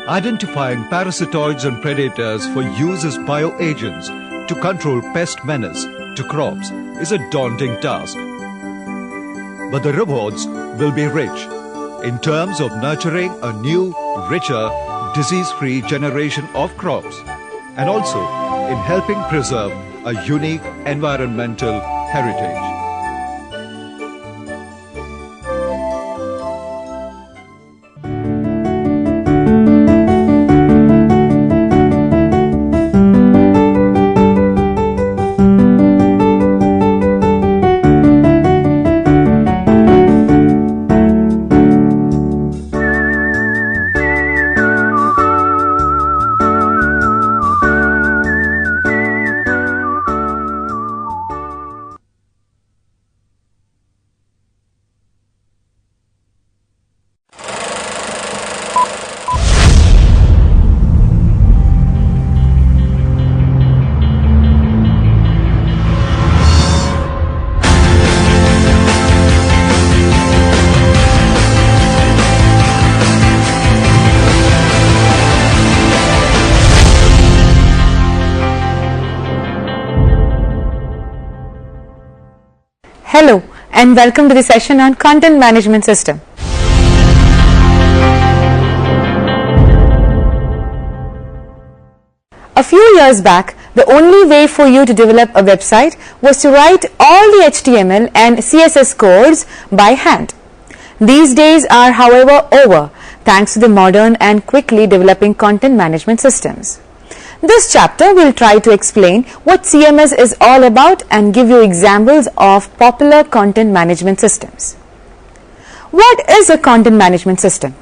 Identifying parasitoids and predators for use as bioagents to control pest menace to crops is a daunting task. But the rewards will be rich in terms of nurturing a new, richer, disease-free generation of crops, and also in helping preserve a unique environmental heritage. Hello and welcome to the session on Content Management System. A few years back, the only way for you to develop a website was to write all the HTML and CSS codes by hand. These days are, however, over thanks to the modern and quickly developing content management systems. This chapter will try to explain what CMS is all about and give you examples of popular content management systems. What is a content management system?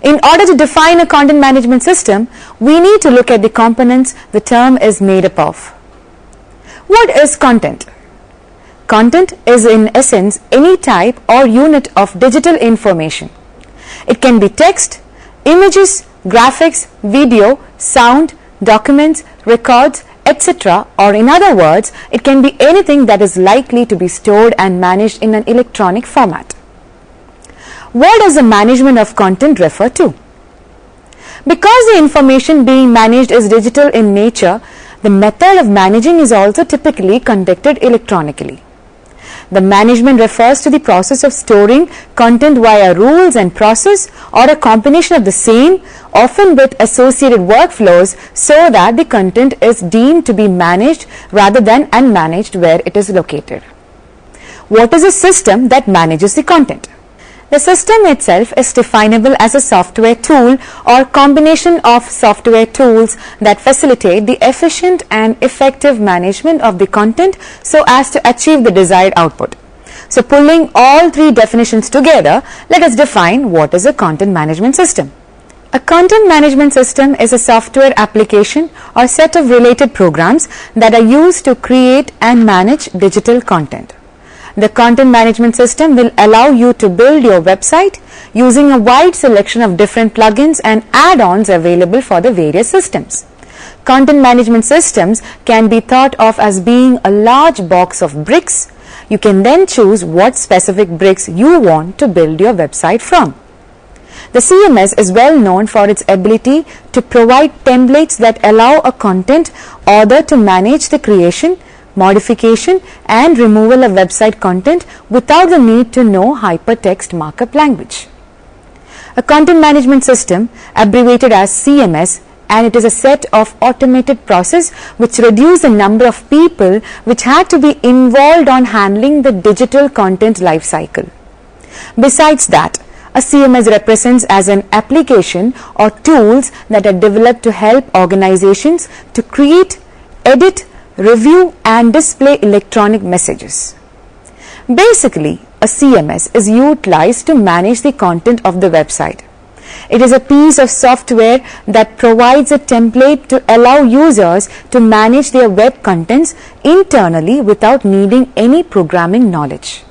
In order to define a content management system, we need to look at the components the term is made up of. What is content? Content is in essence any type or unit of digital information. It can be text, images, graphics, video, sound, documents, records, etc. or in other words, it can be anything that is likely to be stored and managed in an electronic format. What does the management of content refer to? Because the information being managed is digital in nature, the method of managing is also typically conducted electronically. The management refers to the process of storing content via rules and process or a combination of the same, often with associated workflows, so that the content is deemed to be managed rather than unmanaged where it is located. What is a system that manages the content? The system itself is definable as a software tool or combination of software tools that facilitate the efficient and effective management of the content so as to achieve the desired output. So pulling all three definitions together, let us define what is a content management system. A content management system is a software application or set of related programs that are used to create and manage digital content. The content management system will allow you to build your website using a wide selection of different plugins and add-ons available for the various systems. Content management systems can be thought of as being a large box of bricks. You can then choose what specific bricks you want to build your website from. The CMS is well known for its ability to provide templates that allow a content author to manage the creation, modification and removal of website content without the need to know hypertext markup language. A content management system, abbreviated as CMS, and it is a set of automated process which reduce the number of people which had to be involved on handling the digital content life cycle. Besides that, a CMS represents as an application or tools that are developed to help organizations to create, edit, review and display electronic messages. Basically, a CMS is utilized to manage the content of the website. It is a piece of software that provides a template to allow users to manage their web contents internally without needing any programming knowledge.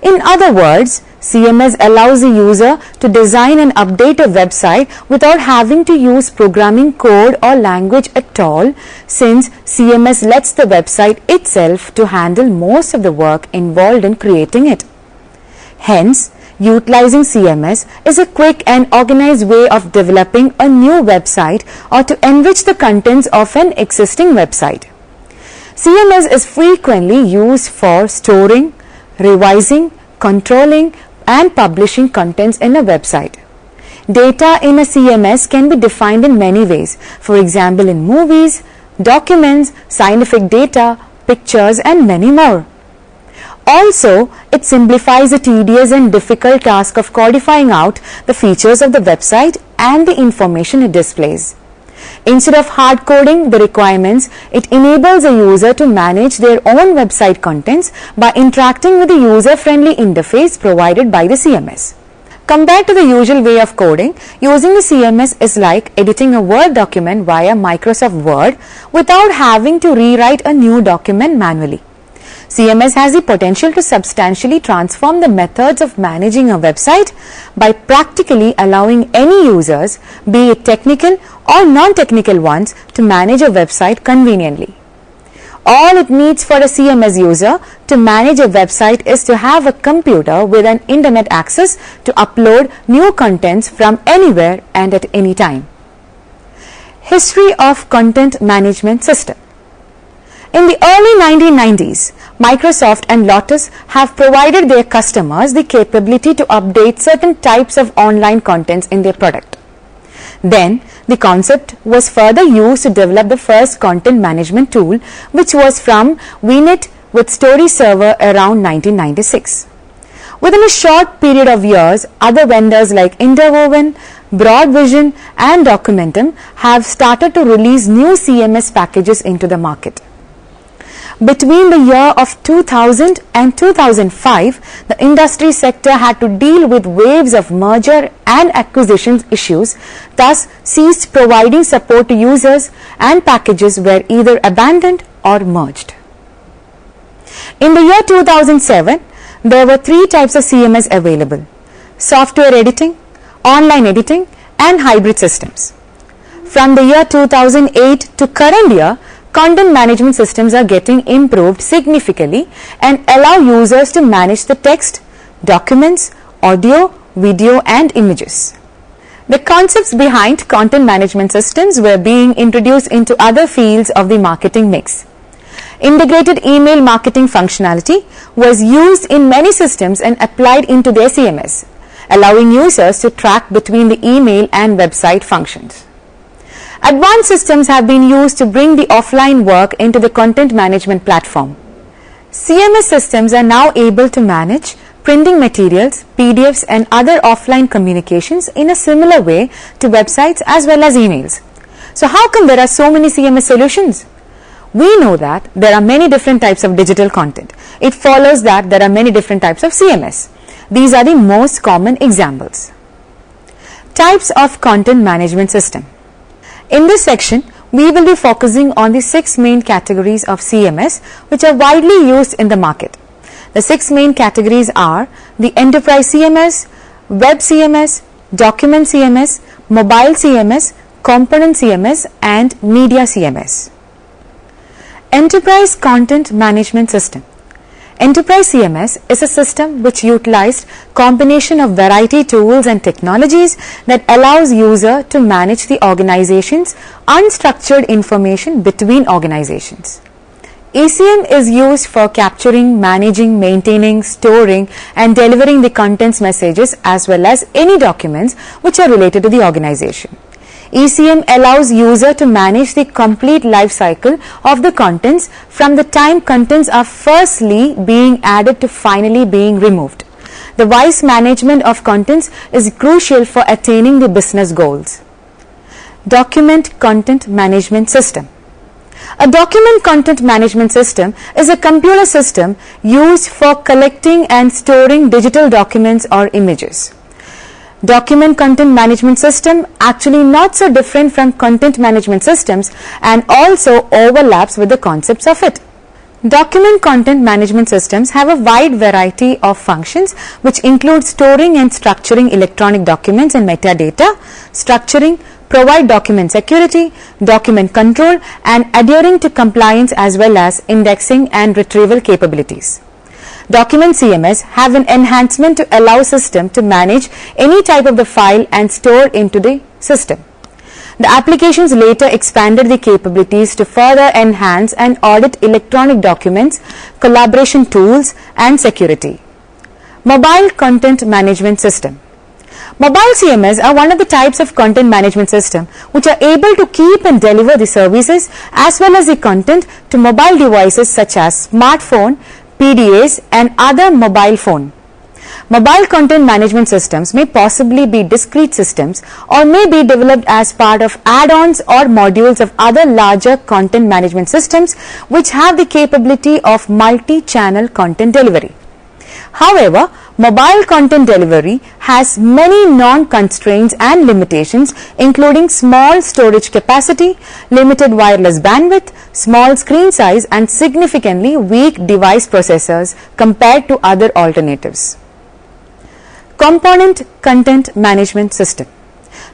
In other words, CMS allows the user to design and update a website without having to use programming code or language at all, since CMS lets the website itself to handle most of the work involved in creating it. Hence, utilizing CMS is a quick and organized way of developing a new website or to enrich the contents of an existing website. CMS is frequently used for storing, revising, controlling, and publishing contents in a website. Data in a CMS can be defined in many ways, for example in movies, documents, scientific data, pictures, and many more. Also, it simplifies the tedious and difficult task of codifying out the features of the website and the information it displays. Instead of hard coding the requirements, it enables a user to manage their own website contents by interacting with the user-friendly interface provided by the CMS. Compared to the usual way of coding, using the CMS is like editing a Word document via Microsoft Word without having to rewrite a new document manually. CMS has the potential to substantially transform the methods of managing a website by practically allowing any users, be it technical or non-technical ones, to manage a website conveniently. All it needs for a CMS user to manage a website is to have a computer with an internet access to upload new contents from anywhere and at any time. History of Content Management System. In the early 1990s, Microsoft and Lotus have provided their customers the capability to update certain types of online contents in their product. Then, the concept was further used to develop the first content management tool, which was from VNet with Story Server around 1996. Within a short period of years, other vendors like Interwoven, Broadvision, and Documentum have started to release new CMS packages into the market. Between the year of 2000 and 2005, the industry sector had to deal with waves of merger and acquisitions issues, thus ceased providing support to users, and packages were either abandoned or merged. In the year 2007, there were three types of CMS available: software editing, online editing, and hybrid systems. From the year 2008 to current year, content management systems are getting improved significantly and allow users to manage the text, documents, audio, video, and images. The concepts behind content management systems were being introduced into other fields of the marketing mix. Integrated email marketing functionality was used in many systems and applied into their CMS, allowing users to track between the email and website functions. Advanced systems have been used to bring the offline work into the content management platform. CMS systems are now able to manage printing materials, PDFs, and other offline communications in a similar way to websites as well as emails. So how come there are so many CMS solutions? We know that there are many different types of digital content. It follows that there are many different types of CMS. These are the most common examples. Types of content management system. In this section, we will be focusing on the 6 main categories of CMS which are widely used in the market. The 6 main categories are the Enterprise CMS, Web CMS, Document CMS, Mobile CMS, Component CMS, and Media CMS. Enterprise Content Management System. Enterprise CMS is a system which utilized combination of variety tools and technologies that allows user to manage the organization's unstructured information between organizations. ECM is used for capturing, managing, maintaining, storing, and delivering the contents messages as well as any documents which are related to the organization. ECM allows user to manage the complete life cycle of the contents from the time contents are firstly being added to finally being removed. The wise management of contents is crucial for attaining the business goals. Document Content Management System. A document content management system is a computer system used for collecting and storing digital documents or images. Document content management system actually not so different from content management systems and also overlaps with the concepts of it. Document content management systems have a wide variety of functions which include storing and structuring electronic documents and metadata, structuring, provide document security, document control and adhering to compliance as well as indexing and retrieval capabilities. Document CMS have an enhancement to allow system to manage any type of the file and store into the system. The applications later expanded the capabilities to further enhance and audit electronic documents, collaboration tools and security. Mobile Content Management System. Mobile CMS are one of the types of content management system which are able to keep and deliver the services as well as the content to mobile devices such as smartphone, PDAs and other mobile phone. Mobile content management systems may possibly be discrete systems or may be developed as part of add-ons or modules of other larger content management systems which have the capability of multi-channel content delivery. However, mobile content delivery has many non-constraints and limitations including small storage capacity, limited wireless bandwidth, small screen size and significantly weak device processors compared to other alternatives. Component Content Management System.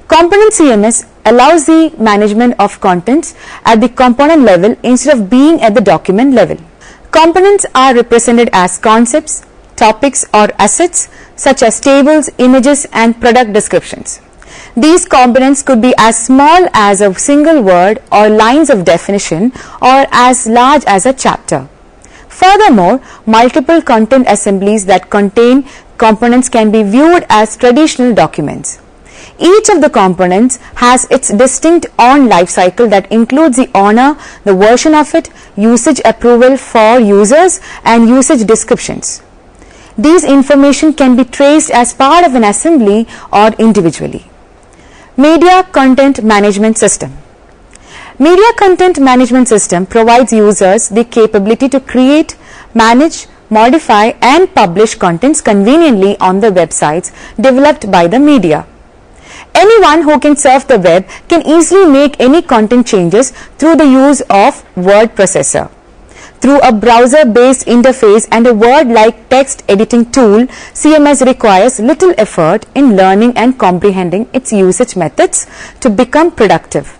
Component CMS allows the management of contents at the component level instead of being at the document level. Components are represented as concepts, topics or assets such as tables, images and product descriptions. These components could be as small as a single word or lines of definition or as large as a chapter. Furthermore, multiple content assemblies that contain components can be viewed as traditional documents. Each of the components has its distinct on life cycle that includes the owner, the version of it, usage approval for users and usage descriptions. These information can be traced as part of an assembly or individually. Media Content Management System. Media Content Management System provides users the capability to create, manage, modify and publish contents conveniently on the websites developed by the media. Anyone who can surf the web can easily make any content changes through the use of word processor. Through a browser-based interface and a word-like text editing tool, CMS requires little effort in learning and comprehending its usage methods to become productive.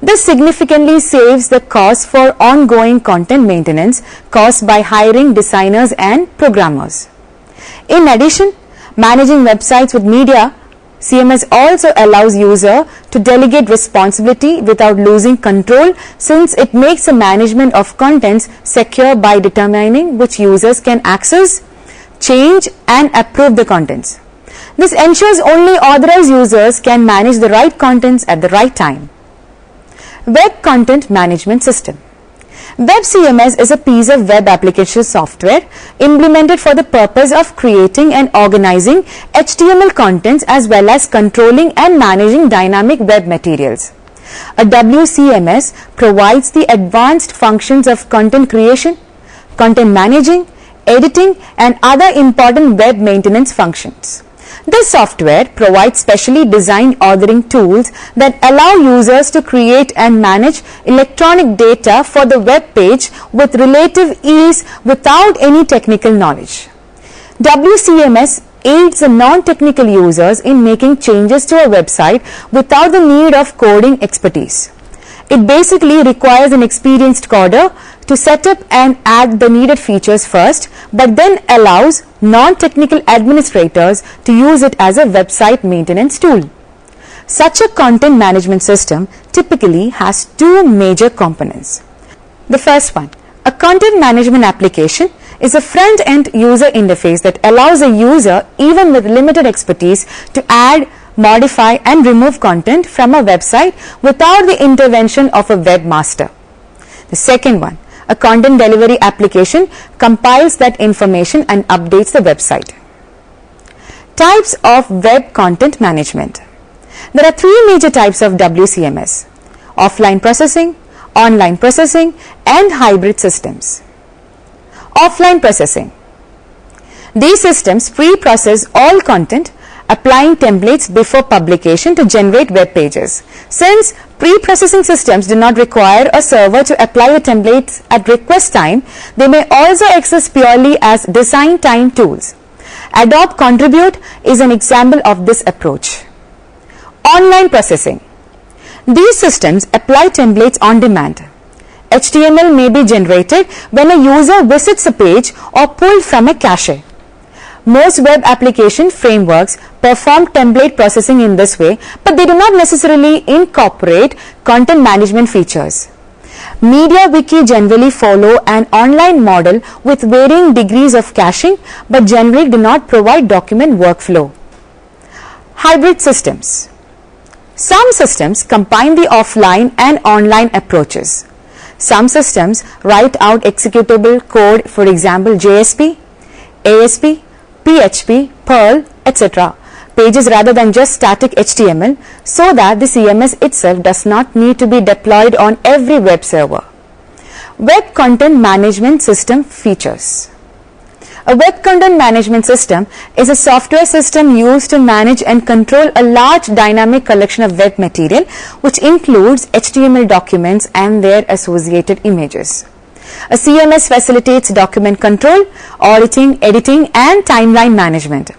This significantly saves the cost for ongoing content maintenance caused by hiring designers and programmers. In addition, managing websites with media, CMS also allows user to delegate responsibility without losing control since it makes the management of contents secure by determining which users can access, change and approve the contents. This ensures only authorized users can manage the right contents at the right time. Web Content Management System. Web CMS is a piece of web application software implemented for the purpose of creating and organizing HTML contents as well as controlling and managing dynamic web materials. A WCMS provides the advanced functions of content creation, content managing, editing and other important web maintenance functions. This software provides specially designed authoring tools that allow users to create and manage electronic data for the web page with relative ease without any technical knowledge. WCMS aids the non-technical users in making changes to a website without the need of coding expertise. It basically requires an experienced coder to set up and add the needed features first, but then allows non-technical administrators to use it as a website maintenance tool. Such a content management system typically has two major components. The first one, a content management application, is a front-end user interface that allows a user, even with limited expertise, to add, modify and remove content from a website without the intervention of a webmaster. The second one, a content delivery application, compiles that information and updates the website. Types of web content management. There are three major types of WCMS: offline processing, online processing and hybrid systems. Offline processing. These systems pre-process all content applying templates before publication to generate web pages. Since pre-processing systems do not require a server to apply the templates at request time, they may also exist purely as design time tools. Adobe Contribute is an example of this approach. Online processing. These systems apply templates on demand. HTML may be generated when a user visits a page or pulled from a cache. Most web application frameworks perform template processing in this way, but they do not necessarily incorporate content management features. MediaWiki generally follow an online model with varying degrees of caching, but generally do not provide document workflow. Hybrid systems. Some systems combine the offline and online approaches. Some systems write out executable code, for example JSP, ASP, PHP, Perl, etc. pages rather than just static HTML, so that the CMS itself does not need to be deployed on every web server. Web Content Management System features. A web content management system is a software system used to manage and control a large dynamic collection of web material, which includes HTML documents and their associated images. A CMS facilitates document control, auditing, editing, and timeline management.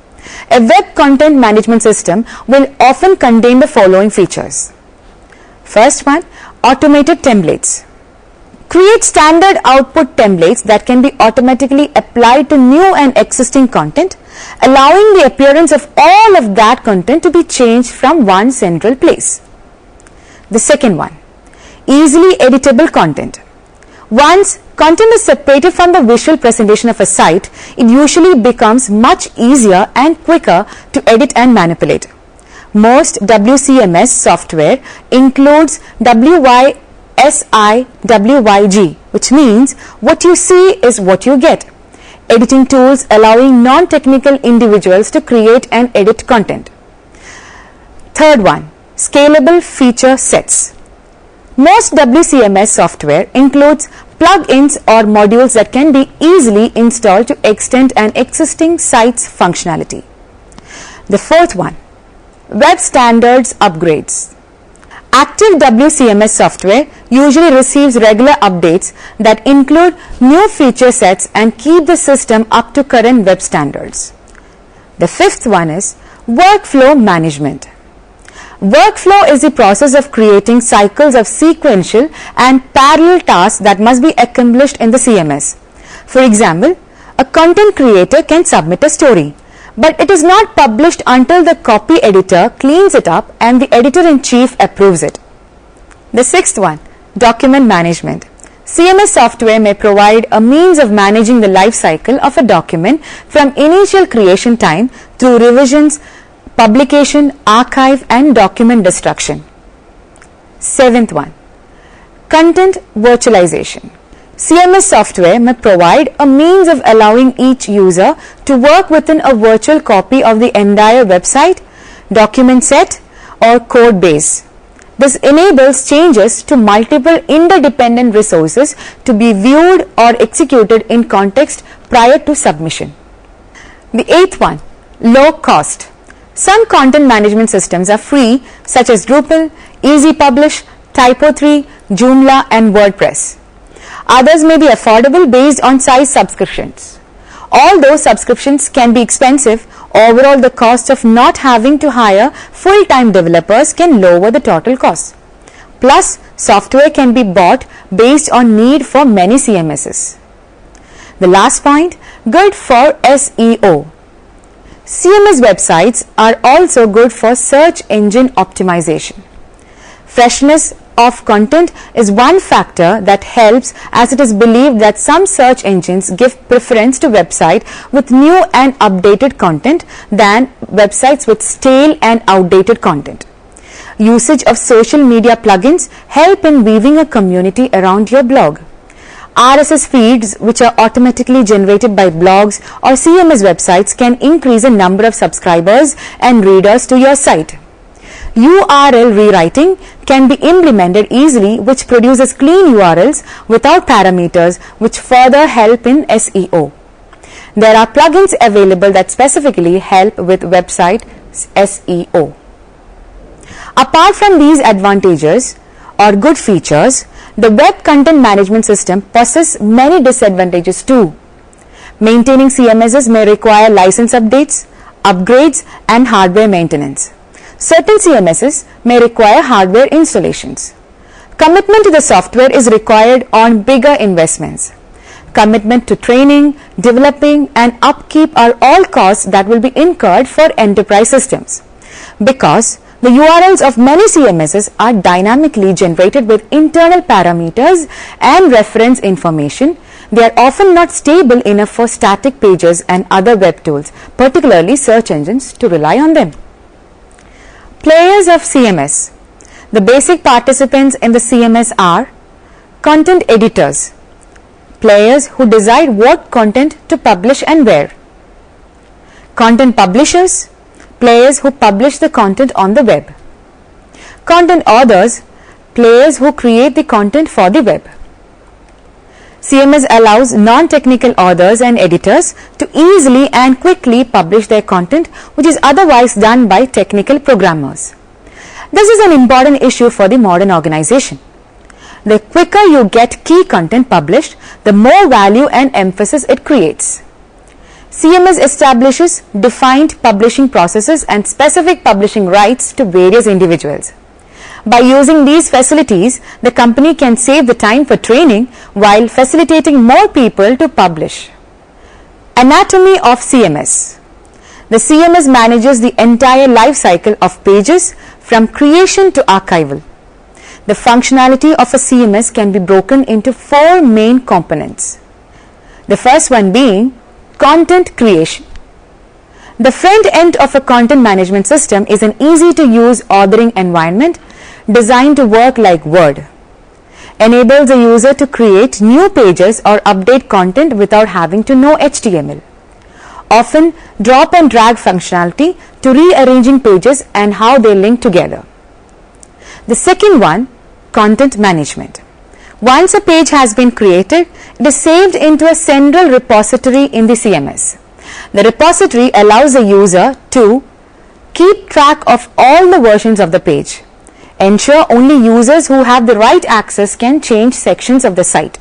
A web content management system will often contain the following features. First one, automated templates. Create standard output templates that can be automatically applied to new and existing content, allowing the appearance of all of that content to be changed from one central place. The second one, easily editable content. Once content is separated from the visual presentation of a site, it usually becomes much easier and quicker to edit and manipulate. Most WCMS software includes WYSIWYG, which means what you see is what you get. Editing tools allowing non-technical individuals to create and edit content. Third one, scalable feature sets. Most WCMS software includes plugins or modules that can be easily installed to extend an existing site's functionality. The fourth one, web standards upgrades. Active WCMS software usually receives regular updates that include new feature sets and keep the system up to current web standards. The fifth one is workflow management. Workflow is the process of creating cycles of sequential and parallel tasks that must be accomplished in the CMS. For example, a content creator can submit a story, but it is not published until the copy editor cleans it up and the editor-in-chief approves it. The sixth one, document management. CMS software may provide a means of managing the life cycle of a document from initial creation time through revisions, publication, archive, and document destruction. Seventh one, content virtualization. CMS software may provide a means of allowing each user to work within a virtual copy of the entire website, document set, or code base. This enables changes to multiple interdependent resources to be viewed or executed in context prior to submission. The eighth one, low cost. Some content management systems are free, such as Drupal, Easy Publish, Typo3, Joomla, and WordPress. Others may be affordable based on size subscriptions. Although subscriptions can be expensive, overall the cost of not having to hire full-time developers can lower the total cost. Plus, software can be bought based on need for many CMSs. The last point, good for SEO. CMS websites are also good for search engine optimization. Freshness of content is one factor that helps, as it is believed that some search engines give preference to websites with new and updated content than websites with stale and outdated content. Usage of social media plugins help in weaving a community around your blog. RSS feeds, which are automatically generated by blogs or CMS websites, can increase the number of subscribers and readers to your site. URL rewriting can be implemented easily, which produces clean URLs without parameters, which further help in SEO. There are plugins available that specifically help with website SEO. Apart from these advantages or good features, the web content management system possesses many disadvantages too. Maintaining CMSs may require license updates, upgrades and hardware maintenance. Certain CMSs may require hardware installations. Commitment to the software is required on bigger investments. Commitment to training, developing and upkeep are all costs that will be incurred for enterprise systems. Because the URLs of many CMSs are dynamically generated with internal parameters and reference information, they are often not stable enough for static pages and other web tools, particularly search engines, to rely on them. Players of CMS. The basic participants in the CMS are content editors, players who decide what content to publish and where. Content publishers, players who publish the content on the web. Content authors, players who create the content for the web. CMS allows non-technical authors and editors to easily and quickly publish their content, which is otherwise done by technical programmers. This is an important issue for the modern organization. The quicker you get key content published, the more value and emphasis it creates. CMS establishes defined publishing processes and specific publishing rights to various individuals. By using these facilities, the company can save the time for training while facilitating more people to publish. Anatomy of CMS. The CMS manages the entire life cycle of pages from creation to archival. The functionality of a CMS can be broken into 4 main components. The first one being content creation. The front end of a content management system is an easy to use authoring environment designed to work like Word. Enables a user to create new pages or update content without having to know HTML. Often drop and drag functionality to rearranging pages and how they link together. The second one, content management. Once a page has been created, it is saved into a central repository in the CMS. The repository allows the user to keep track of all the versions of the page. Ensure only users who have the right access can change sections of the site.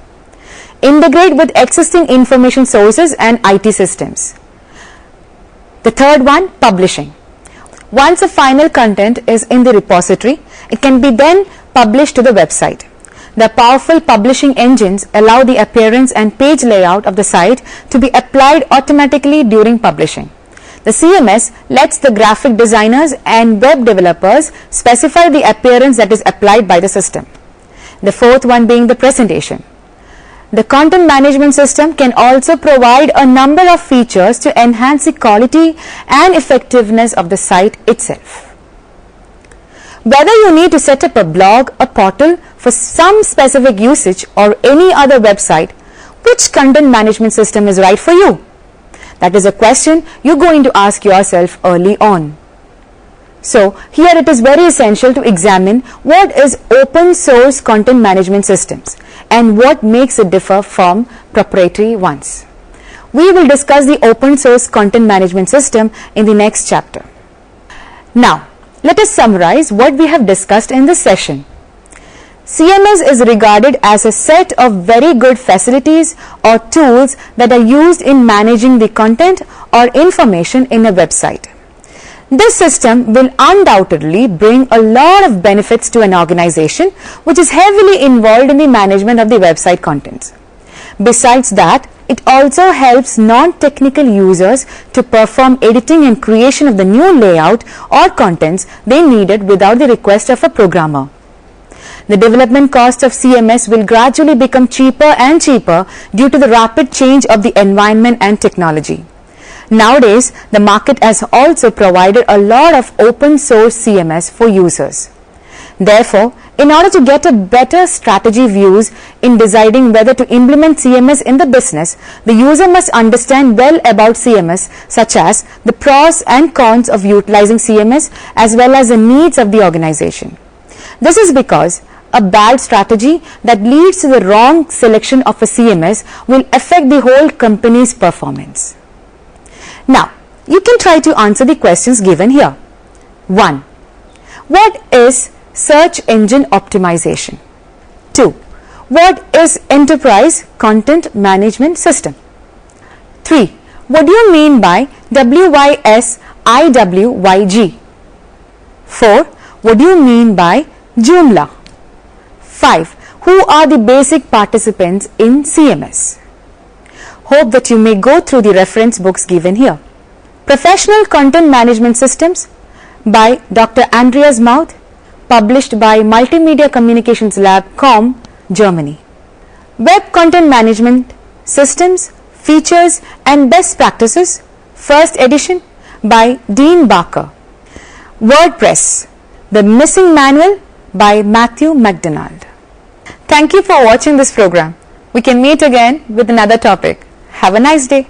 Integrate with existing information sources and IT systems. The third one, publishing. Once the final content is in the repository, it can be then published to the website. The powerful publishing engines allow the appearance and page layout of the site to be applied automatically during publishing. The CMS lets the graphic designers and web developers specify the appearance that is applied by the system. The fourth one being the presentation. The content management system can also provide a number of features to enhance the quality and effectiveness of the site itself. Whether you need to set up a blog or portal for some specific usage or any other website, which content management system is right for you? That is a question you're going to ask yourself early on. So here it is very essential to examine what is open source content management systems and what makes it differ from proprietary ones. We will discuss the open source content management system in the next chapter. Now, let us summarize what we have discussed in this session. CMS is regarded as a set of very good facilities or tools that are used in managing the content or information in a website. This system will undoubtedly bring a lot of benefits to an organization which is heavily involved in the management of the website contents. Besides that, it also helps non-technical users to perform editing and creation of the new layout or contents they needed without the request of a programmer. The development cost of CMS will gradually become cheaper and cheaper due to the rapid change of the environment and technology. Nowadays, the market has also provided a lot of open source CMS for users. Therefore, in order to get a better strategy views in deciding whether to implement CMS in the business, the user must understand well about CMS, such as the pros and cons of utilizing CMS as well as the needs of the organization. This is because a bad strategy that leads to the wrong selection of a CMS will affect the whole company's performance. Now, You can try to answer the questions given here. 1. What is search engine optimization? 2. What is enterprise content management system? 3. What do you mean by WYSIWYG? 4. What do you mean by Joomla? 5. Who are the basic participants in CMS? Hope that you may go through the reference books given here. Professional Content Management Systems by Dr. Andreas Mauth, published by Multimedia Communications Lab, COM, Germany. Web Content Management Systems, Features and Best Practices, first edition by Dean Barker. WordPress, The Missing Manual by Matthew MacDonald. Thank you for watching this program. We can meet again with another topic. Have a nice day.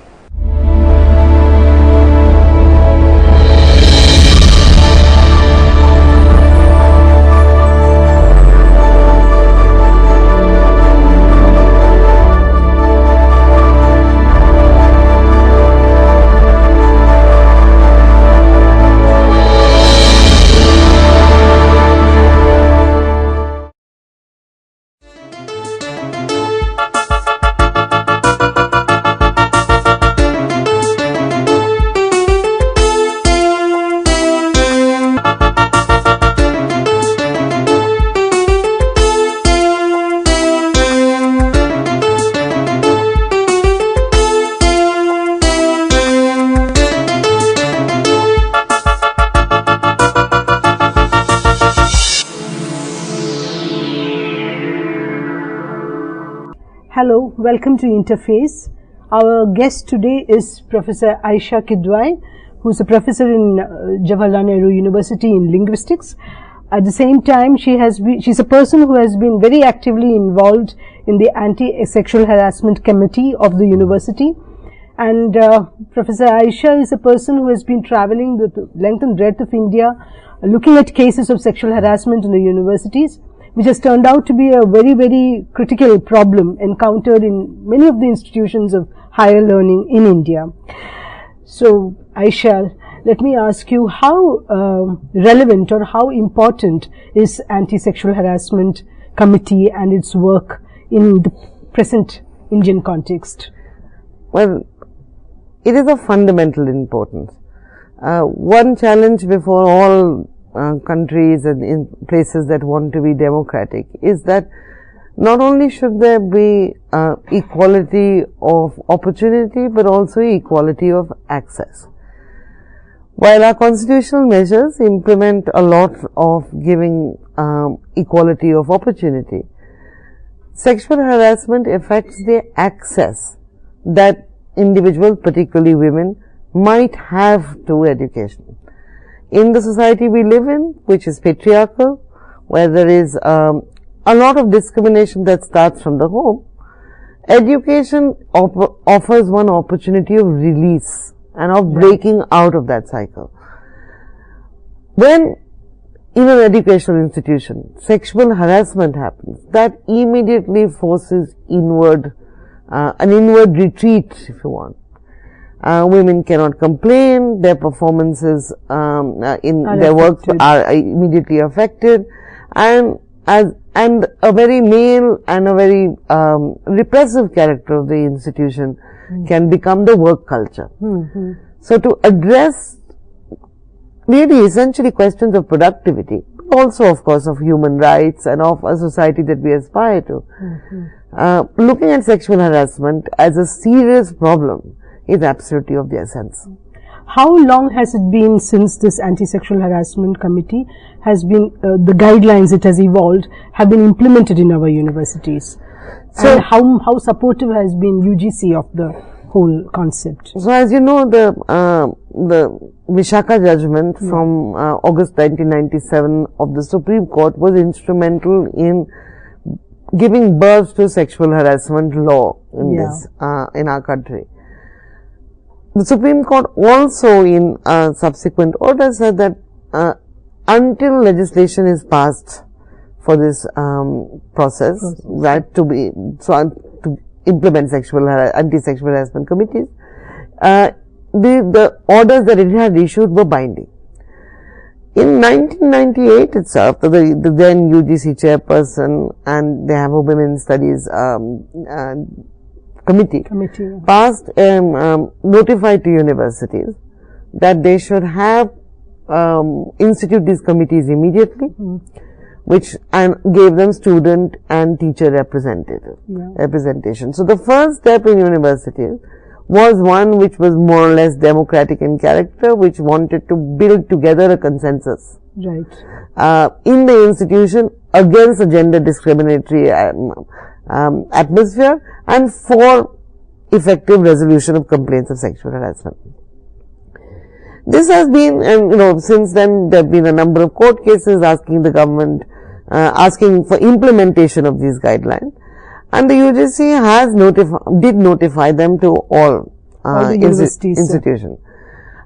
Hello, welcome to Interface. Our guest today is Professor Aisha Kidwai, who is a professor in Jawaharlal Nehru University in linguistics. At the same time, she's a person who has been very actively involved in the Anti-Sexual Harassment Committee of the university. And Professor Aisha is a person who has been traveling the length and breadth of India, looking at cases of sexual harassment in the universities, which has turned out to be a very, very critical problem encountered in many of the institutions of higher learning in India. So, Aisha, let me ask you, how relevant or how important is Anti-Sexual Harassment Committee and its work in the present Indian context? Well, it is of fundamental importance. One challenge before all countries and in places that want to be democratic is that not only should there be equality of opportunity, but also equality of access. While our constitutional measures implement a lot of giving equality of opportunity, sexual harassment affects the access that individuals, particularly women, might have to education. In the society we live in, which is patriarchal, where there is a lot of discrimination that starts from the home, education offers one opportunity of release and of breaking out of that cycle. When in an educational institution sexual harassment happens, that immediately forces inward, an inward retreat, if you want. Women cannot complain, their performances in their work are immediately affected, and a very male and a very repressive character of the institution can become the work culture. So to address really essentially questions of productivity, also of course of human rights and of a society that we aspire to, looking at sexual harassment as a serious problem is absolutely of the essence. How long has it been since this Anti-Sexual Harassment Committee has been, the guidelines it has evolved have been implemented in our universities? So, and how supportive has been UGC of the whole concept? So, as you know, the Vishaka judgment from August 1997 of the Supreme Court was instrumental in giving birth to sexual harassment law in this in our country. The Supreme Court also in subsequent order said that until legislation is passed for this process, right, to implement anti-sexual harassment committees, the orders that it had issued were binding. In 1998 itself, the then UGC chairperson, and they have a women's studies committee passed notified to universities that they should have institute these committees immediately, which gave them student and teacher representation. So the first step in universities was one which was more or less democratic in character, which wanted to build together a consensus in the institution against a gender discriminatory atmosphere and for effective resolution of complaints of sexual harassment. This has been, since then there have been a number of court cases asking the government, asking for implementation of these guidelines, and the UGC has did notify them to all institutions.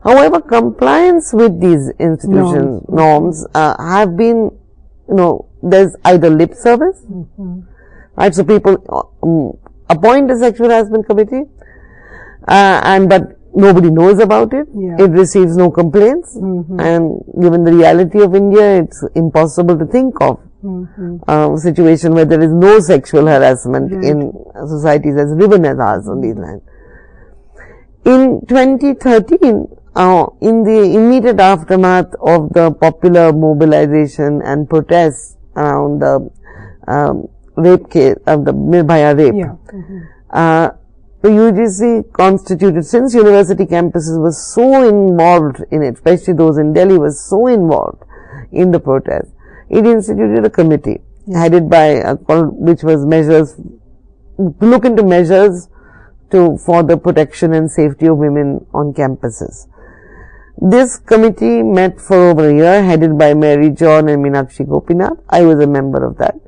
However, compliance with these norms have been, there's either lip service, right? So people appoint a sexual harassment committee, but nobody knows about it. It receives no complaints, and given the reality of India, it's impossible to think of a situation where there is no sexual harassment in societies as riven as ours on these lines. In 2013, in the immediate aftermath of the popular mobilization and protests around the rape case of the Nirbhaya rape, the UGC constituted, since university campuses were so involved in it, especially those in Delhi were so involved in the protest, it instituted a committee headed by, which was measures, to look into measures for the protection and safety of women on campuses. This committee met for over a year, headed by Mary John and Meenakshi Gopinath. I was a member of that.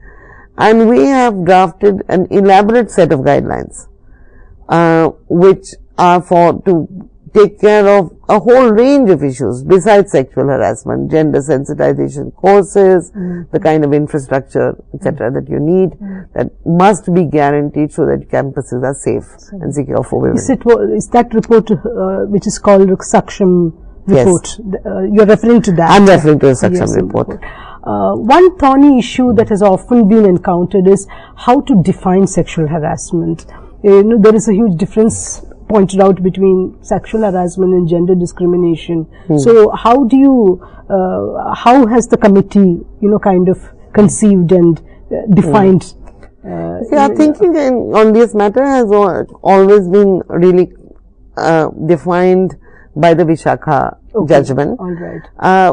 And we have drafted an elaborate set of guidelines, which are to take care of a whole range of issues besides sexual harassment, gender sensitization courses, the kind of infrastructure, etc., that you need, that must be guaranteed so that campuses are safe and secure for women. Is that report which is called Saksham report? You're referring to that? I'm referring to the Saksham report. One thorny issue that has often been encountered is how to define sexual harassment. There is a huge difference pointed out between sexual harassment and gender discrimination. So how do you, how has the committee, kind of conceived and defined? Our thinking on this matter has always been really defined by the Vishakha judgment,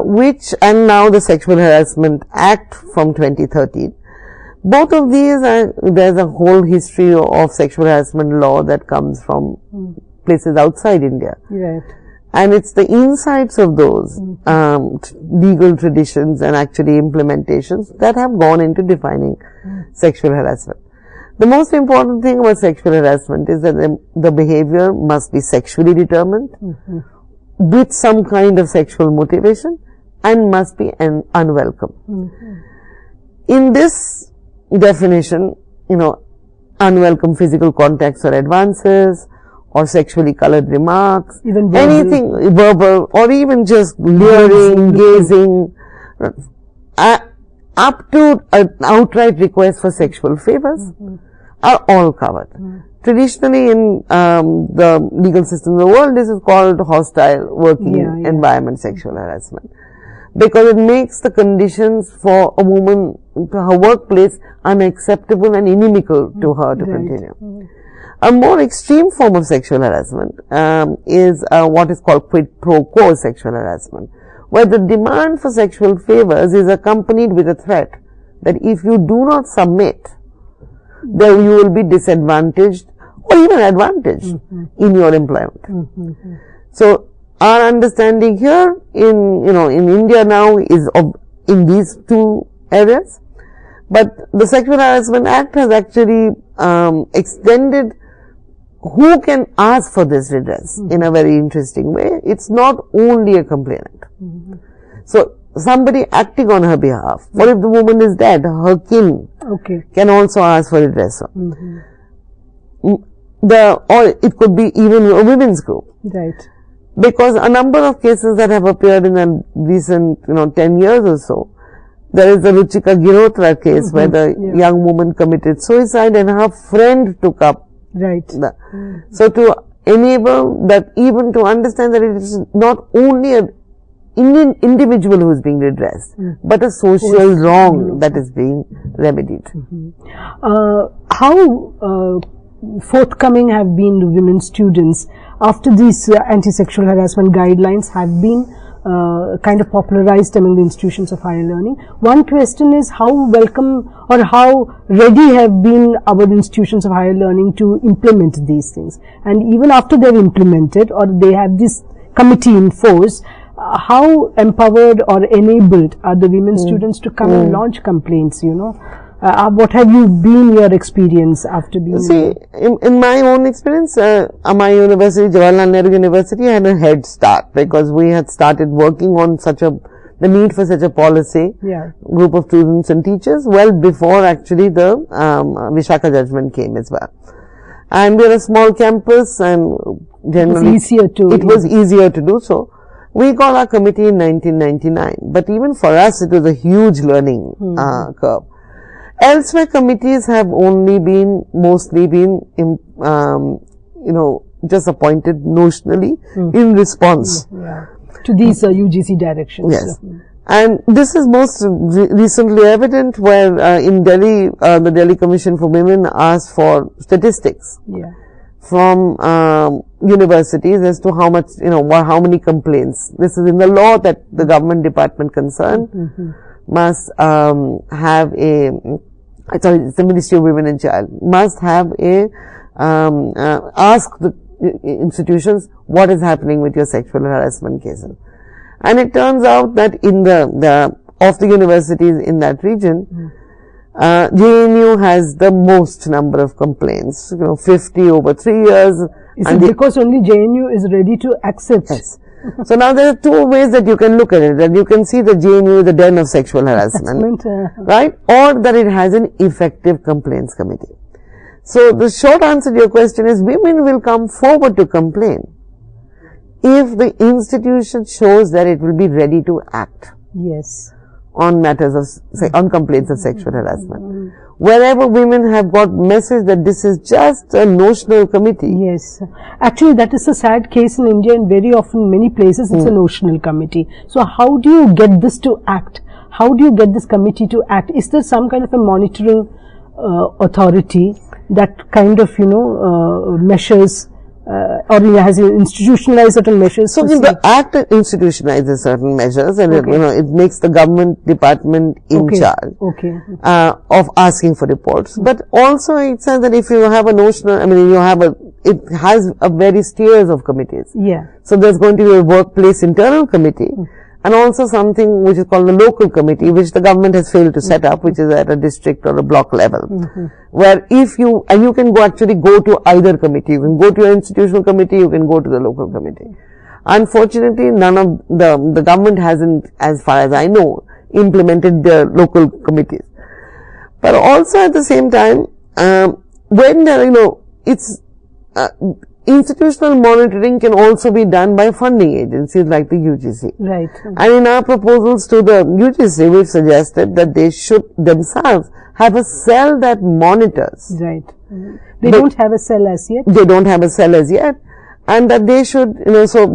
which, and now the Sexual Harassment Act from 2013. Both of these there's a whole history of sexual harassment law that comes from places outside India. And it's the insights of those legal traditions and actually implementations that have gone into defining sexual harassment. The most important thing about sexual harassment is that the behavior must be sexually determined with some kind of sexual motivation and must be unwelcome. In this definition, unwelcome physical contacts or advances, or sexually colored remarks, even anything verbal, or even just leering, gazing, up to an outright request for sexual favors, are all covered. Traditionally, in the legal system of the world, this is called hostile working environment sexual harassment, because it makes the conditions for a woman, to her workplace, unacceptable and inimical to her to continue. A more extreme form of sexual harassment is what is called quid pro quo sexual harassment, where the demand for sexual favors is accompanied with a threat that if you do not submit, then you will be disadvantaged or even advantaged in your employment. So our understanding here in India now is in these two areas, but the Sexual Harassment Act has actually extended who can ask for this redress in a very interesting way. It's not only a complainant. So somebody acting on her behalf, or if the woman is dead, her kin can also ask for redress. Or it could be even a women's group. because a number of cases that have appeared in the recent 10 years or so, there is the Ruchika Girotra case where the young woman committed suicide and her friend took up. Right. So to enable that, even to understand that it is not only an individual who is being redressed, but a social wrong that is being remedied. How forthcoming have been the women students after these anti-sexual harassment guidelines have been kind of popularized among the institutions of higher learning? One question is, how welcome or how ready have been our institutions of higher learning to implement these things? And even after they've implemented or they have this committee in force, how empowered or enabled are the women students to come and launch complaints, what have you been your experience after being? See, in my own experience, my university, Jawaharlal Nehru University, had a head start because we had started working on the need for such a policy, group of students and teachers, well before actually the Vishaka judgment came as well. And we are a small campus and generally it was easier to do so. We got our committee in 1999, but even for us it was a huge learning curve. Elsewhere, committees have mostly been, just appointed notionally in response to these UGC directions. Yes. And this is most recently evident where in Delhi, the Delhi Commission for Women asked for statistics from universities as to how much, how many complaints. This is in the law that the government department concerned must have it's the Ministry of Women and Child, must have ask the institutions what is happening with your sexual harassment cases. And it turns out that in of the universities in that region, JNU has the most number of complaints, 50 over 3 years. Is it because only JNU is ready to accept? Yes. So now there are two ways that you can look at it, that you can see the JNU is the den of sexual harassment, right? Or that it has an effective complaints committee. So the short answer to your question is, women will come forward to complain if the institution shows that it will be ready to act. Yes. On matters of, on complaints of sexual harassment. Wherever women have got message that this is just a notional committee. Yes. Actually, that is a sad case in India, and very often, many places, it's a notional committee. So how do you get this to act? How do you get this committee to act? Is there some kind of a monitoring authority that kind of, measures or has institutionalized certain measures? So the Act institutionalizes certain measures, and it makes the government department in charge of asking for reports. But also it says that if you have a notional, it has a various tiers of committees. Yeah. So there's going to be a workplace internal committee, and also something which is called the local committee, which the government has failed to set up, which is at a district or a block level, where you can actually go to either committee. You can go to your institutional committee, you can go to the local committee. Unfortunately, none of the government hasn't, as far as I know, implemented their local committees. But also at the same time, when there, institutional monitoring can also be done by funding agencies like the UGC. Right. And in our proposals to the UGC, we've suggested that they should themselves have a cell that monitors. Right. They don't have a cell as yet? They don't have a cell as yet. And that they should,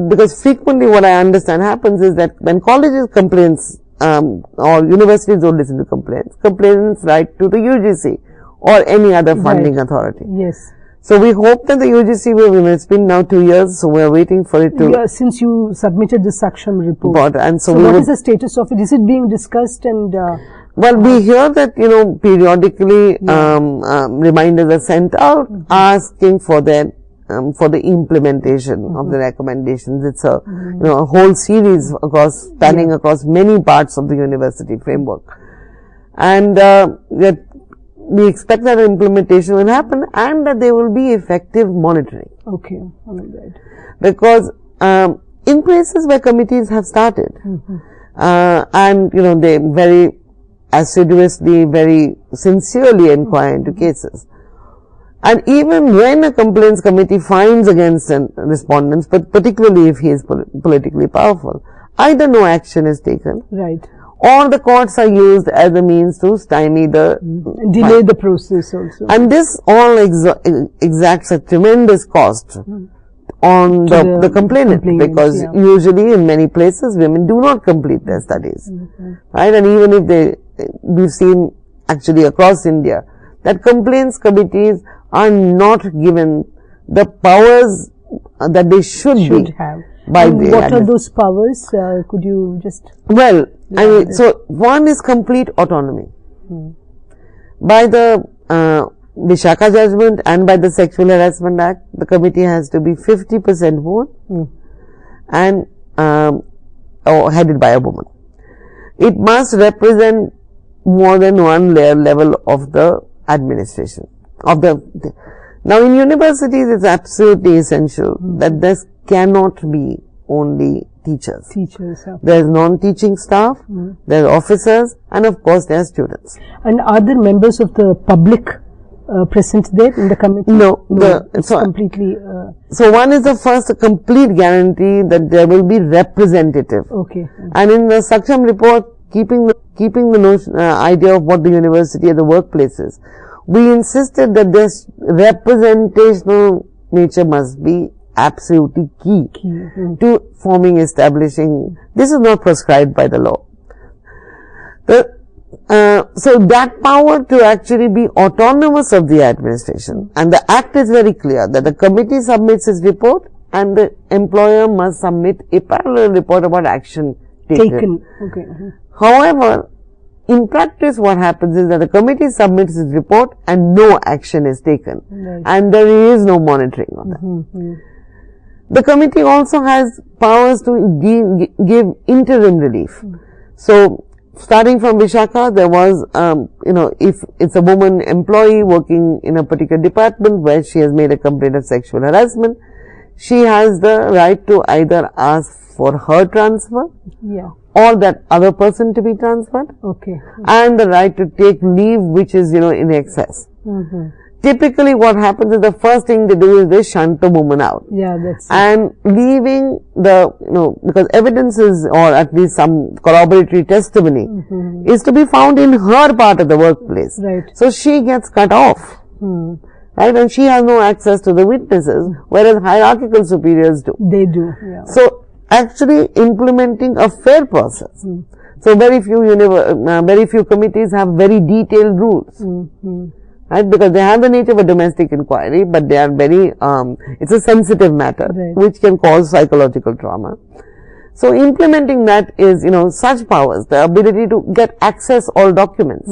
because frequently what I understand happens is that when colleges complaints, or universities don't listen to complaints write to the UGC or any other funding authority. Yes. So we hope that the UGC will, it's been now 2 years, so we are waiting for it to... since you submitted the Saksham report. And so what is the status of it? Is it being discussed and... well, we hear that, periodically, reminders are sent out asking for their, for the implementation of the recommendations. It's a, a whole series spanning across many parts of the university framework. And, we expect that implementation will happen and that there will be effective monitoring. Okay. All right. Because in places where committees have started, and they very assiduously, very sincerely inquire into cases, And even when a complaints committee finds against a respondent, but particularly if he is politically powerful, either no action is taken, right, or the courts are used as a means to stymie the delay the process also. And this all exacts a tremendous cost on the complainant, because usually in many places women do not complete their studies, right? And even if we've seen actually across India that complaints committees are not given the powers that they should have. What are those powers? Could you just... Well, I mean, so one is complete autonomy. By the Vishaka judgment and by the Sexual Harassment Act, the committee has to be 50% women and headed by a woman. It must represent more than one level of the administration. Now in universities, it's absolutely essential that this cannot be only teachers. There's non-teaching staff, there's officers, and of course there are students. And are there members of the public present there in the committee? No, it's completely... So one is the first complete guarantee that there will be representative. Okay. And in the Saksham report, keeping the notion, idea of what the university and the workplace is, we insisted that this representational nature must be absolutely key to establishing. This is not prescribed by the law. So that power to actually be autonomous of the administration, and the act is very clear that the committee submits its report and the employer must submit a parallel report about action taken. Okay. However, in practice what happens is that the committee submits its report and no action is taken, and there is no monitoring on that. The committee also has powers to give interim relief. So, starting from Vishaka, there was, if it's a woman employee working in a particular department where she has made a complaint of sexual harassment, she has the right to either ask for her transfer, or that other person to be transferred, and the right to take leave which is, in excess. Typically what happens is the first thing they do is they shunt the woman out. And leaving because evidence is, or at least some corroboratory testimony is to be found in her part of the workplace. So she gets cut off. Right? And she has no access to the witnesses, whereas hierarchical superiors do. They do. So actually implementing a fair process. So very few committees have very detailed rules. Right, because they have the nature of a domestic inquiry, but they are very, it's a sensitive matter, which can cause psychological trauma. So implementing that is, such powers, the ability to get access all documents.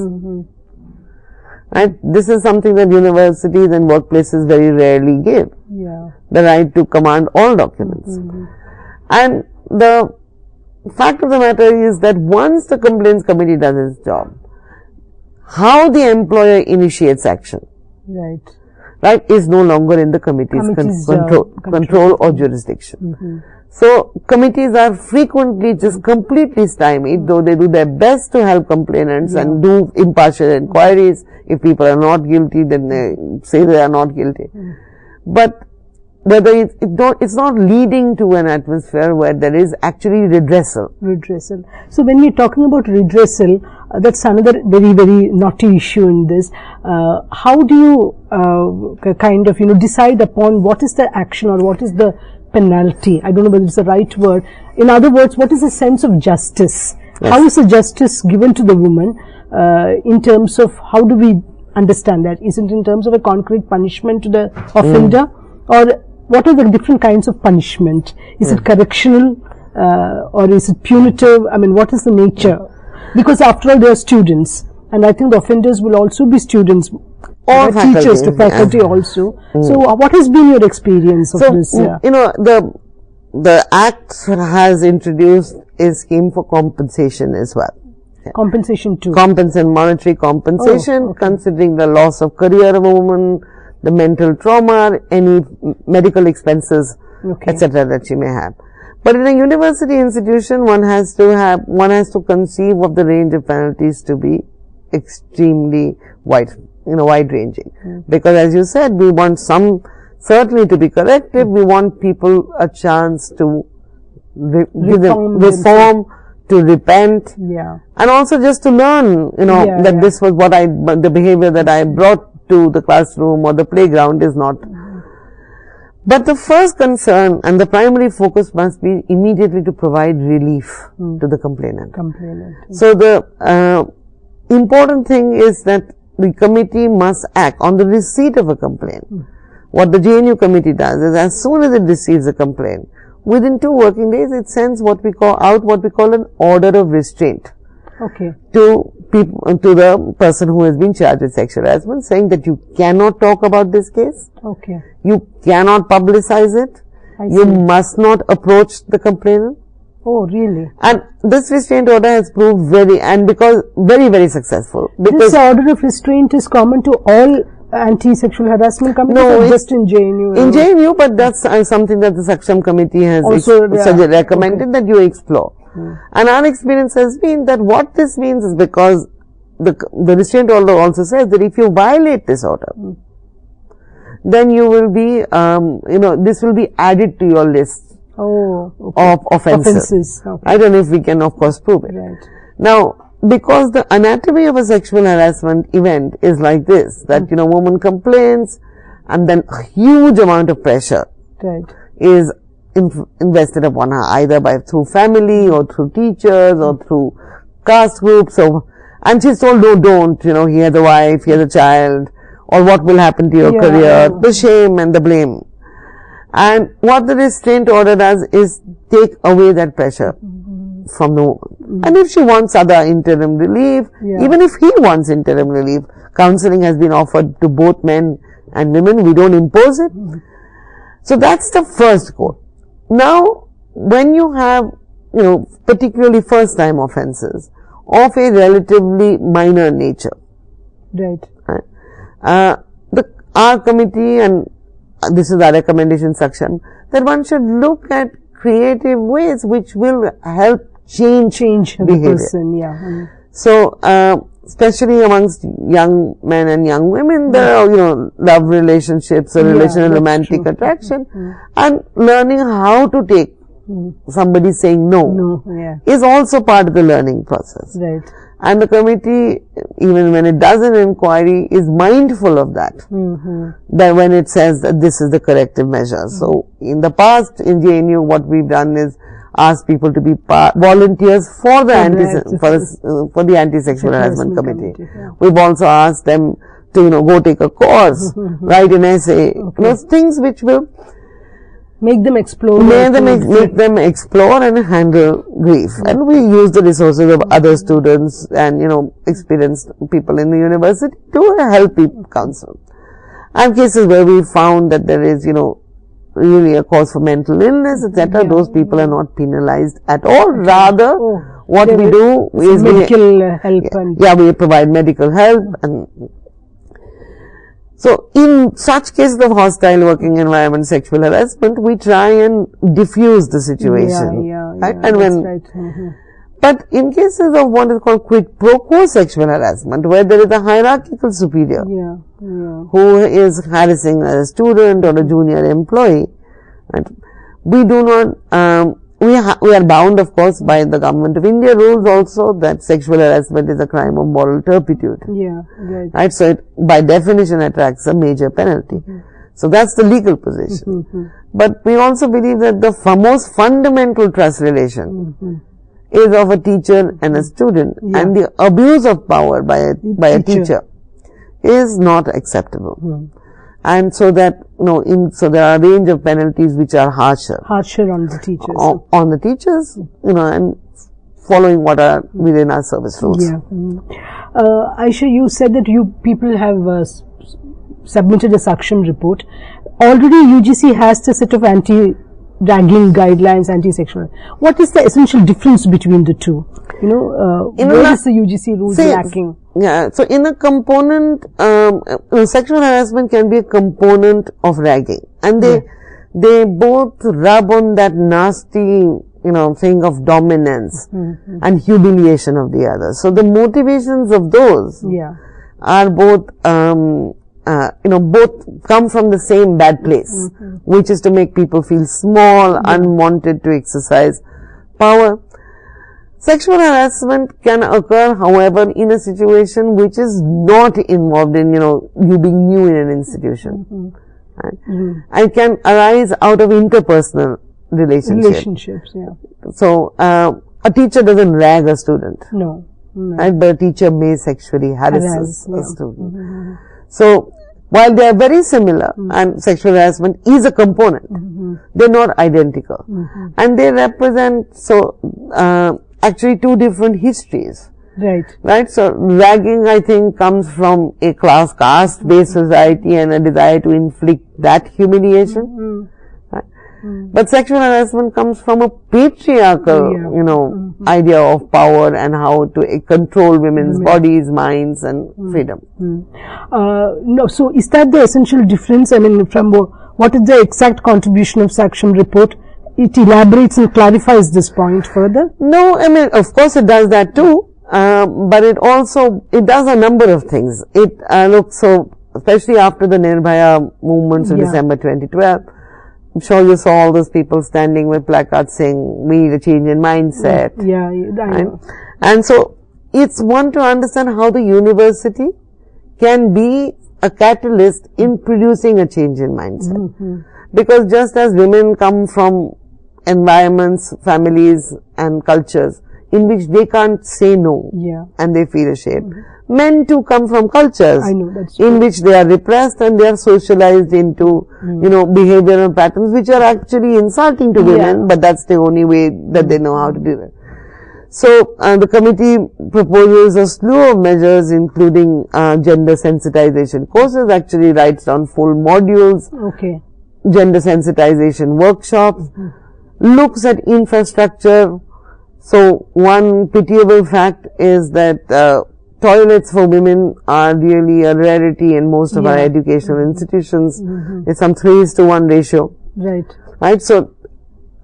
Right, this is something that universities and workplaces very rarely give. The right to command all documents. And the fact of the matter is that once the complaints committee does its job, how the employer initiates action, right, is no longer in the committee's control or jurisdiction. So committees are frequently just completely stymied, though they do their best to help complainants and do impartial inquiries. If people are not guilty, then they say they are not guilty. But whether it's not leading to an atmosphere where there is actually redressal. So when we're talking about redressal, that's another very, very knotty issue in this. How do you kind of, decide upon what is the action or what is the penalty? I don't know whether it's the right word. In other words, what is the sense of justice? How is the justice given to the woman in terms of how do we understand that? Is it in terms of a concrete punishment to the offender, or what are the different kinds of punishment? Is it correctional or is it punitive? I mean, what is the nature? Because after all, they are students, and I think the offenders will also be students, or teachers to faculty also. So, what has been your experience of this? The Act has introduced a scheme for compensation as well. Compensation too. Monetary compensation, considering the loss of career of a woman, the mental trauma, any medical expenses, etc. that she may have. But in a university institution, one has to conceive of the range of penalties to be extremely wide, wide ranging. Because as you said, we want some certainly to be corrective. We want people a chance to reform, to repent, and also just to learn, that this was what the behavior that I brought to the classroom or the playground is not. But the first concern and the primary focus must be immediately to provide relief to the complainant. So the important thing is that the committee must act on the receipt of a complaint. What the JNU committee does is, as soon as it receives a complaint, within 2 working days, it sends what we call an order of restraint to the person who has been charged with sexual harassment, saying that you cannot talk about this case, you cannot publicize it, you must not approach the complainant. Oh, really? And this restraint order has proved very, very successful. This order of restraint is common to all anti-sexual harassment committees, or just in JNU? In JNU, but that's something that the Saksham committee has recommended that you explore. And our experience has been that what this means is, because the restraint order also says that if you violate this order, then you will be, this will be added to your list of offenses. I don't know if we can, of course, prove it. Now, because the anatomy of a sexual harassment event is like this, that, woman complains and then a huge amount of pressure is invested upon her, either through family or through teachers or through caste groups, and she's told, no, don't, here's the wife, here's the child, or what will happen to your career, the shame and the blame. And what the restraint order does is take away that pressure from the woman. And if she wants other interim relief, even if he wants interim relief, counseling has been offered to both men and women. We don't impose it. So that's the first goal. Now, when you have, particularly first-time offences of a relatively minor nature, our committee, and this is our recommendation section, that one should look at creative ways which will help change behavior. The person, So, especially amongst young men and young women, there are, love relationships or relational romantic attraction, and learning how to take somebody saying no is also part of the learning process. And the committee, even when it does an inquiry, is mindful of that. That when it says that this is the corrective measure. So, in the past, in JNU, what we've done is ask people to be volunteers for the anti-sexual harassment committee. We've also asked them to, go take a course, write an essay, things which will make them explore. Make them explore and handle grief. And we use the resources of other students and, experienced people in the university to help people counsel. And cases where we found that there is, really a cause for mental illness, etc., those people are not penalized at all. Rather, what we do is medical help. We provide medical help. And so, in such cases of hostile working environment, sexual harassment, we try and diffuse the situation. But in cases of what is called quid pro quo sexual harassment, where there is a hierarchical superior who is harassing a student or a junior employee, we do not, we are bound, of course, by the Government of India rules also that sexual harassment is a crime of moral turpitude. So it, by definition, attracts a major penalty. So that's the legal position. But we also believe that the most fundamental trust relation is of a teacher and a student, and the abuse of power by a teacher is not acceptable. And so that, so there are a range of penalties which are harsher on the teachers. On the teachers, and following what are within our service rules. Aisha, you said that you people have submitted a Saksham report. Already UGC has the set of anti-ragging guidelines, anti-sexual. What is the essential difference between the two? Where is the UGC rules lacking? So in a component, sexual harassment can be a component of ragging, and they both rub on that nasty, thing of dominance and humiliation of the other. So the motivations of those are both, both come from the same bad place, which is to make people feel small, unwanted to exercise power. Sexual harassment can occur, however, in a situation which is not involved in, you being new in an institution. Right? And can arise out of interpersonal relationships. So, a teacher doesn't rag a student. No. Right? But a teacher may sexually harass a student. So, while they are very similar, and sexual harassment is a component, they're not identical. And they represent, actually two different histories. Right. So, ragging, I think, comes from a caste-based society and a desire to inflict that humiliation. Right? But sexual harassment comes from a patriarchal, idea of power and how to control women's bodies, minds, and freedom. No, so is that the essential difference? I mean, from what is the exact contribution of Saksham report? It elaborates and clarifies this point further? No, I mean, of course it does that too, but it does a number of things. Especially after the Nirbhaya movements in December 2012, I'm sure you saw all those people standing with placards saying, we need a change in mindset. I know. And so, it's one to understand how the university can be a catalyst in producing a change in mindset. Because just as women come from environments, families and cultures in which they can't say no and they feel ashamed, men too come from cultures in which they are repressed and they are socialized into, behavioral patterns which are actually insulting to women, but that's the only way that they know how to do it. So, the committee proposes a slew of measures including gender sensitization courses, actually writes down full modules, gender sensitization workshops, looks at infrastructure. So, one pitiable fact is that toilets for women are really a rarity in most of our educational institutions. It's some 3:1 ratio. Right. So,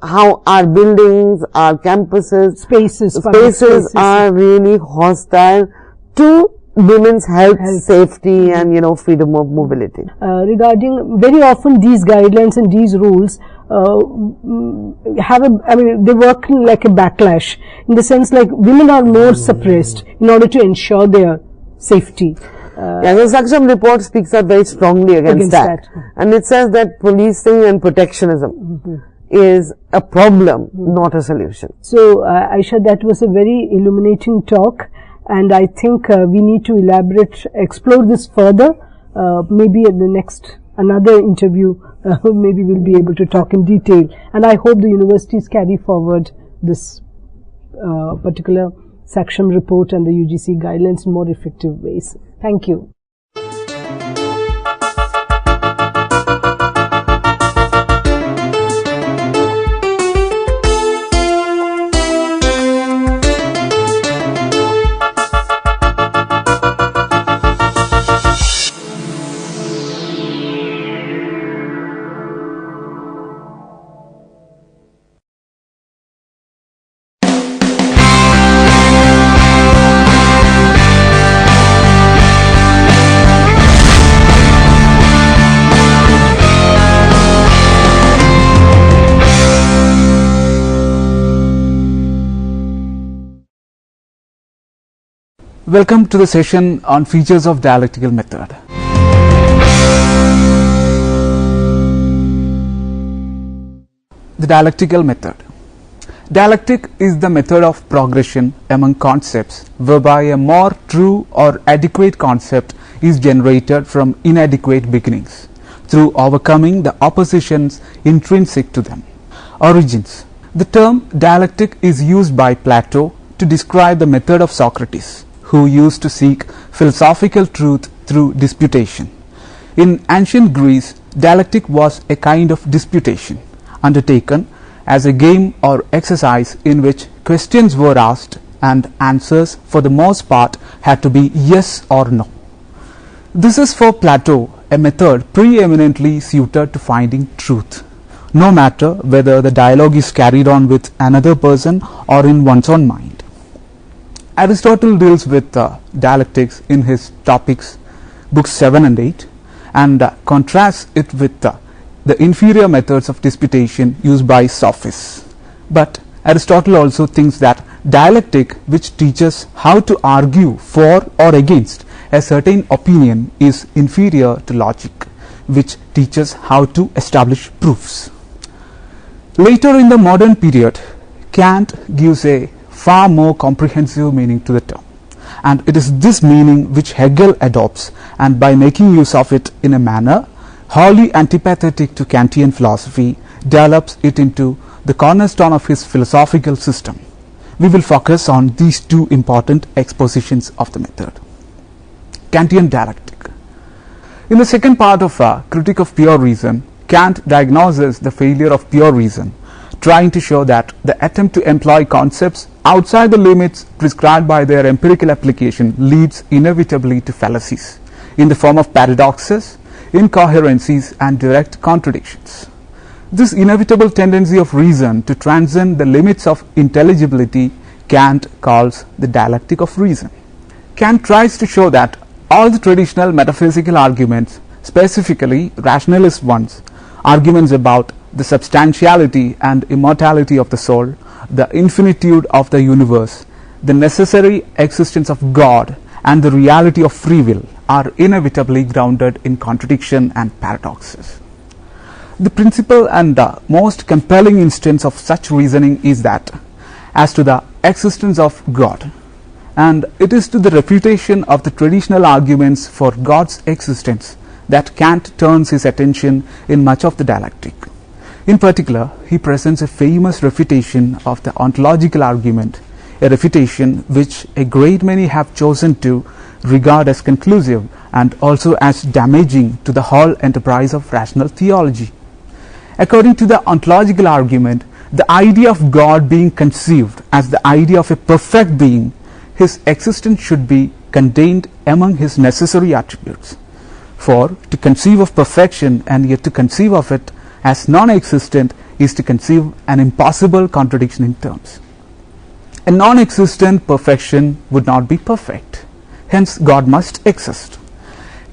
how our buildings, our campuses, spaces are really hostile to women's health, safety and, freedom of mobility. Regarding, very often these guidelines and these rules they work like a backlash, in the sense like women are more suppressed in order to ensure their safety. The Saksham report speaks out very strongly against that. And it says that policing and protectionism is a problem, not a solution. So, Aisha, that was a very illuminating talk, and I think we need to explore this further. Maybe at the next another interview, maybe we'll be able to talk in detail. And I hope the universities carry forward this particular Saksham report and the UGC guidelines in more effective ways. Thank you. Welcome to the session on features of dialectical method. The dialectical method. Dialectic is the method of progression among concepts whereby a more true or adequate concept is generated from inadequate beginnings through overcoming the oppositions intrinsic to them. Origins. The term dialectic is used by Plato to describe the method of Socrates, who used to seek philosophical truth through disputation. In ancient Greece, dialectic was a kind of disputation undertaken as a game or exercise in which questions were asked and answers for the most part had to be yes or no. This is for Plato a method preeminently suited to finding truth, no matter whether the dialogue is carried on with another person or in one's own mind. Aristotle deals with dialectics in his topics books 7 and 8 and contrasts it with the inferior methods of disputation used by sophists. But Aristotle also thinks that dialectic, which teaches how to argue for or against a certain opinion, is inferior to logic, which teaches how to establish proofs. Later in the modern period, Kant gives a far more comprehensive meaning to the term, and it is this meaning which Hegel adopts, and by making use of it in a manner wholly antipathetic to Kantian philosophy, develops it into the cornerstone of his philosophical system. We will focus on these two important expositions of the method. Kantian dialectic. In the second part of Critique of Pure Reason, Kant diagnoses the failure of pure reason, trying to show that the attempt to employ concepts outside the limits prescribed by their empirical application leads inevitably to fallacies in the form of paradoxes, incoherencies, and direct contradictions. This inevitable tendency of reason to transcend the limits of intelligibility Kant calls the dialectic of reason. Kant tries to show that all the traditional metaphysical arguments, specifically rationalist ones, arguments about the substantiality and immortality of the soul, the infinitude of the universe, the necessary existence of God, and the reality of free will, are inevitably grounded in contradiction and paradoxes. The principal and most compelling instance of such reasoning is that as to the existence of God, and it is to the refutation of the traditional arguments for God's existence that Kant turns his attention in much of the dialectic. In particular, he presents a famous refutation of the ontological argument, a refutation which a great many have chosen to regard as conclusive and also as damaging to the whole enterprise of rational theology. According to the ontological argument, the idea of God being conceived as the idea of a perfect being, his existence should be contained among his necessary attributes. For to conceive of perfection and yet to conceive of it as non-existent is to conceive an impossible contradiction in terms. A non-existent perfection would not be perfect. Hence, God must exist.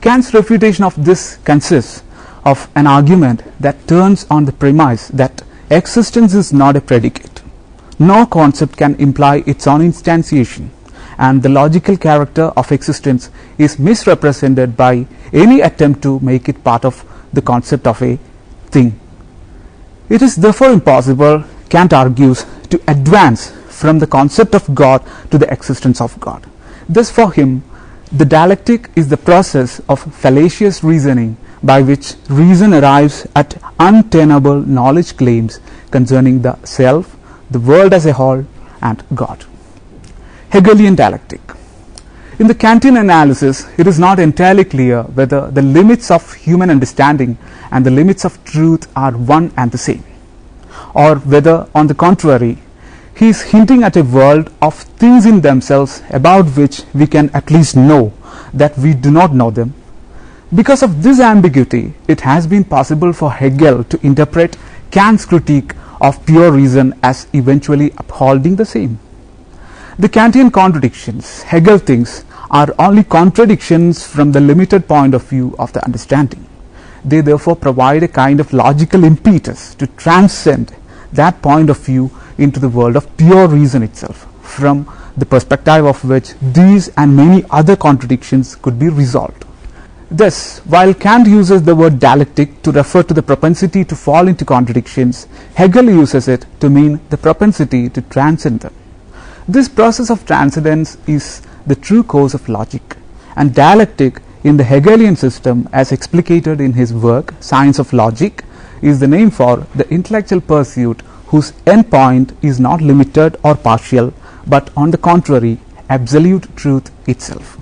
Kant's refutation of this consists of an argument that turns on the premise that existence is not a predicate. No concept can imply its own instantiation, and the logical character of existence is misrepresented by any attempt to make it part of the concept of a thing. It is therefore impossible, Kant argues, to advance from the concept of God to the existence of God. Thus for him, the dialectic is the process of fallacious reasoning by which reason arrives at untenable knowledge claims concerning the self, the world as a whole, and God. Hegelian dialectic. In the Kantian analysis, it is not entirely clear whether the limits of human understanding and the limits of truth are one and the same, or whether, on the contrary, he is hinting at a world of things in themselves about which we can at least know that we do not know them. Because of this ambiguity, it has been possible for Hegel to interpret Kant's critique of pure reason as eventually upholding the same. The Kantian contradictions, Hegel thinks, are only contradictions from the limited point of view of the understanding. They therefore provide a kind of logical impetus to transcend that point of view into the world of pure reason itself, from the perspective of which these and many other contradictions could be resolved. Thus, while Kant uses the word dialectic to refer to the propensity to fall into contradictions, Hegel uses it to mean the propensity to transcend them. This process of transcendence is the true course of logic, and dialectic in the Hegelian system, as explicated in his work Science of Logic, is the name for the intellectual pursuit whose end point is not limited or partial, but on the contrary, absolute truth itself.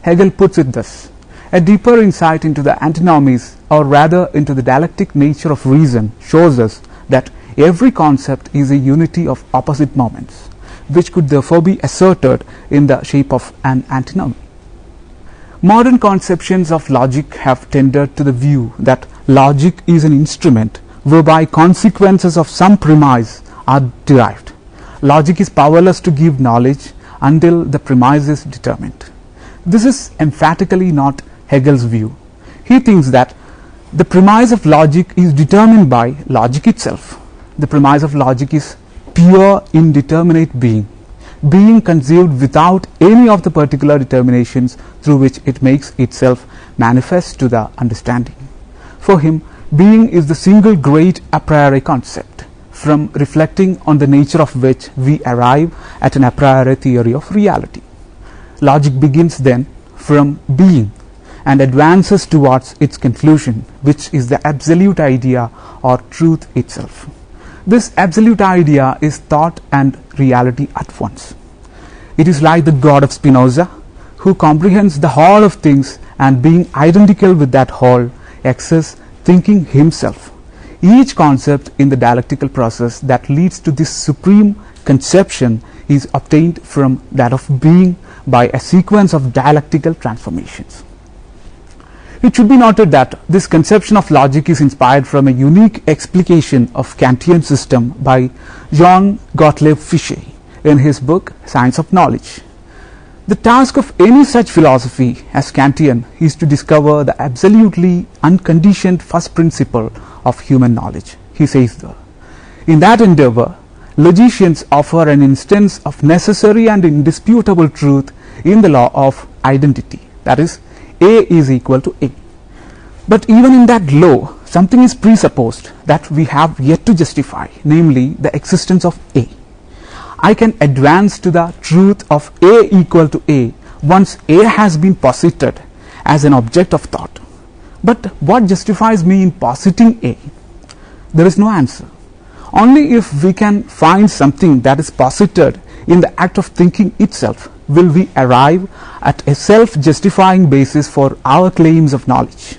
Hegel puts it thus: a deeper insight into the antinomies, or rather into the dialectic nature of reason, shows us that every concept is a unity of opposite moments, which could therefore be asserted in the shape of an antinomy. Modern conceptions of logic have tended to the view that logic is an instrument whereby consequences of some premise are derived. Logic is powerless to give knowledge until the premise is determined. This is emphatically not Hegel's view. He thinks that the premise of logic is determined by logic itself. The premise of logic is pure indeterminate being, being conceived without any of the particular determinations through which it makes itself manifest to the understanding. For him, being is the single great a priori concept, from reflecting on the nature of which we arrive at an a priori theory of reality. Logic begins then from being and advances towards its conclusion, which is the absolute idea or truth itself. This absolute idea is thought and reality at once. It is like the God of Spinoza, who comprehends the whole of things and, being identical with that whole, exists thinking himself. Each concept in the dialectical process that leads to this supreme conception is obtained from that of being by a sequence of dialectical transformations. It should be noted that this conception of logic is inspired from a unique explication of Kantian system by Jean Gottlieb Fichte in his book Science of Knowledge. The task of any such philosophy as Kantian is to discover the absolutely unconditioned first principle of human knowledge. He says there, in that endeavor, logicians offer an instance of necessary and indisputable truth in the law of identity, that is, A is equal to A. But even in that law, something is presupposed that we have yet to justify, namely the existence of A. I can advance to the truth of A equal to A once A has been posited as an object of thought. But what justifies me in positing A? There is no answer. Only if we can find something that is posited in the act of thinking itself will we arrive at a self-justifying basis for our claims of knowledge.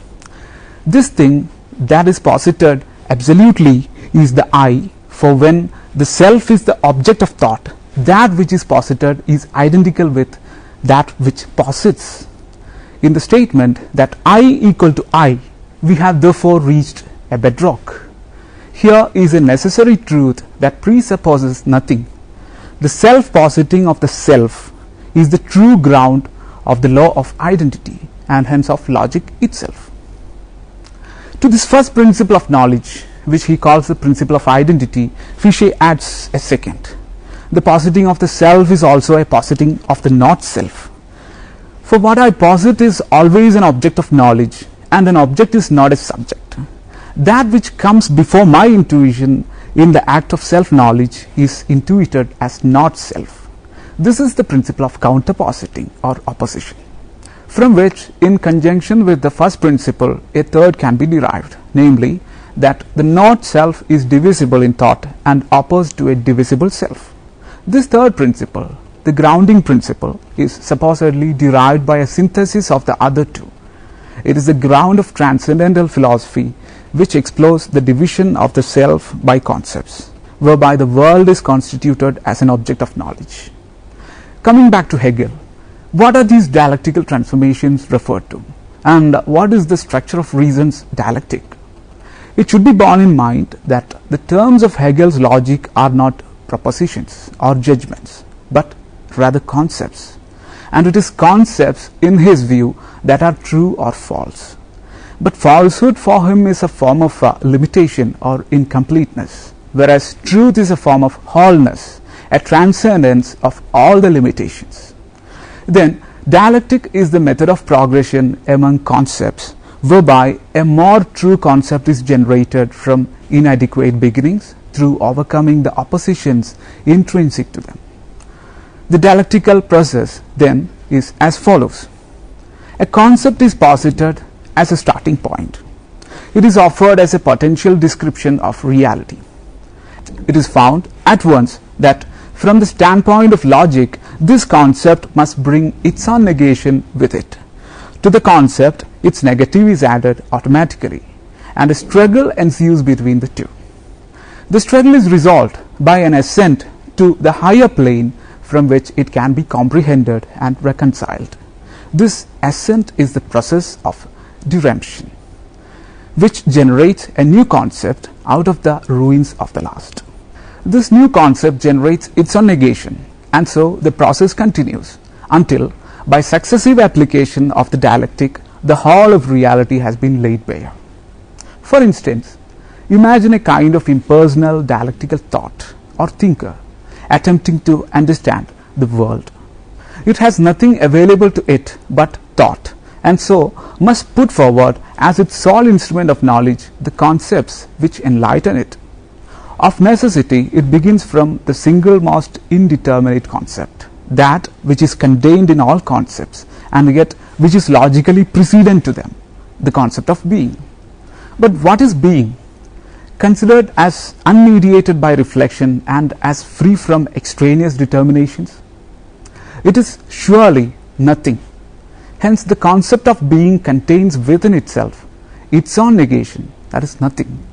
This thing that is posited absolutely is the I, for when the self is the object of thought, that which is posited is identical with that which posits. In the statement that I equal to I, we have therefore reached a bedrock. Here is a necessary truth that presupposes nothing. The self-positing of the self is the true ground of the law of identity and hence of logic itself. To this first principle of knowledge, which he calls the principle of identity, Fichte adds a second. The positing of the self is also a positing of the not self. For what I posit is always an object of knowledge, and an object is not a subject. That which comes before my intuition in the act of self-knowledge is intuited as not self. This is the principle of counterpositing or opposition, from which, in conjunction with the first principle, a third can be derived, namely that the not self is divisible in thought and opposed to a divisible self. This third principle, the grounding principle, is supposedly derived by a synthesis of the other two. It is the ground of transcendental philosophy, which explores the division of the self by concepts, whereby the world is constituted as an object of knowledge. Coming back to Hegel, what are these dialectical transformations referred to, and what is the structure of reason's dialectic? It should be borne in mind that the terms of Hegel's logic are not propositions or judgments, but rather concepts, and it is concepts in his view that are true or false. But falsehood for him is a form of limitation or incompleteness, whereas truth is a form of wholeness, a transcendence of all the limitations. Then dialectic is the method of progression among concepts, whereby a more true concept is generated from inadequate beginnings through overcoming the oppositions intrinsic to them. The dialectical process then is as follows. A concept is posited as a starting point. It is offered as a potential description of reality. It is found at once that from the standpoint of logic, this concept must bring its own negation with it. To the concept, its negative is added automatically, and a struggle ensues between the two. The struggle is resolved by an ascent to the higher plane from which it can be comprehended and reconciled. This ascent is the process of diremption, which generates a new concept out of the ruins of the last. This new concept generates its own negation, and so the process continues until, by successive application of the dialectic, the whole of reality has been laid bare. For instance, imagine a kind of impersonal dialectical thought or thinker attempting to understand the world. It has nothing available to it but thought, and so must put forward as its sole instrument of knowledge the concepts which enlighten it. Of necessity, it begins from the single most indeterminate concept, that which is contained in all concepts and yet which is logically precedent to them, the concept of being. But what is being? Considered as unmediated by reflection and as free from extraneous determinations, it is surely nothing. Hence the concept of being contains within itself its own negation, that is nothing,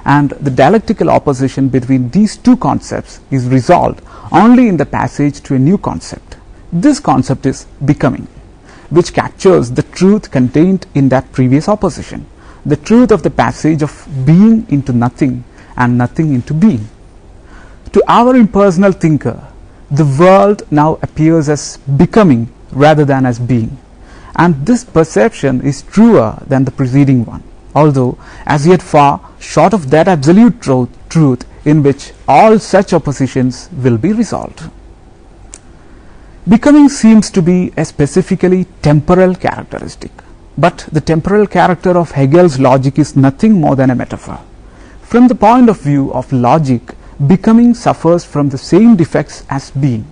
and the dialectical opposition between these two concepts is resolved only in the passage to a new concept. This concept is becoming, which captures the truth contained in that previous opposition, the truth of the passage of being into nothing and nothing into being. To our impersonal thinker, the world now appears as becoming rather than as being, and this perception is truer than the preceding one, although as yet far short of that absolute truth in which all such oppositions will be resolved. Becoming seems to be a specifically temporal characteristic, but the temporal character of Hegel's logic is nothing more than a metaphor. From the point of view of logic, becoming suffers from the same defects as being.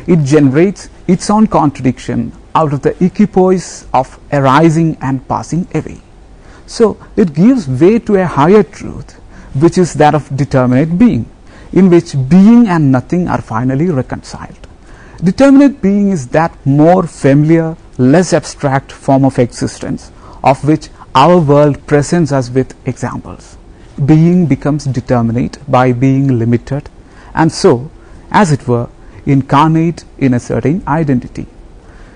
It generates its own contradiction out of the equipoise of arising and passing away. So it gives way to a higher truth, which is that of determinate being, in which being and nothing are finally reconciled. Determinate being is that more familiar, less abstract form of existence, of which our world presents us with examples. Being becomes determinate by being limited, and so, as it were, incarnate in a certain identity.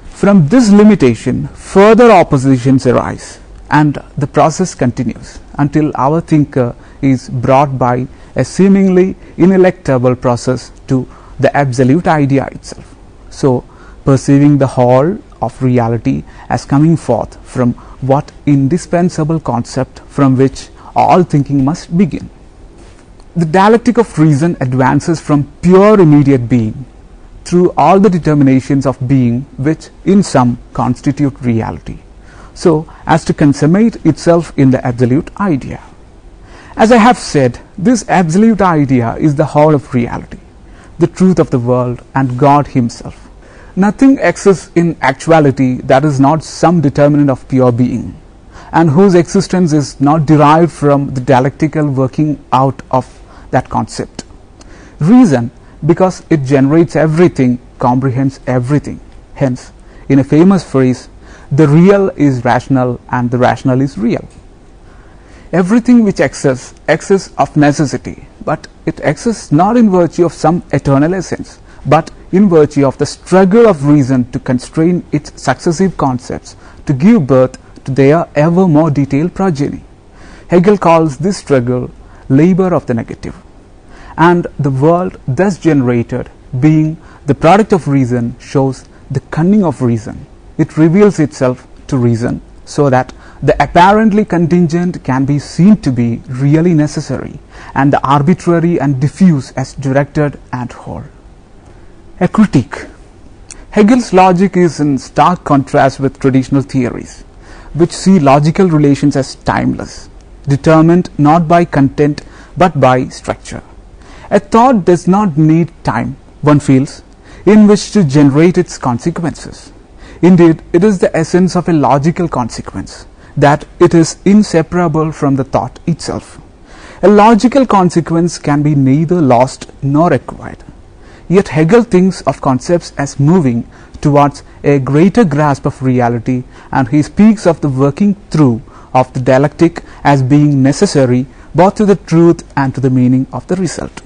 From this limitation, further oppositions arise, and the process continues until our thinker is brought by a seemingly ineluctable process to the absolute idea itself. So, perceiving the whole of reality as coming forth from what indispensable concept from which all thinking must begin. The dialectic of reason advances from pure immediate being through all the determinations of being which in sum constitute reality, so as to consummate itself in the absolute idea. As I have said, this absolute idea is the whole of reality, the truth of the world and God himself. Nothing exists in actuality that is not some determinant of pure being, and whose existence is not derived from the dialectical working out of that concept. Reason, because it generates everything, comprehends everything. Hence, in a famous phrase, the real is rational and the rational is real. Everything which exists of necessity, but it exists not in virtue of some eternal essence, but in virtue of the struggle of reason to constrain its successive concepts to give birth to their ever more detailed progeny. Hegel calls this struggle labor of the negative, and the world thus generated, being the product of reason, shows the cunning of reason. It reveals itself to reason so that the apparently contingent can be seen to be really necessary, and the arbitrary and diffuse as directed and whole. A critique. Hegel's logic is in stark contrast with traditional theories, which see logical relations as timeless, determined not by content but by structure. A thought does not need time, one feels, in which to generate its consequences. Indeed, it is the essence of a logical consequence, that it is inseparable from the thought itself. A logical consequence can be neither lost nor acquired. Yet Hegel thinks of concepts as moving towards a greater grasp of reality, and he speaks of the working through of the dialectic as being necessary both to the truth and to the meaning of the result.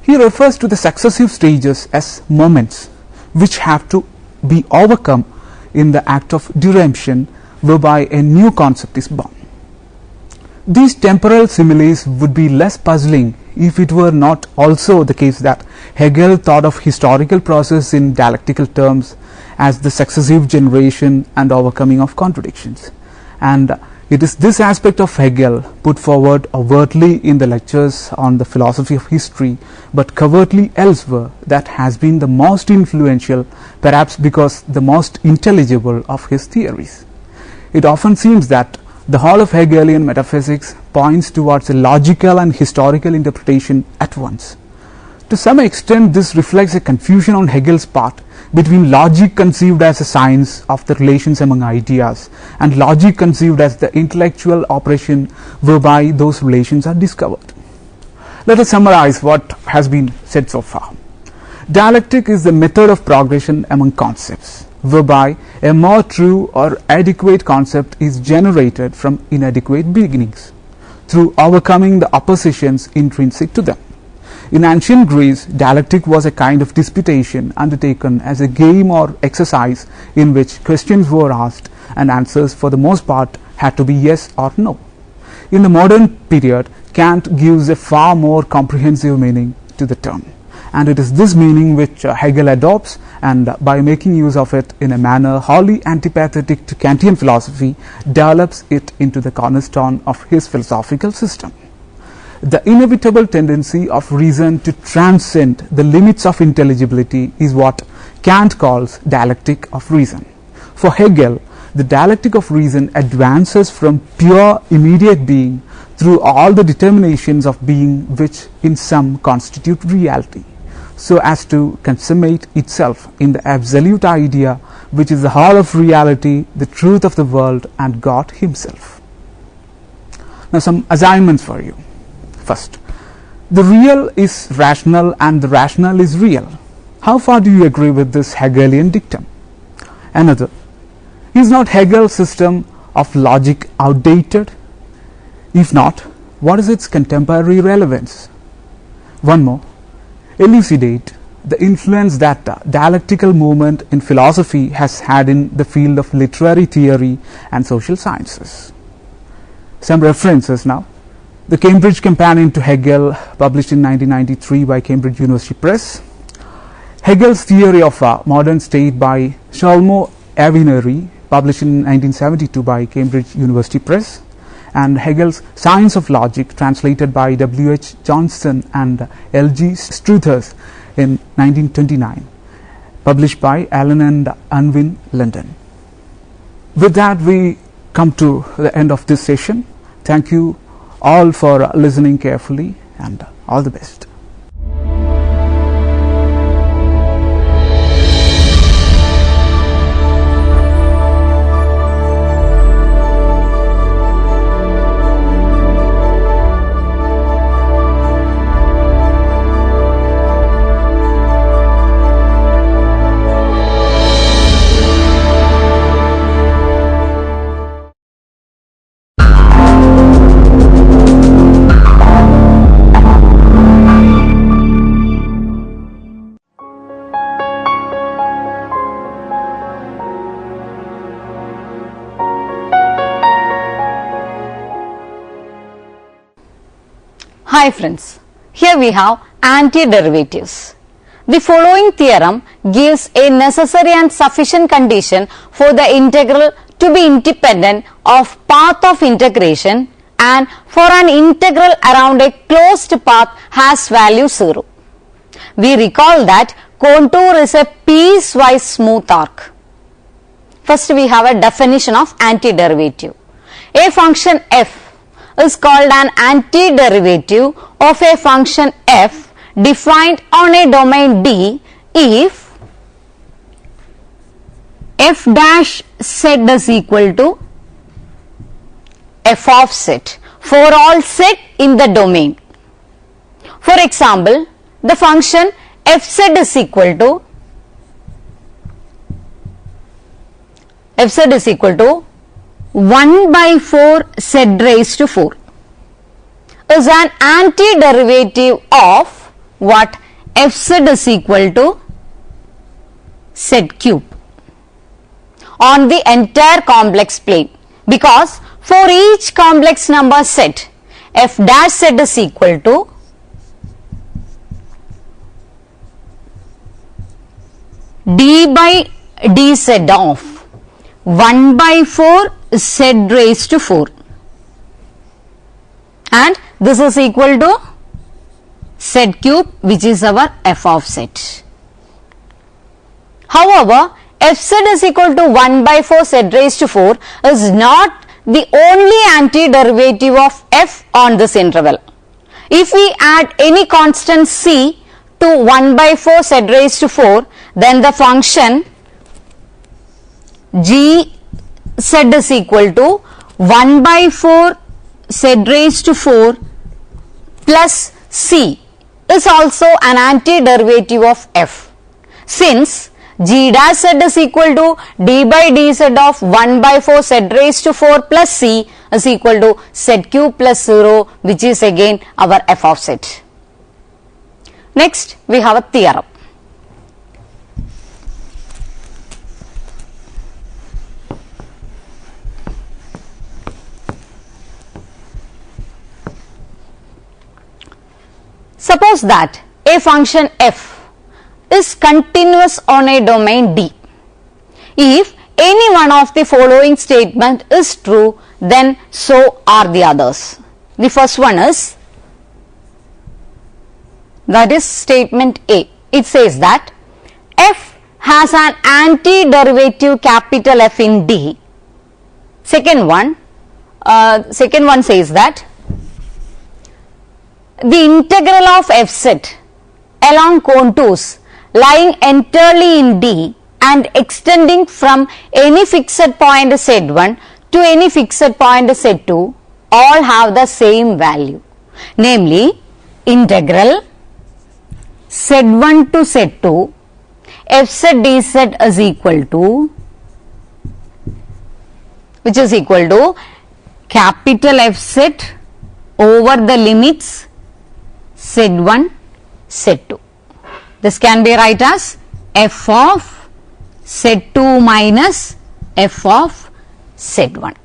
He refers to the successive stages as moments which have to be overcome in the act of diremption, whereby a new concept is born. These temporal similes would be less puzzling if it were not also the case that Hegel thought of historical process in dialectical terms as the successive generation and overcoming of contradictions. And it is this aspect of Hegel put forward overtly in the lectures on the philosophy of history, but covertly elsewhere, that has been the most influential, perhaps because the most intelligible of his theories. It often seems that the whole of Hegelian metaphysics points towards a logical and historical interpretation at once. To some extent, this reflects a confusion on Hegel's part between logic conceived as a science of the relations among ideas and logic conceived as the intellectual operation whereby those relations are discovered. Let us summarize what has been said so far. Dialectic is the method of progression among concepts, whereby a more true or adequate concept is generated from inadequate beginnings through overcoming the oppositions intrinsic to them. In ancient Greece, dialectic was a kind of disputation undertaken as a game or exercise in which questions were asked and answers for the most part had to be yes or no. In the modern period, Kant gives a far more comprehensive meaning to the term, and it is this meaning which Hegel adopts, and by making use of it in a manner wholly antipathetic to Kantian philosophy, develops it into the cornerstone of his philosophical system. The inevitable tendency of reason to transcend the limits of intelligibility is what Kant calls dialectic of reason. For Hegel, the dialectic of reason advances from pure immediate being through all the determinations of being which in sum constitute reality, so as to consummate itself in the absolute idea which is the whole of reality, the truth of the world, and God himself. Now some assignments for you. First, the real is rational and the rational is real. How far do you agree with this Hegelian dictum? Another, is not Hegel's system of logic outdated? If not, what is its contemporary relevance? One more, elucidate the influence that the dialectical movement in philosophy has had in the field of literary theory and social sciences. Some references now. The Cambridge Companion to Hegel, published in 1993 by Cambridge University Press. Hegel's Theory of a Modern State by Sholmo Avineri, published in 1972 by Cambridge University Press. And Hegel's Science of Logic, translated by W.H. Johnston and L.G. Struthers in 1929, published by Allen and Unwin, London. With that, we come to the end of this session. Thank you all for listening carefully, and all the best. Hi friends, here we have antiderivatives. The following theorem gives a necessary and sufficient condition for the integral to be independent of path of integration, and for an integral around a closed path has value 0. We recall that contour is a piecewise smooth arc. First we have a definition of antiderivative. A function f is called an antiderivative of a function f defined on a domain D if f dash z is equal to f of z for all z in the domain. For example, the function fz is equal to 1 by 4 z raised to 4 is an antiderivative of what fz is equal to z cube on the entire complex plane, because for each complex number set, f dash z is equal to d by dz of 1 by 4 z raised to 4, and this is equal to z cube, which is our f of z. However, fz is equal to 1 by 4 z raised to 4 is not the only antiderivative of f on this interval. If we add any constant c to 1 by 4 z raised to 4, then the function g z is equal to 1 by 4 z raised to 4 plus c is also an antiderivative of f, since g dash z is equal to d by dz of 1 by 4 z raised to 4 plus c is equal to z cube plus 0, which is again our f of z. Next, we have a theorem. Suppose that a function f is continuous on a domain D. If any one of the following statement is true, then so are the others. The first one is, that is statement A. It says that f has an antiderivative capital F in D. Second one says that the integral of fz along contours lying entirely in D and extending from any fixed point z1 to any fixed point z2 all have the same value, namely integral z1 to z2 fz dz is equal to, which is equal to capital Fz over the limits z1 z2. This can be write as f of z2 minus f of z1,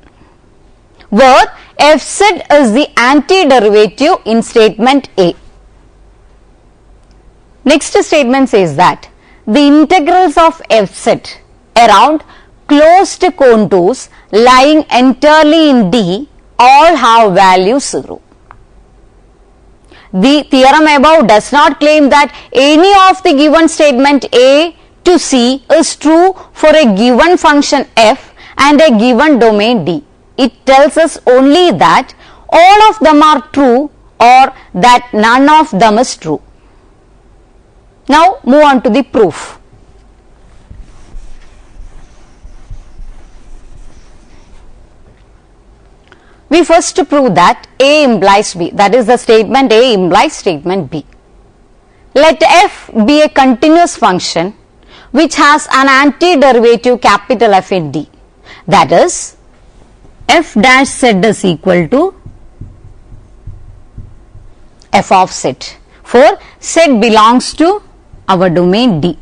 where fz is the antiderivative in statement A. Next statement says that the integrals of fz around closed contours lying entirely in D all have value 0. The theorem above does not claim that any of the given statement A to C is true for a given function f and a given domain D. It tells us only that all of them are true or that none of them is true. Now move on to the proof. We first prove that A implies B, that is the statement A implies statement B. Let f be a continuous function which has an antiderivative capital F in D, that is f dash z is equal to f of z, for z belongs to our domain D.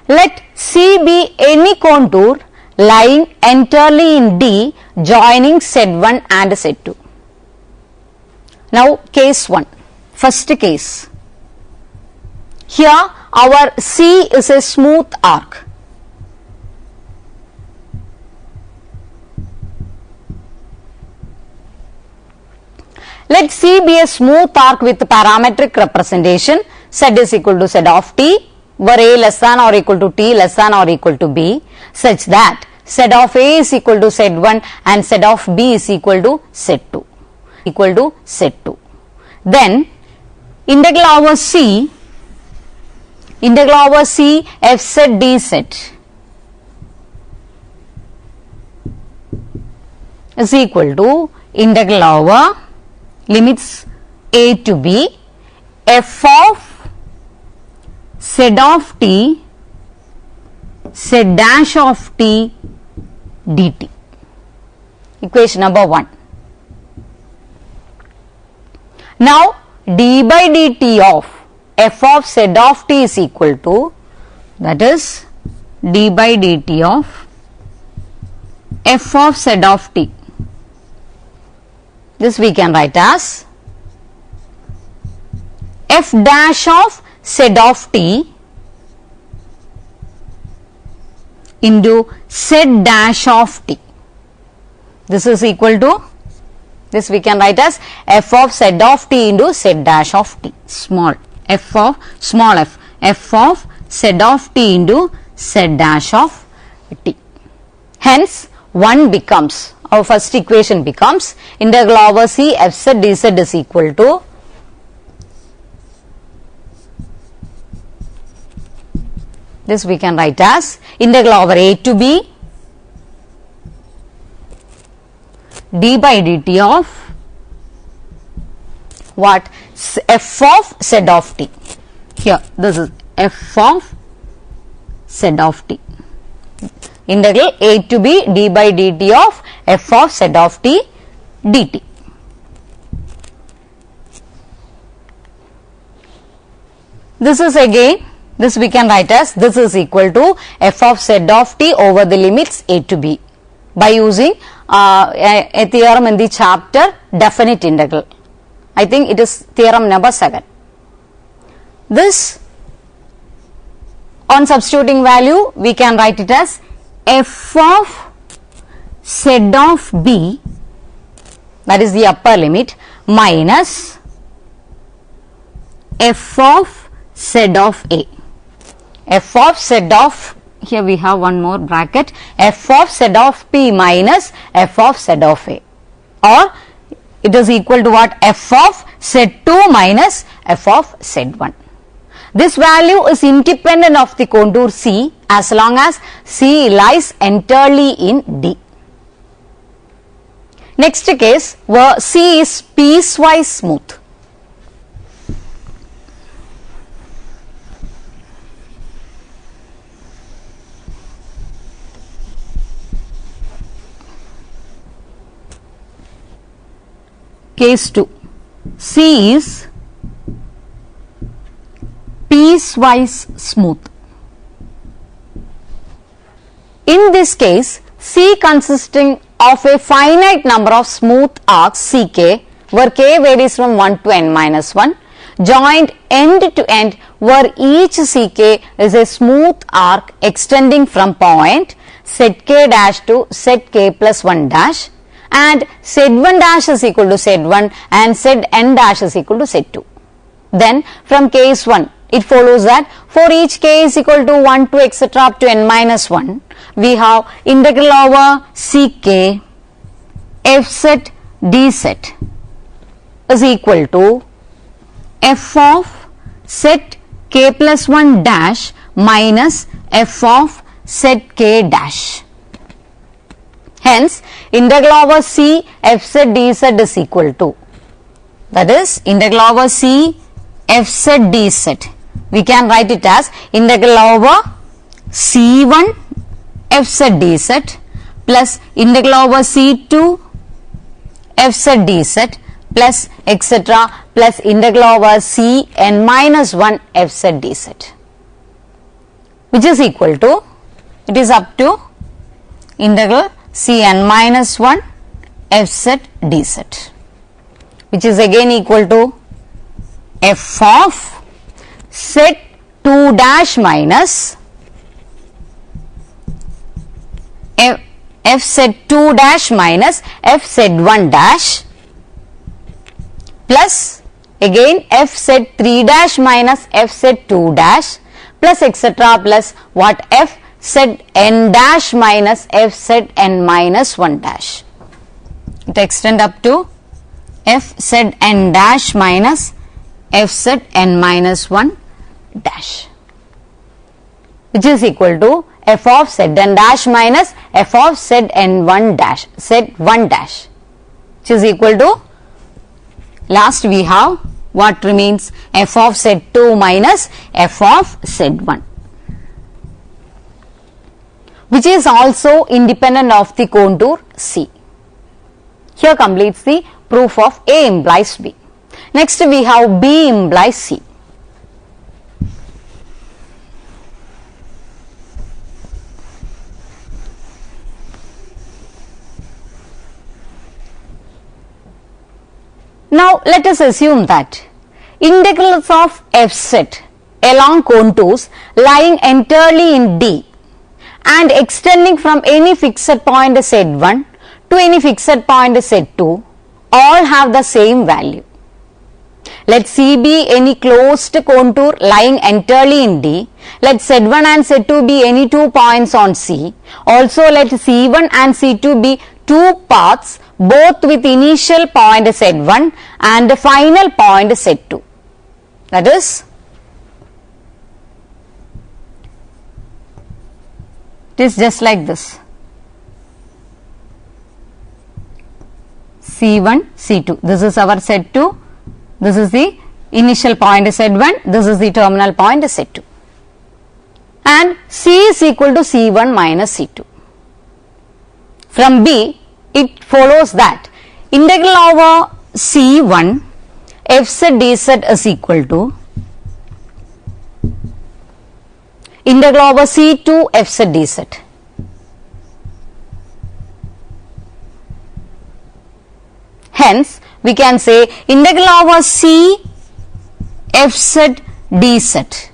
Let C be any contour lying entirely in D joining z1 and z2. Now case 1, first case. Here our C is a smooth arc. Let C be a smooth arc with parametric representation z is equal to z of t, where a less than or equal to t less than or equal to b, such that z of A is equal to z1 and z of B is equal to z2, Then integral over C fz dz is equal to integral over limits A to B f of z of t z dash of t dt. Equation number 1. Now d by dt of f of z of t is equal to, that is d by dt of f of z of t. This we can write as f dash of z of t into z dash of t. This is equal to, this we can write as f of z of t into z dash of t, small f of z of t into z dash of t. Hence, one becomes, our first equation becomes integral over c f z dz is equal to this we can write as integral over a to b d by dt of what? F of z of t. Here this is f of z of t. Integral a to b d by dt of f of z of t dt. This is again, this we can write as this is equal to f of z of t over the limits a to b by using a theorem in the chapter definite integral. I think it is theorem number 7. This, on substituting value, we can write it as f of z of b, that is the upper limit, minus f of z of a. F of z of, here we have one more bracket, f of z of p minus f of z of a, or it is equal to what? F of z2 minus f of z1. This value is independent of the contour C as long as C lies entirely in D. Next case where C is piecewise smooth. Case 2, C is piecewise smooth. In this case, C consisting of a finite number of smooth arcs Ck, where k varies from 1 to n minus 1, joined end to end, where each Ck is a smooth arc extending from point Zk dash to Zk plus 1 dash, and Z1 dash is equal to Z1 and Zn dash is equal to Z2. Then from case 1, it follows that for each k is equal to 1 to etc. up to n minus 1, we have integral over Ck fz dz is equal to f of Zk plus 1 dash minus f of Zk dash. Hence, integral over C fz dz is equal to, that is integral over C fz dz. We can write it as integral over C1 fz dz plus integral over C2 fz dz plus etc. plus integral over C n minus 1 fz dz, which is equal to, it is up to integral Cn minus 1 fz dz, which is again equal to f of z2 dash minus fz2 dash minus fz1 dash plus again fz3 dash minus fz2 dash plus etc. plus what? Fzn dash minus fzn minus 1 dash. It extend up to fzn dash minus fzn minus 1 dash, which is equal to f of zn dash minus f of zn1 dash, z1 dash, which is equal to, last we have what remains, f of z2 minus f of z1, which is also independent of the contour C. Here completes the proof of A implies B. Next we have B implies C. Now let us assume that integrals of f set along contours lying entirely in D and extending from any fixed point Z1 to any fixed point Z2 all have the same value. Let C be any closed contour lying entirely in D. Let Z1 and Z2 be any two points on C. Also let C1 and C2 be two paths both with initial point Z1 and the final point Z2. That is, it is just like this. C1, C2. This is our Z2. This is the initial point Z1. This is the terminal point Z2. And C is equal to C1 minus C2. From B, it follows that integral over C1 f z dz is equal to integral over C2 f z dz. Hence, we can say integral over C f z dz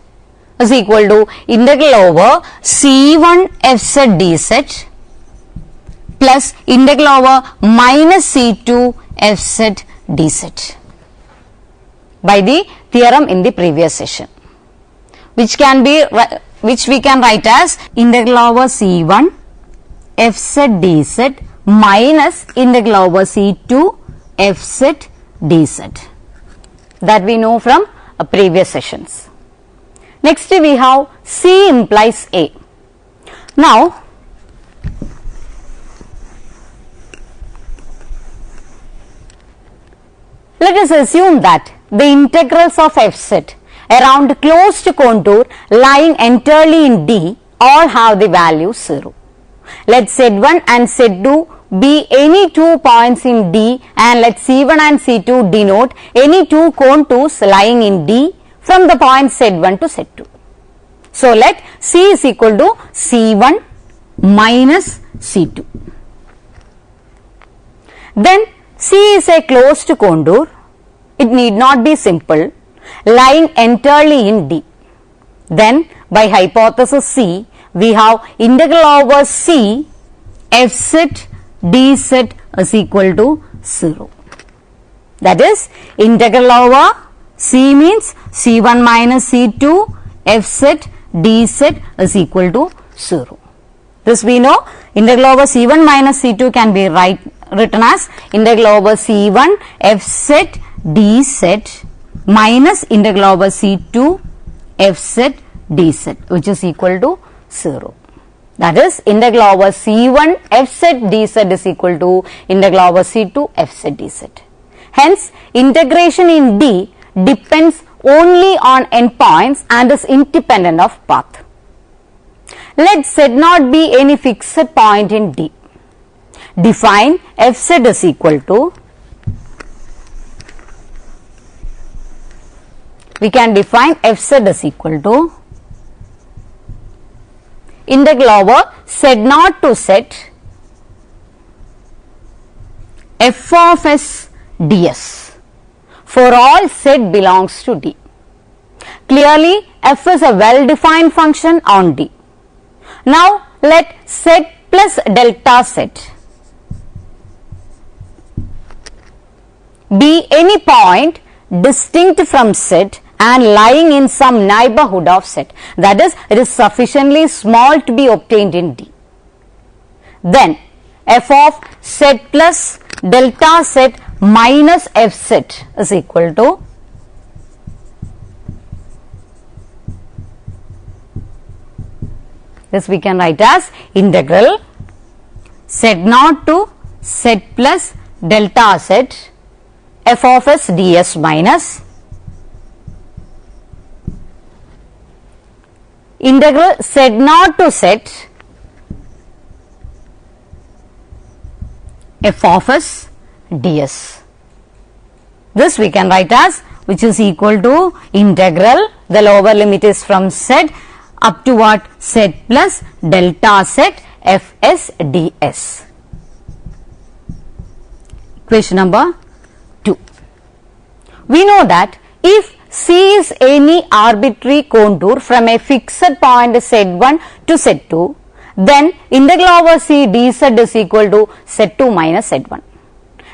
is equal to integral over C1 f z dz plus integral over minus C2 f z dz by the theorem in the previous session, which we can write as integral over C1 f z dz minus integral over C2 f z dz, that we know from previous sessions. Next we have C implies A. Now let us assume that the integrals of f z around closed contour lying entirely in D all have the value 0. Let Z1 and Z2 be any two points in D and let C1 and C2 denote any two contours lying in D from the point Z1 to Z2. So let C is equal to C1 minus C2. Then C is a closed contour. It need not be simple, lying entirely in D. Then by hypothesis C, we have integral over C f z dz is equal to 0. That is, integral over C means C1 minus C2 f z dz is equal to 0. This we know. Integral over C1 minus C2 can be written as integral over C1 f z dz minus integral over C2 f z dz, which is equal to 0. That is, integral over C1 f z dz is equal to integral over C2 f z dz. Hence, integration in D depends only on endpoints and is independent of path. Let Z not be any fixed point in D. Define f z is equal to, we can define f z is equal to integral over Z naught to Z f of s ds for all Z belongs to D. Clearly, f is a well defined function on D. Now, let Z plus delta Z be any point distinct from Z and lying in some neighborhood of Z. That is, it is sufficiently small to be obtained in D. Then f of Z plus delta Z minus f z is equal to this we can write as integral Z naught to Z plus delta Z f of s ds minus integral Z naught to Z f of s ds. This we can write as, which is equal to integral, the lower limit is from Z up to what, Z plus delta Z f s ds. Equation number 2. we know that if C is any arbitrary contour from a fixed point Z1 to Z2, then integral over C dz is equal to Z2 minus Z1.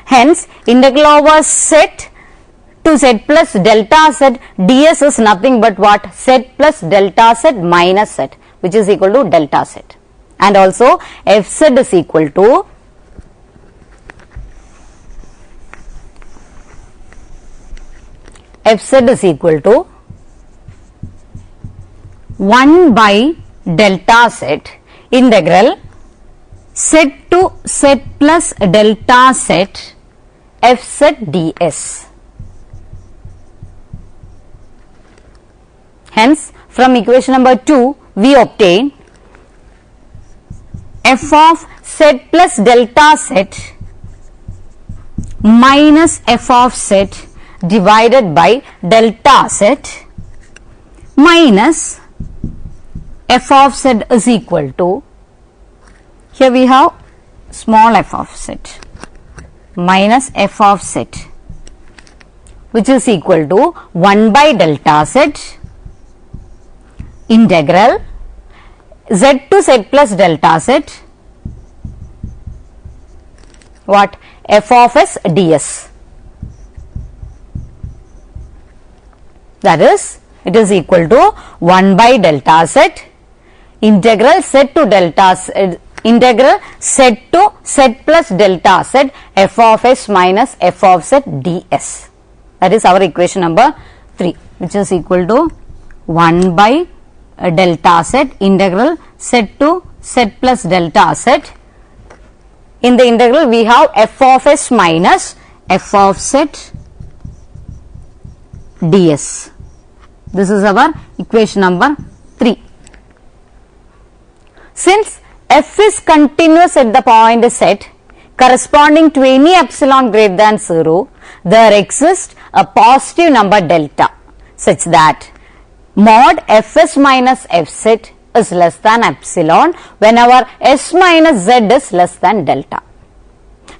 Hence, integral over Z to Z plus delta Z ds is nothing but what? Z plus delta Z minus Z, which is equal to delta Z. And also Fz is equal to Fz is equal to 1 by delta Z integral Z to Z plus delta Z Fz ds. Hence, from equation number 2, we obtain f of Z plus delta Z minus f of Z divided by delta Z minus f of Z is equal to, here we have small f of Z minus f of Z, which is equal to 1 by delta Z integral Z to Z plus delta Z what? F of S ds. That is, it is equal to 1 by delta Z integral Z to delta Z integral Z to Z plus delta Z f of S minus f of Z ds. That is our equation number 3, which is equal to 1 by delta Z integral Z to Z plus delta Z. In the integral we have f of S minus f of Z ds. This is our equation number 3. Since f is continuous at the point Z corresponding to any epsilon greater than 0, there exists a positive number delta such that mod fs minus fz is less than epsilon whenever s minus z is less than delta.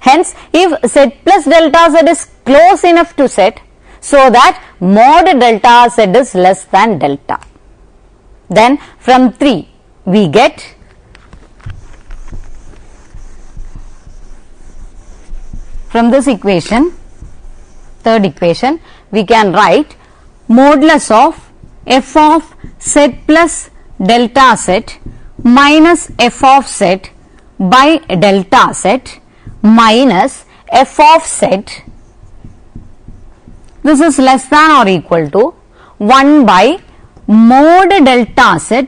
Hence, if z plus delta z is close enough to z, so that mod delta z is less than delta, then from 3 we get from this equation, third equation, we can write modulus of f of z plus delta z minus f of z by delta z minus f of z, this is less than or equal to 1 by mod delta z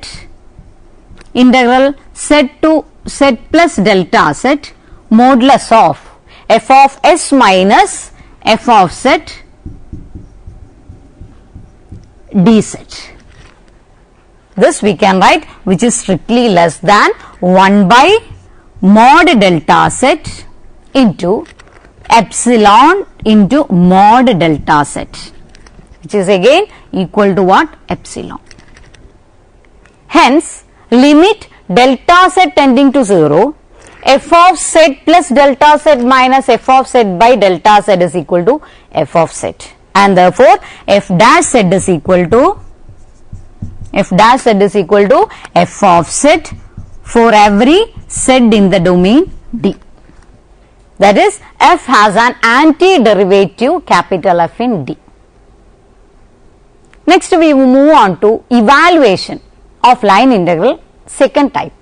integral z to z plus delta z modulus of f of s minus f of z dz. This we can write, which is strictly less than 1 by mod delta z into epsilon into mod delta z, which is again equal to what? Epsilon. Hence, limit delta z tending to 0, f of z plus delta z minus f of z by delta z is equal to f of z, and therefore f dash z is equal to f of z for every z in the domain D. That is, f has an antiderivative capital F in D. Next we will move on to evaluation of line integral second type.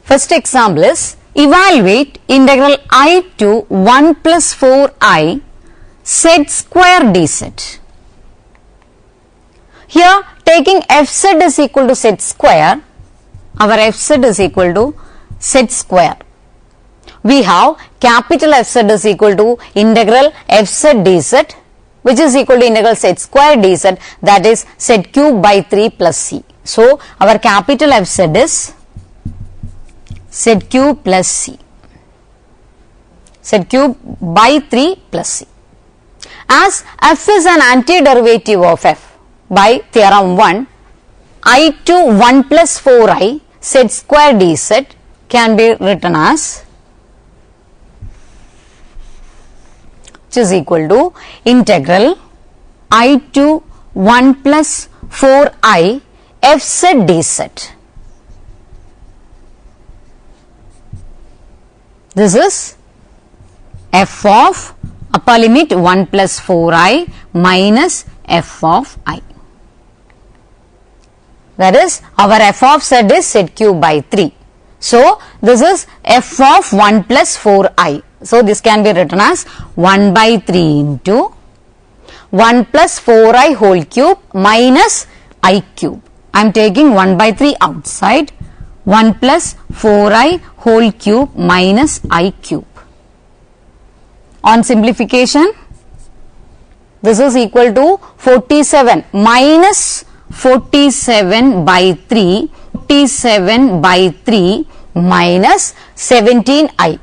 First example is evaluate integral I to 1 plus 4i z square dz. Here taking fz is equal to z square, our fz is equal to z square. We have capital Fz is equal to integral fz dz, which is equal to integral z square dz, that is z cube by 3 plus c. So, our capital Fz is z cube plus c, z cube by 3 plus c. As f is an antiderivative of f by theorem 1, I to 1 plus 4i z square dz can be written as, which is equal to integral I2 1 plus 4I f z dz. This is f of upper limit 1 plus 4I minus f of I. That is, our f of z is z cube by 3. So, this is f of 1 plus 4I. So, this can be written as 1 by 3 into 1 plus 4I whole cube minus I cube. I am taking 1 by 3 outside, 1 plus 4I whole cube minus I cube. On simplification, this is equal to 47 minus 47 by 3, 47 by 3 minus 17I.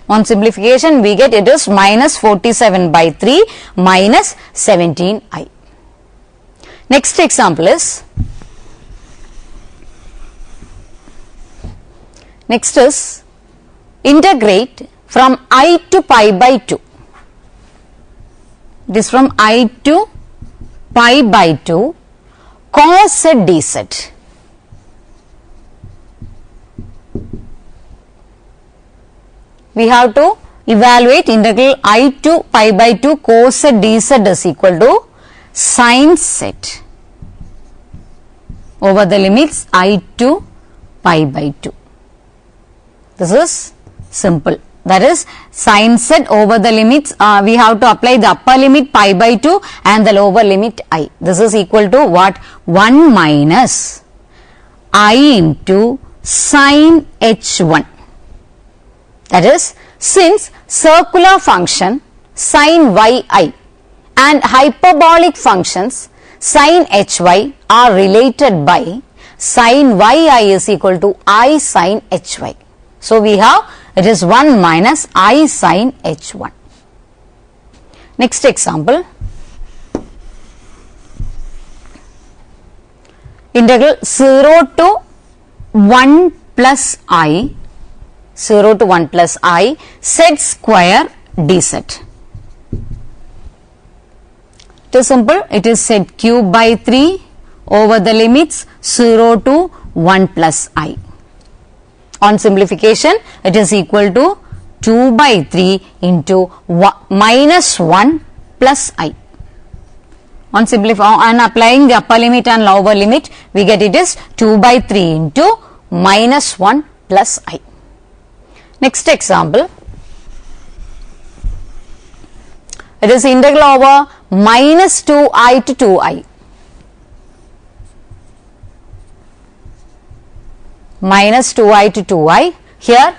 On simplification, we get it is minus 47 by 3 minus 17I. Next example is, next is integrate from I to pi by 2. It is from I to pi by 2 cos z dz. We have to evaluate integral I to pi by 2 cos z dz is equal to sin z over the limits I to pi by 2. This is simple. That is, sin z over the limits, we have to apply the upper limit pi by 2 and the lower limit I. This is equal to what? 1 minus I into sin h1. That is, since circular function sin yi and hyperbolic functions sin hy are related by sin yi is equal to I sin hy. So, we have it is 1 minus I sin h1. Next example, integral 0 to 1 plus I, 0 to 1 plus I z square dz. It is simple, it is z cube by 3 over the limits 0 to 1 plus I. On simplification, it is equal to 2 by 3 into minus 1 plus I. On applying the upper limit and lower limit, we get it is 2 by 3 into minus 1 plus I. Next example, it is integral over minus 2I to 2I. Minus 2I to 2I, here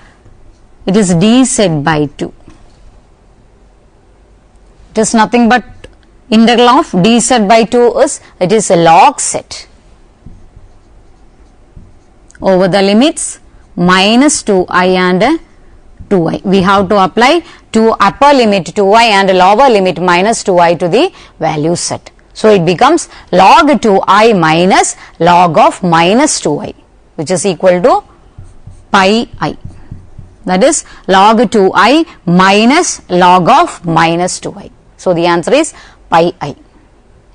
it is dz by 2. It is nothing but integral of dz by 2 is, it is a log z over the limits minus 2I and 2I. We have to apply to upper limit 2I and lower limit minus 2I to the value set. So, it becomes log 2I minus log of minus 2I, which is equal to pi I. That is log 2I minus log of minus 2I. So, the answer is pi I.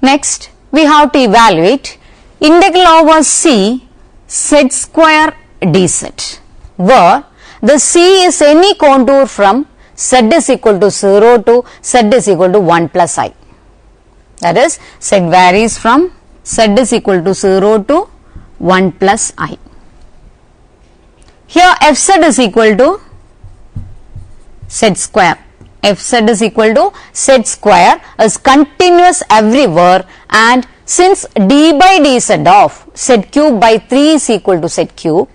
Next, we have to evaluate integral over c z square dz, where the c is any contour from z is equal to 0 to z is equal to 1 plus I. That is, z varies from z is equal to 0 to 1 plus I. Here fz is equal to z square. Fz is equal to z square is continuous everywhere, and since d by dz of z cube by 3 is equal to z cube,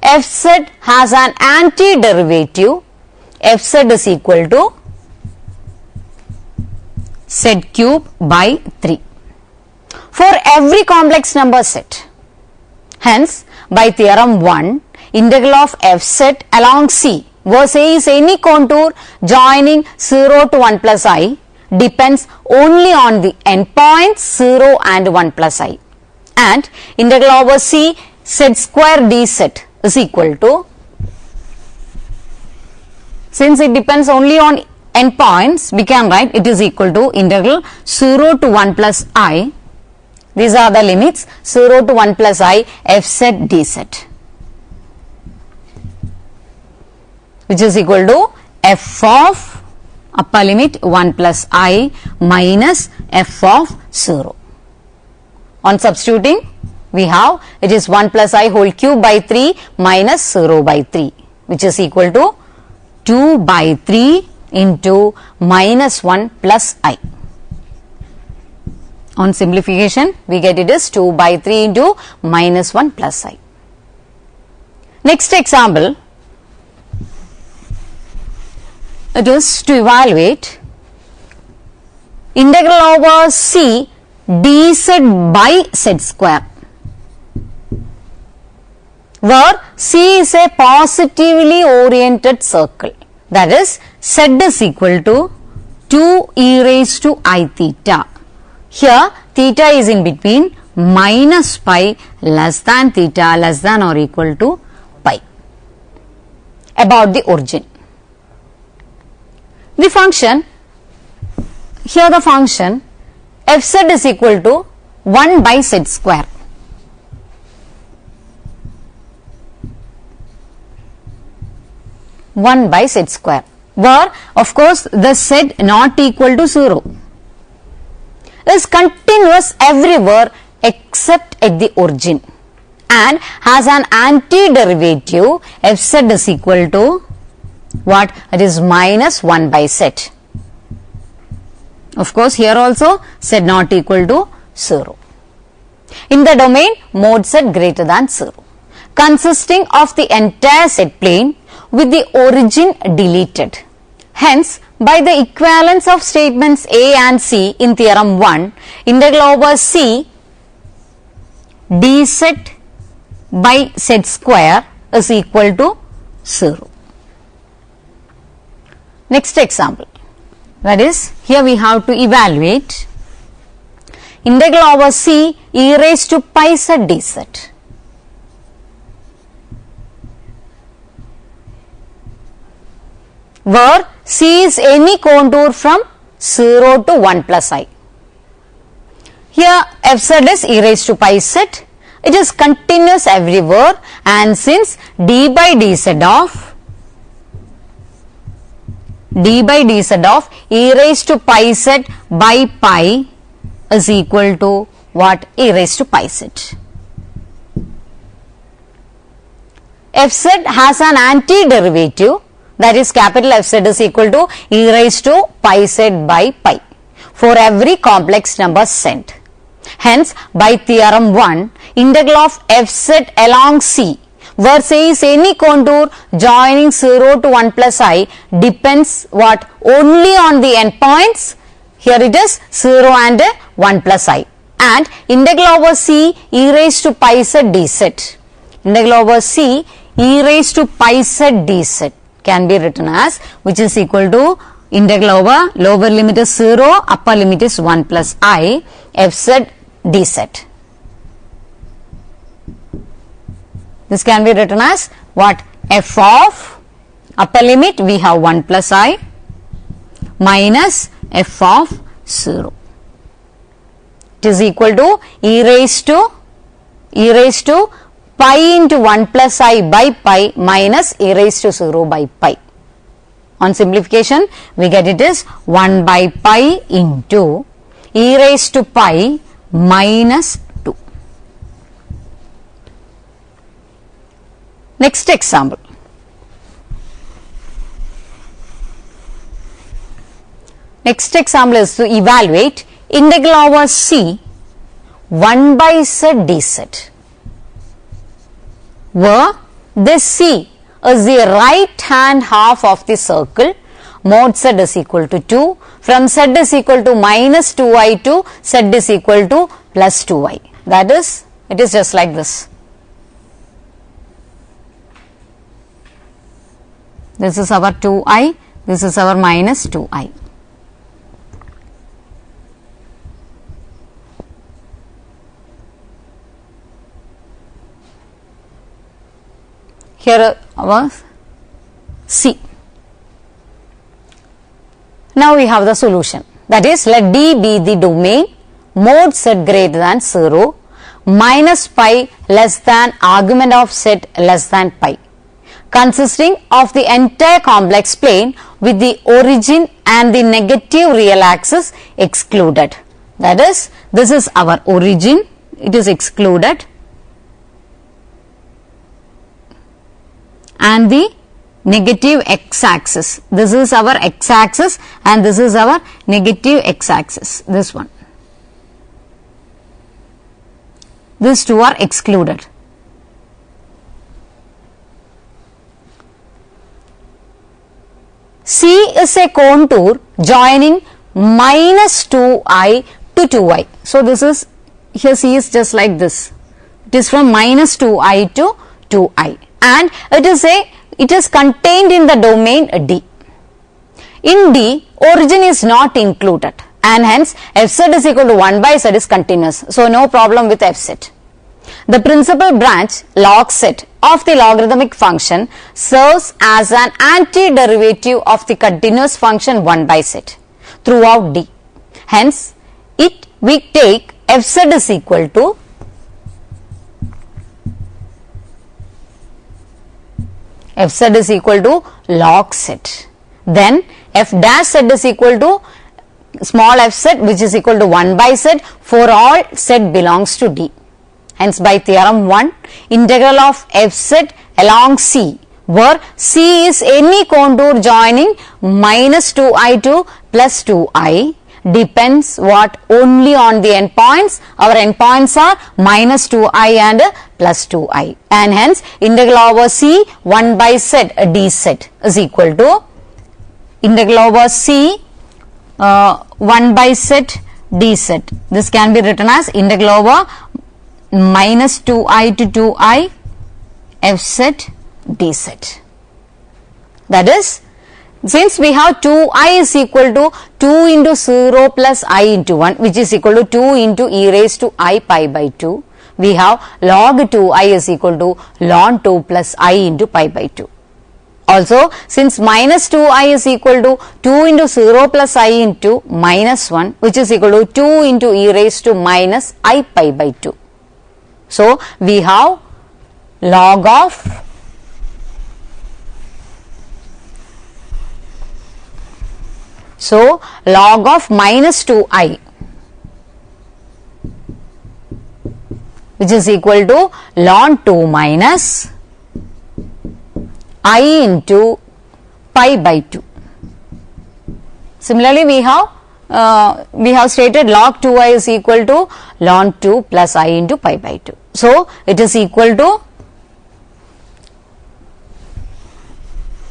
fz has an antiderivative. Fz is equal to z cube by 3 for every complex number set. Hence, by theorem 1, integral of fz along C, where C is any contour joining 0 to 1 plus I, depends only on the endpoints 0 and 1 plus I, and integral over C z square dz is equal to, since it depends only on endpoints, we can write it is equal to integral 0 to 1 plus I. These are the limits 0 to 1 plus I f z dz, which is equal to f of upper limit 1 plus I minus f of 0. On substituting, we have it is 1 plus I whole cube by 3 minus 0 by 3, which is equal to 2 by 3 into minus 1 plus I. On simplification, we get it is 2 by 3 into minus 1 plus I. Next example, it is to evaluate integral over C dz by z square, where C is a positively oriented circle, that is z is equal to 2 e raised to I theta. Here theta is in between minus pi less than theta less than or equal to pi. About the origin, the function, here the function fz is equal to 1 by z square. By z square, where of course the z not equal to 0 is continuous everywhere except at the origin and has an antiderivative fz is equal to what? It is minus 1 by z. Of course, here also z not equal to 0. In the domain mod z greater than 0, consisting of the entire z plane with the origin deleted. Hence, by the equivalence of statements A and C in theorem 1, integral over C dz by z square is equal to 0. Next example, that is, here we have to evaluate integral over C e raised to pi z dz, where C is any contour from 0 to 1 plus I. Here fz is e raised to pi z, it is continuous everywhere, and since d by dz of e raised to pi z by pi is equal to what? E raised to pi z. Fz has an antiderivative, that is capital Fz is equal to e raised to pi z by pi for every complex number sent. Hence, by theorem 1, integral of Fz along C, where C is any contour joining 0 to 1 plus I, depends what? Only on the endpoints. Here it is 0 and 1 plus I, and integral over C e raised to pi z dz. Integral over C e raised to pi z dz can be written as, which is equal to integral over lower limit is 0, upper limit is 1 plus I fz dz. This can be written as what? F of upper limit we have 1 plus I minus f of 0. It is equal to e raised to pi into 1 plus I by pi minus e raised to 0 by pi. On simplification, we get it is 1 by pi into e raised to pi minus 2. Next example. Next example is to evaluate integral over C 1 by z dz, where this C is the right hand half of the circle, mod z is equal to 2, from z is equal to minus 2i to z is equal to plus 2i. That is, it is just like this. This is our 2i, this is our minus 2i. Here our C. Now we have the solution, that is, let D be the domain mod set greater than 0 minus pi less than argument of set less than pi, consisting of the entire complex plane with the origin and the negative real axis excluded. That is, this is our origin, it is excluded, and the negative x axis, this is our x axis and this is our negative x axis, this one, these two are excluded. C is a contour joining minus 2i to 2i. So, this is, here C is just like this, it is from minus 2i to 2i, and it is contained in the domain D. In D, origin is not included, and hence fz is equal to 1 by z is continuous. So, no problem with fz. The principal branch log set of the logarithmic function serves as an antiderivative of the continuous function 1 by z throughout D. Hence, we take fz is equal to log set. Then f dash z is equal to small f z, which is equal to 1 by z for all z belongs to D. Hence, by theorem 1, integral of fz along C, where C is any contour joining minus 2i to plus 2i, depends what? Only on the endpoints. Our endpoints are minus 2i and plus 2i, and hence integral over C 1 by z dz is equal to integral over C 1 by z dz. This can be written as integral over minus 2i to 2i fz dz. That is, since we have 2i is equal to 2 into 0 plus I into 1, which is equal to 2 into e raised to I pi by 2, we have log 2i is equal to ln 2 plus I into pi by 2. Also, since minus 2i is equal to 2 into 0 plus I into minus 1, which is equal to 2 into e raised to minus I pi by 2. So, we have log of minus 2i, which is equal to ln 2 minus I into pi by 2. Similarly, we have stated log 2i is equal to ln 2 plus I into pi by 2. So, it is equal to,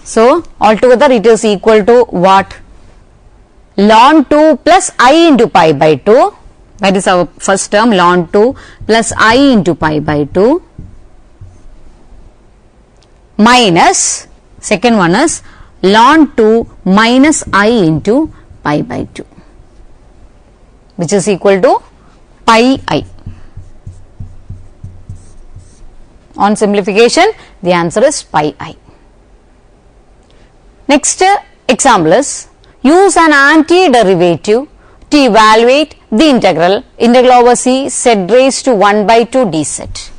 so altogether it is equal to what? Ln 2 plus I into pi by 2, that is our first term, ln 2 plus I into pi by 2, minus, second one is ln 2 minus I into pi by 2, which is equal to pi I. On simplification, the answer is pi I. Next example is, use an antiderivative to evaluate the integral over C z raised to 1 by 2 dz.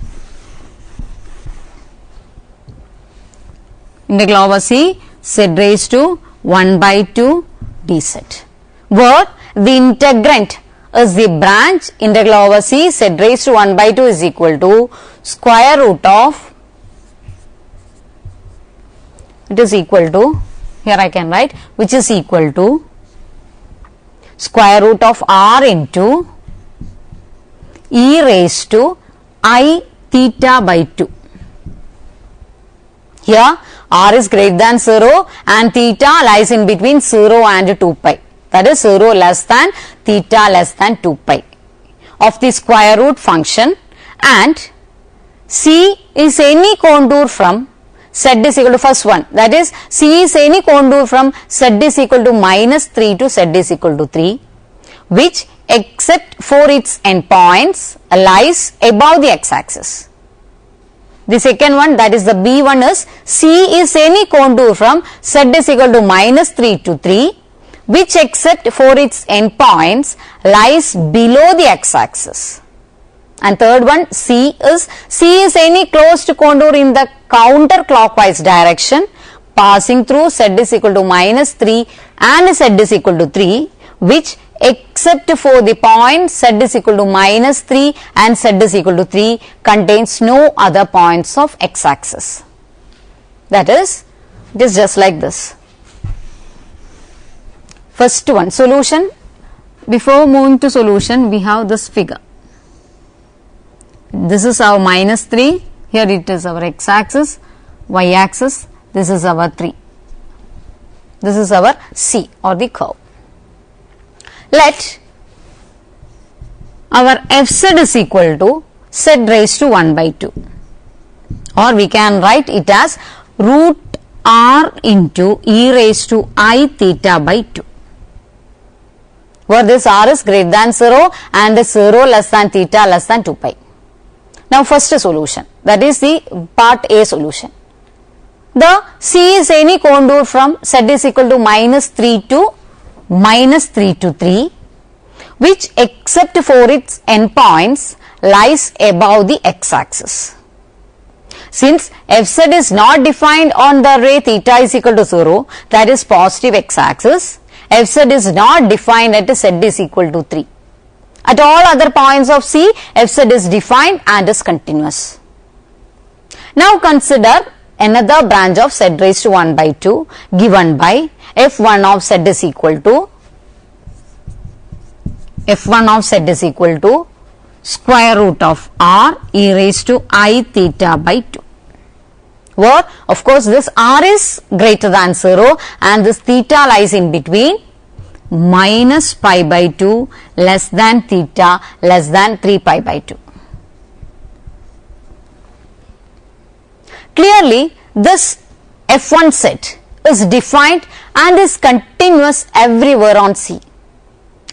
Integral over C z raised to 1 by 2 dz, where the integrand is the branch integral over C z raised to 1 by 2 is equal to square root of, it is equal to, here I can write, which is equal to square root of r into e raised to I theta by 2. Here r is greater than 0 and theta lies in between 0 and 2 pi, that is 0 less than theta less than 2 pi of the square root function, and C is any contour from z is equal to first one, that is C is any contour from z is equal to minus 3 to z is equal to 3, which except for its endpoints lies above the x axis. The second one, that is the B one, is C is any contour from z is equal to minus 3 to 3, which except for its endpoints lies below the x-axis. And third one, C is any closed contour in the counterclockwise direction passing through z is equal to minus 3 and z is equal to 3, which except for the point z is equal to minus 3 and z is equal to 3 contains no other points of x-axis. That is, it is just like this. First one, solution. Before moving to solution, we have this figure. This is our minus 3, here it is our x-axis, y-axis, this is our 3. This is our C or the curve. Let our fz is equal to z raised to 1 by 2, or we can write it as root r into e raised to I theta by 2, where this r is greater than 0 and 0 less than theta less than 2 pi. Now first solution, that is the part A solution. The C is any contour from z is equal to minus 3 to minus 3 to 3, which except for its endpoints lies above the x-axis. Since fz is not defined on the ray theta is equal to 0, that is positive x-axis, fz is not defined at z is equal to 3. At all other points of C, fz is defined and is continuous. Now consider another branch of z raised to 1 by 2 given by f1 of z is equal to square root of r e raised to I theta by 2, where of course this r is greater than 0 and this theta lies in between minus pi by 2 less than theta less than 3 pi by 2. Clearly, this f1 set is defined and is continuous everywhere on C.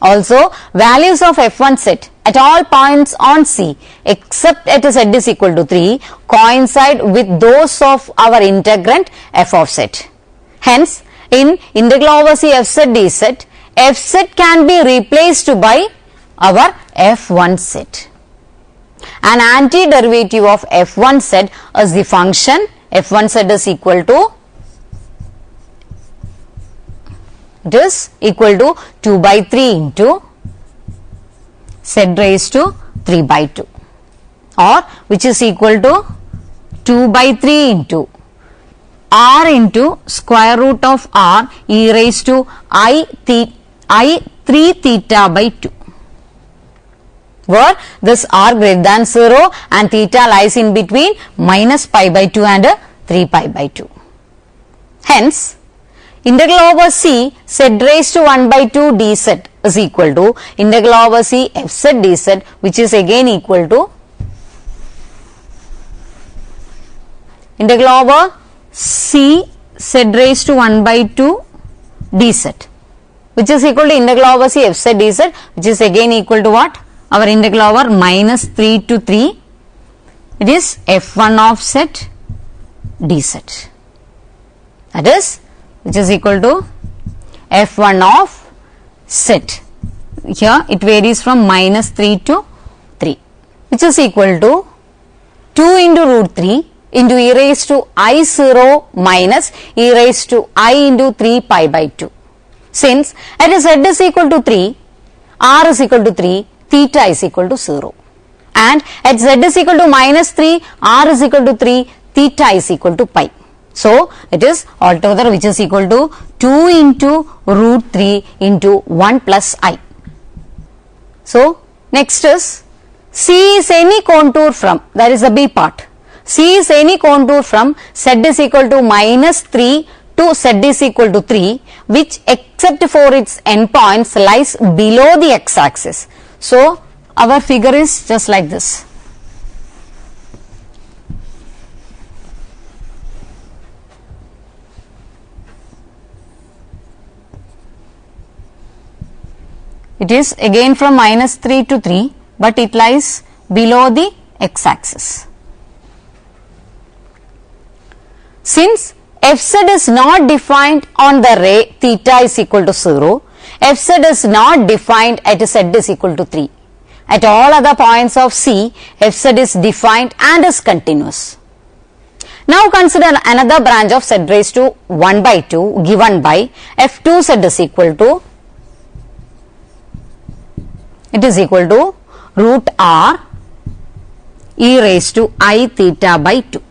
Also, values of f1 set at all points on C except at z is equal to 3 coincide with those of our integrand f of z. Hence, in integral over C fz dz, fz can be replaced by our f1 set. An antiderivative of f1 set is the function f1 set is equal to, it is equal to 2 by 3 into z raised to 3 by 2, or which is equal to 2 by 3 into r into square root of r e raised to I 3 theta by 2, where this r greater than 0 and theta lies in between minus pi by 2 and 3 pi by 2. Hence, integral over C z raised to 1 by 2 dz is equal to integral over C fz dz, which is again equal to integral over C z raised to 1 by 2 dz, which is equal to integral over C fz dz, which is again equal to what? Our integral over minus 3 to 3, it is f1 of z dz, that is, which is equal to f1 of z. Here it varies from minus 3 to 3, which is equal to 2 into root 3 into e raised to I0 minus e raised to I into 3 pi by 2. Since at z is equal to 3, r is equal to 3, theta is equal to 0, and at z is equal to minus 3, r is equal to 3, theta is equal to pi. So, it is altogether which is equal to 2 into root 3 into 1 plus I. So, next is C is any contour from, that is the B part. C is any contour from z is equal to minus 3 to z is equal to 3, which except for its endpoints lies below the x-axis. So, our figure is just like this. It is again from minus 3 to 3, but it lies below the x-axis. Since fz is not defined on the ray theta is equal to 0. Fz is not defined at z is equal to 3. At all other points of C, fz is defined and is continuous. Now consider another branch of z raised to 1 by 2 given by f2z is equal to, it is equal to root r e raised to I theta by 2,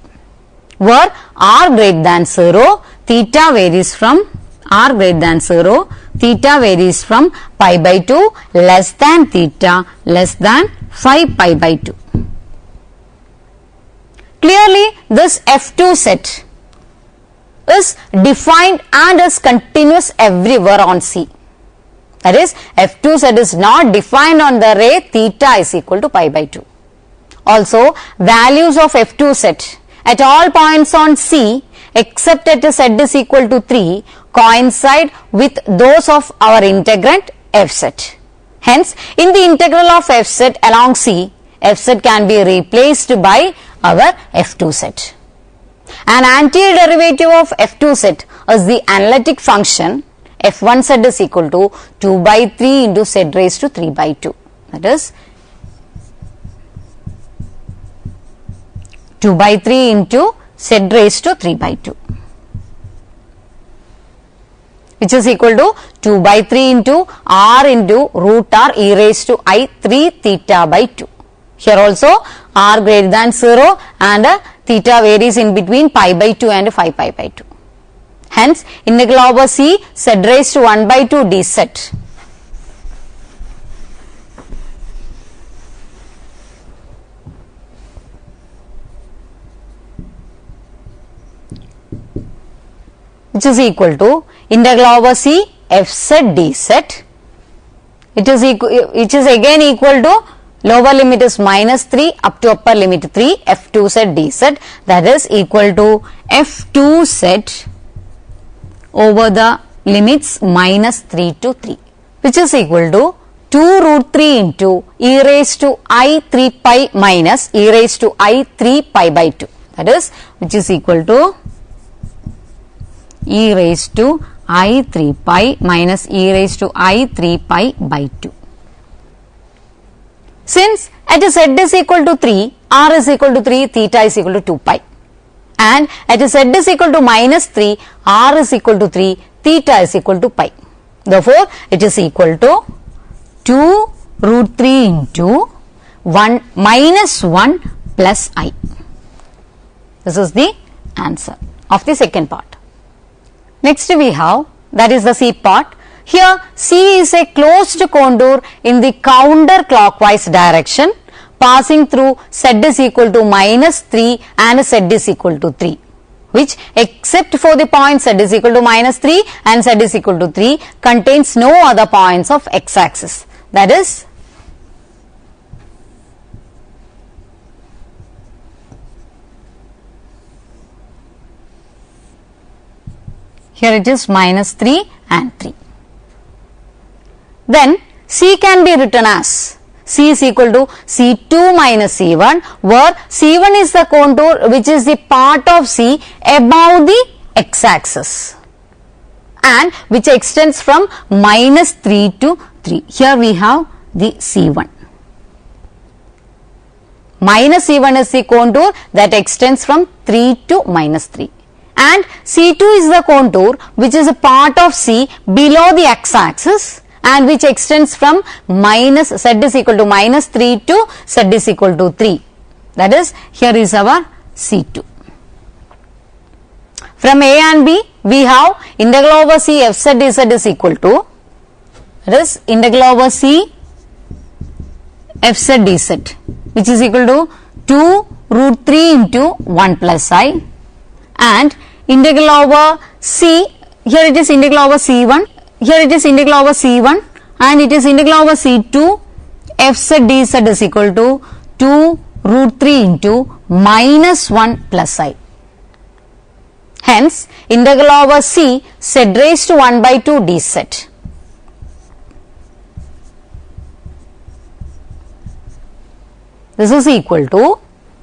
where r greater than 0, theta varies from r greater than 0, theta varies from pi by 2 less than theta less than 5 pi by 2. Clearly, this f2 set is defined and is continuous everywhere on C. That is, f2 set is not defined on the ray theta is equal to pi by 2. Also, values of f2 set at all points on C except at z is equal to 3 coincide with those of our integrand f set. Hence, in the integral of f set along C, f set can be replaced by our f2 set. An antiderivative of f2 set is the analytic function f1 set is equal to 2 by 3 into z raised to 3 by 2. That is 2 by 3 into z raised to 3 by 2, which is equal to 2 by 3 into r into root r e raised to I 3 theta by 2. Here also r greater than 0 and theta varies in between pi by 2 and 5 pi by 2. Hence, integral over C z raised to 1 by 2 dz which is equal to integral over C f z dz. It is again equal to lower limit is minus 3 up to upper limit 3 f2z dz, that is equal to f2z over the limits minus 3 to 3, which is equal to 2 root 3 into e raised to I 3 pi minus e raised to I 3 pi by 2, that is which is equal to e raised to I 3 pi minus e raised to I 3 pi by 2. Since at z is equal to 3, r is equal to 3, theta is equal to 2 pi, and at z is equal to minus 3, r is equal to 3, theta is equal to pi. Therefore, it is equal to 2 root 3 into 1 minus 1 plus I. This is the answer of the second part. Next we have, that is the C part. Here C is a closed contour in the counterclockwise direction passing through z is equal to minus 3 and z is equal to 3, which except for the point z is equal to minus 3 and z is equal to 3 contains no other points of x axis. That is here it is minus 3 and 3. Then C can be written as C is equal to C2 minus C1, where C1 is the contour which is the part of C above the x axis and which extends from minus 3 to 3. Here we have the C1. Minus C1 is the contour that extends from 3 to minus 3. And C2 is the contour which is a part of C below the x axis and which extends from minus z is equal to minus 3 to z is equal to 3. That is, here is our C2. From A and B, we have integral over C f z dz is equal to, that is integral over C f z dz, which is equal to 2 root 3 into 1 plus I, and integral over C, here it is integral over C1, here it is integral over C1 and it is integral over C2 f z dz is equal to 2 root 3 into minus 1 plus I. Hence, integral over C z raised to 1 by 2 dz. This is equal to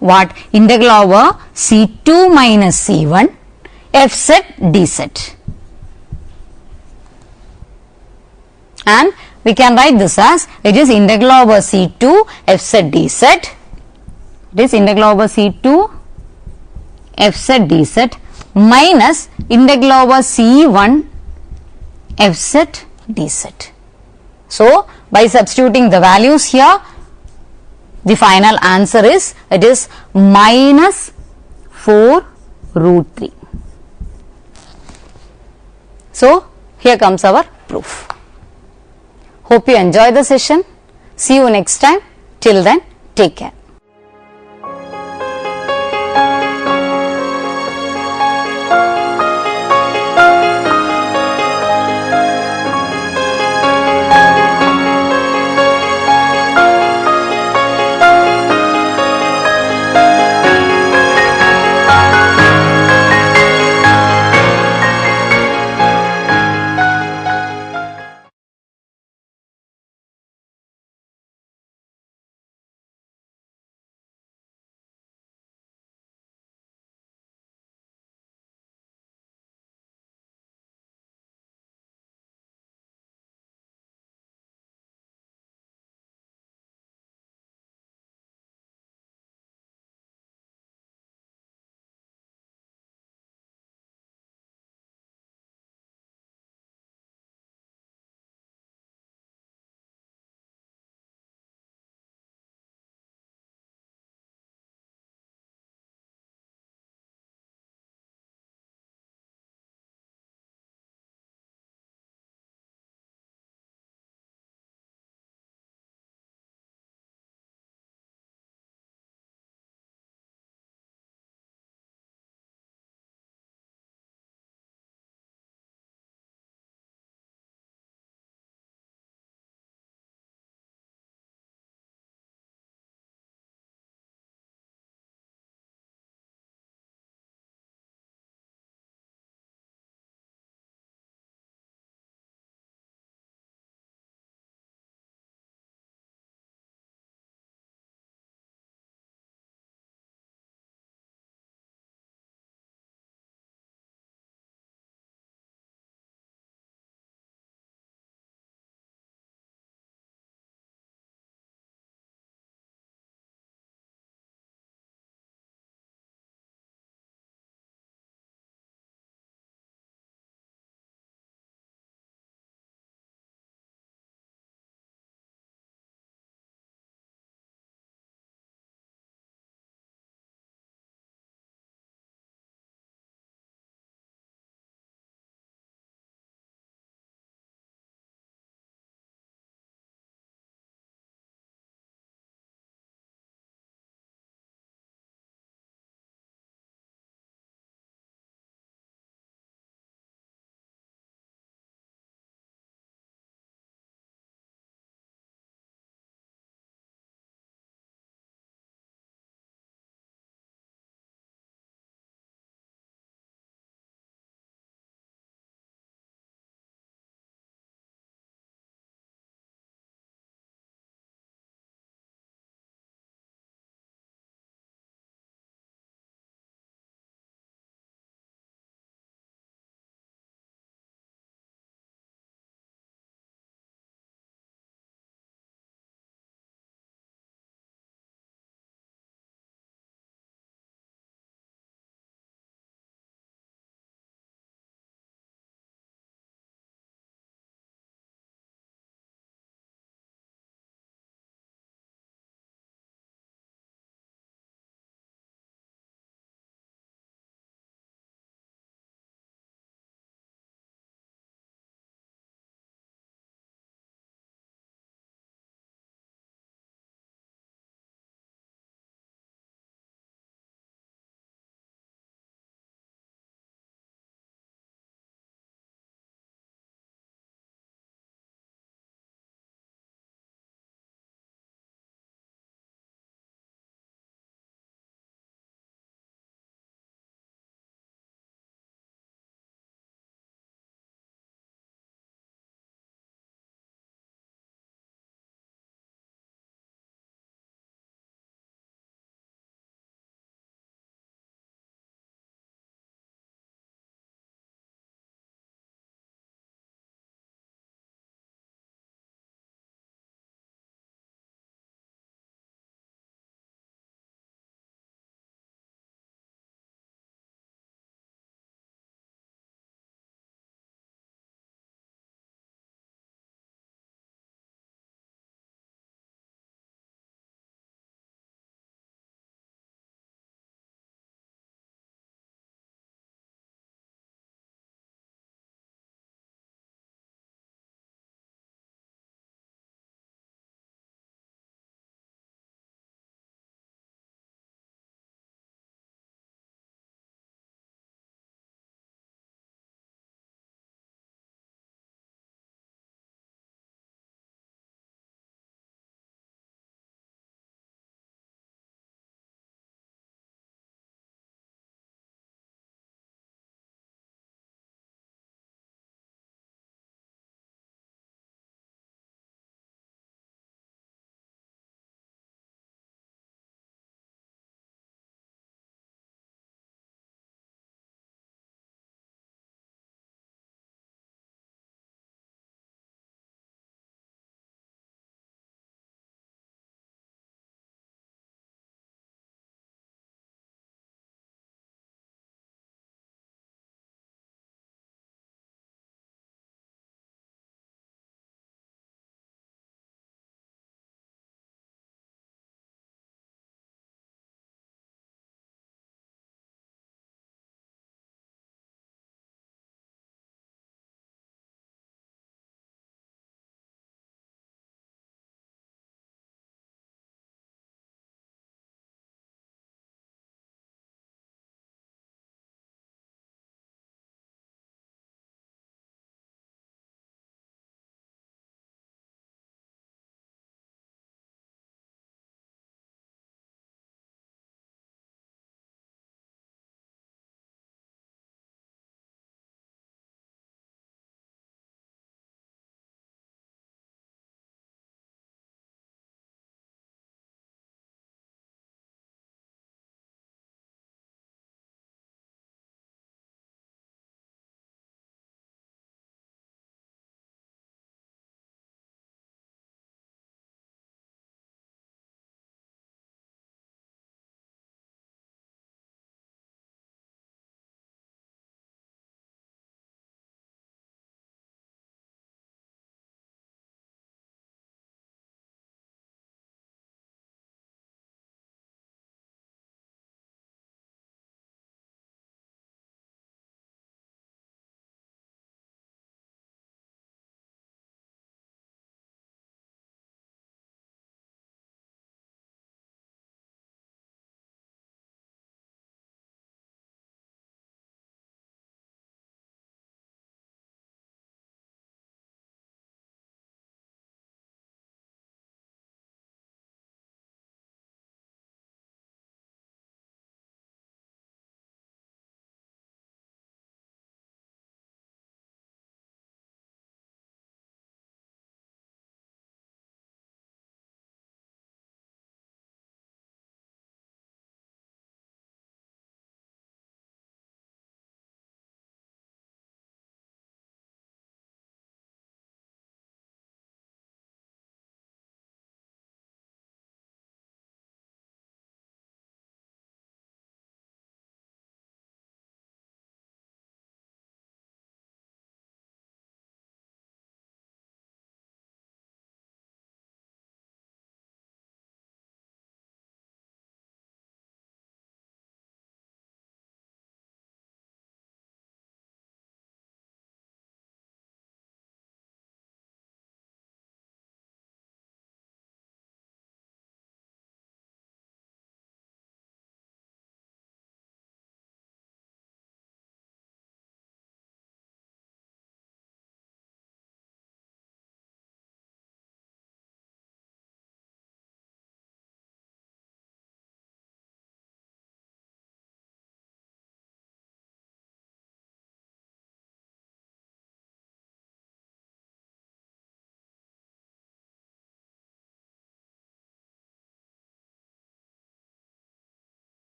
what? Integral over C2 minus C1 f set d set. And we can write this as it is integral over C2 f set d set. It is integral over C2 f set d set minus integral over C1 f set d set. So, by substituting the values here, the final answer is, it is minus 4 root 3. So, here comes our proof. Hope you enjoy the session. See you next time. Till then, take care.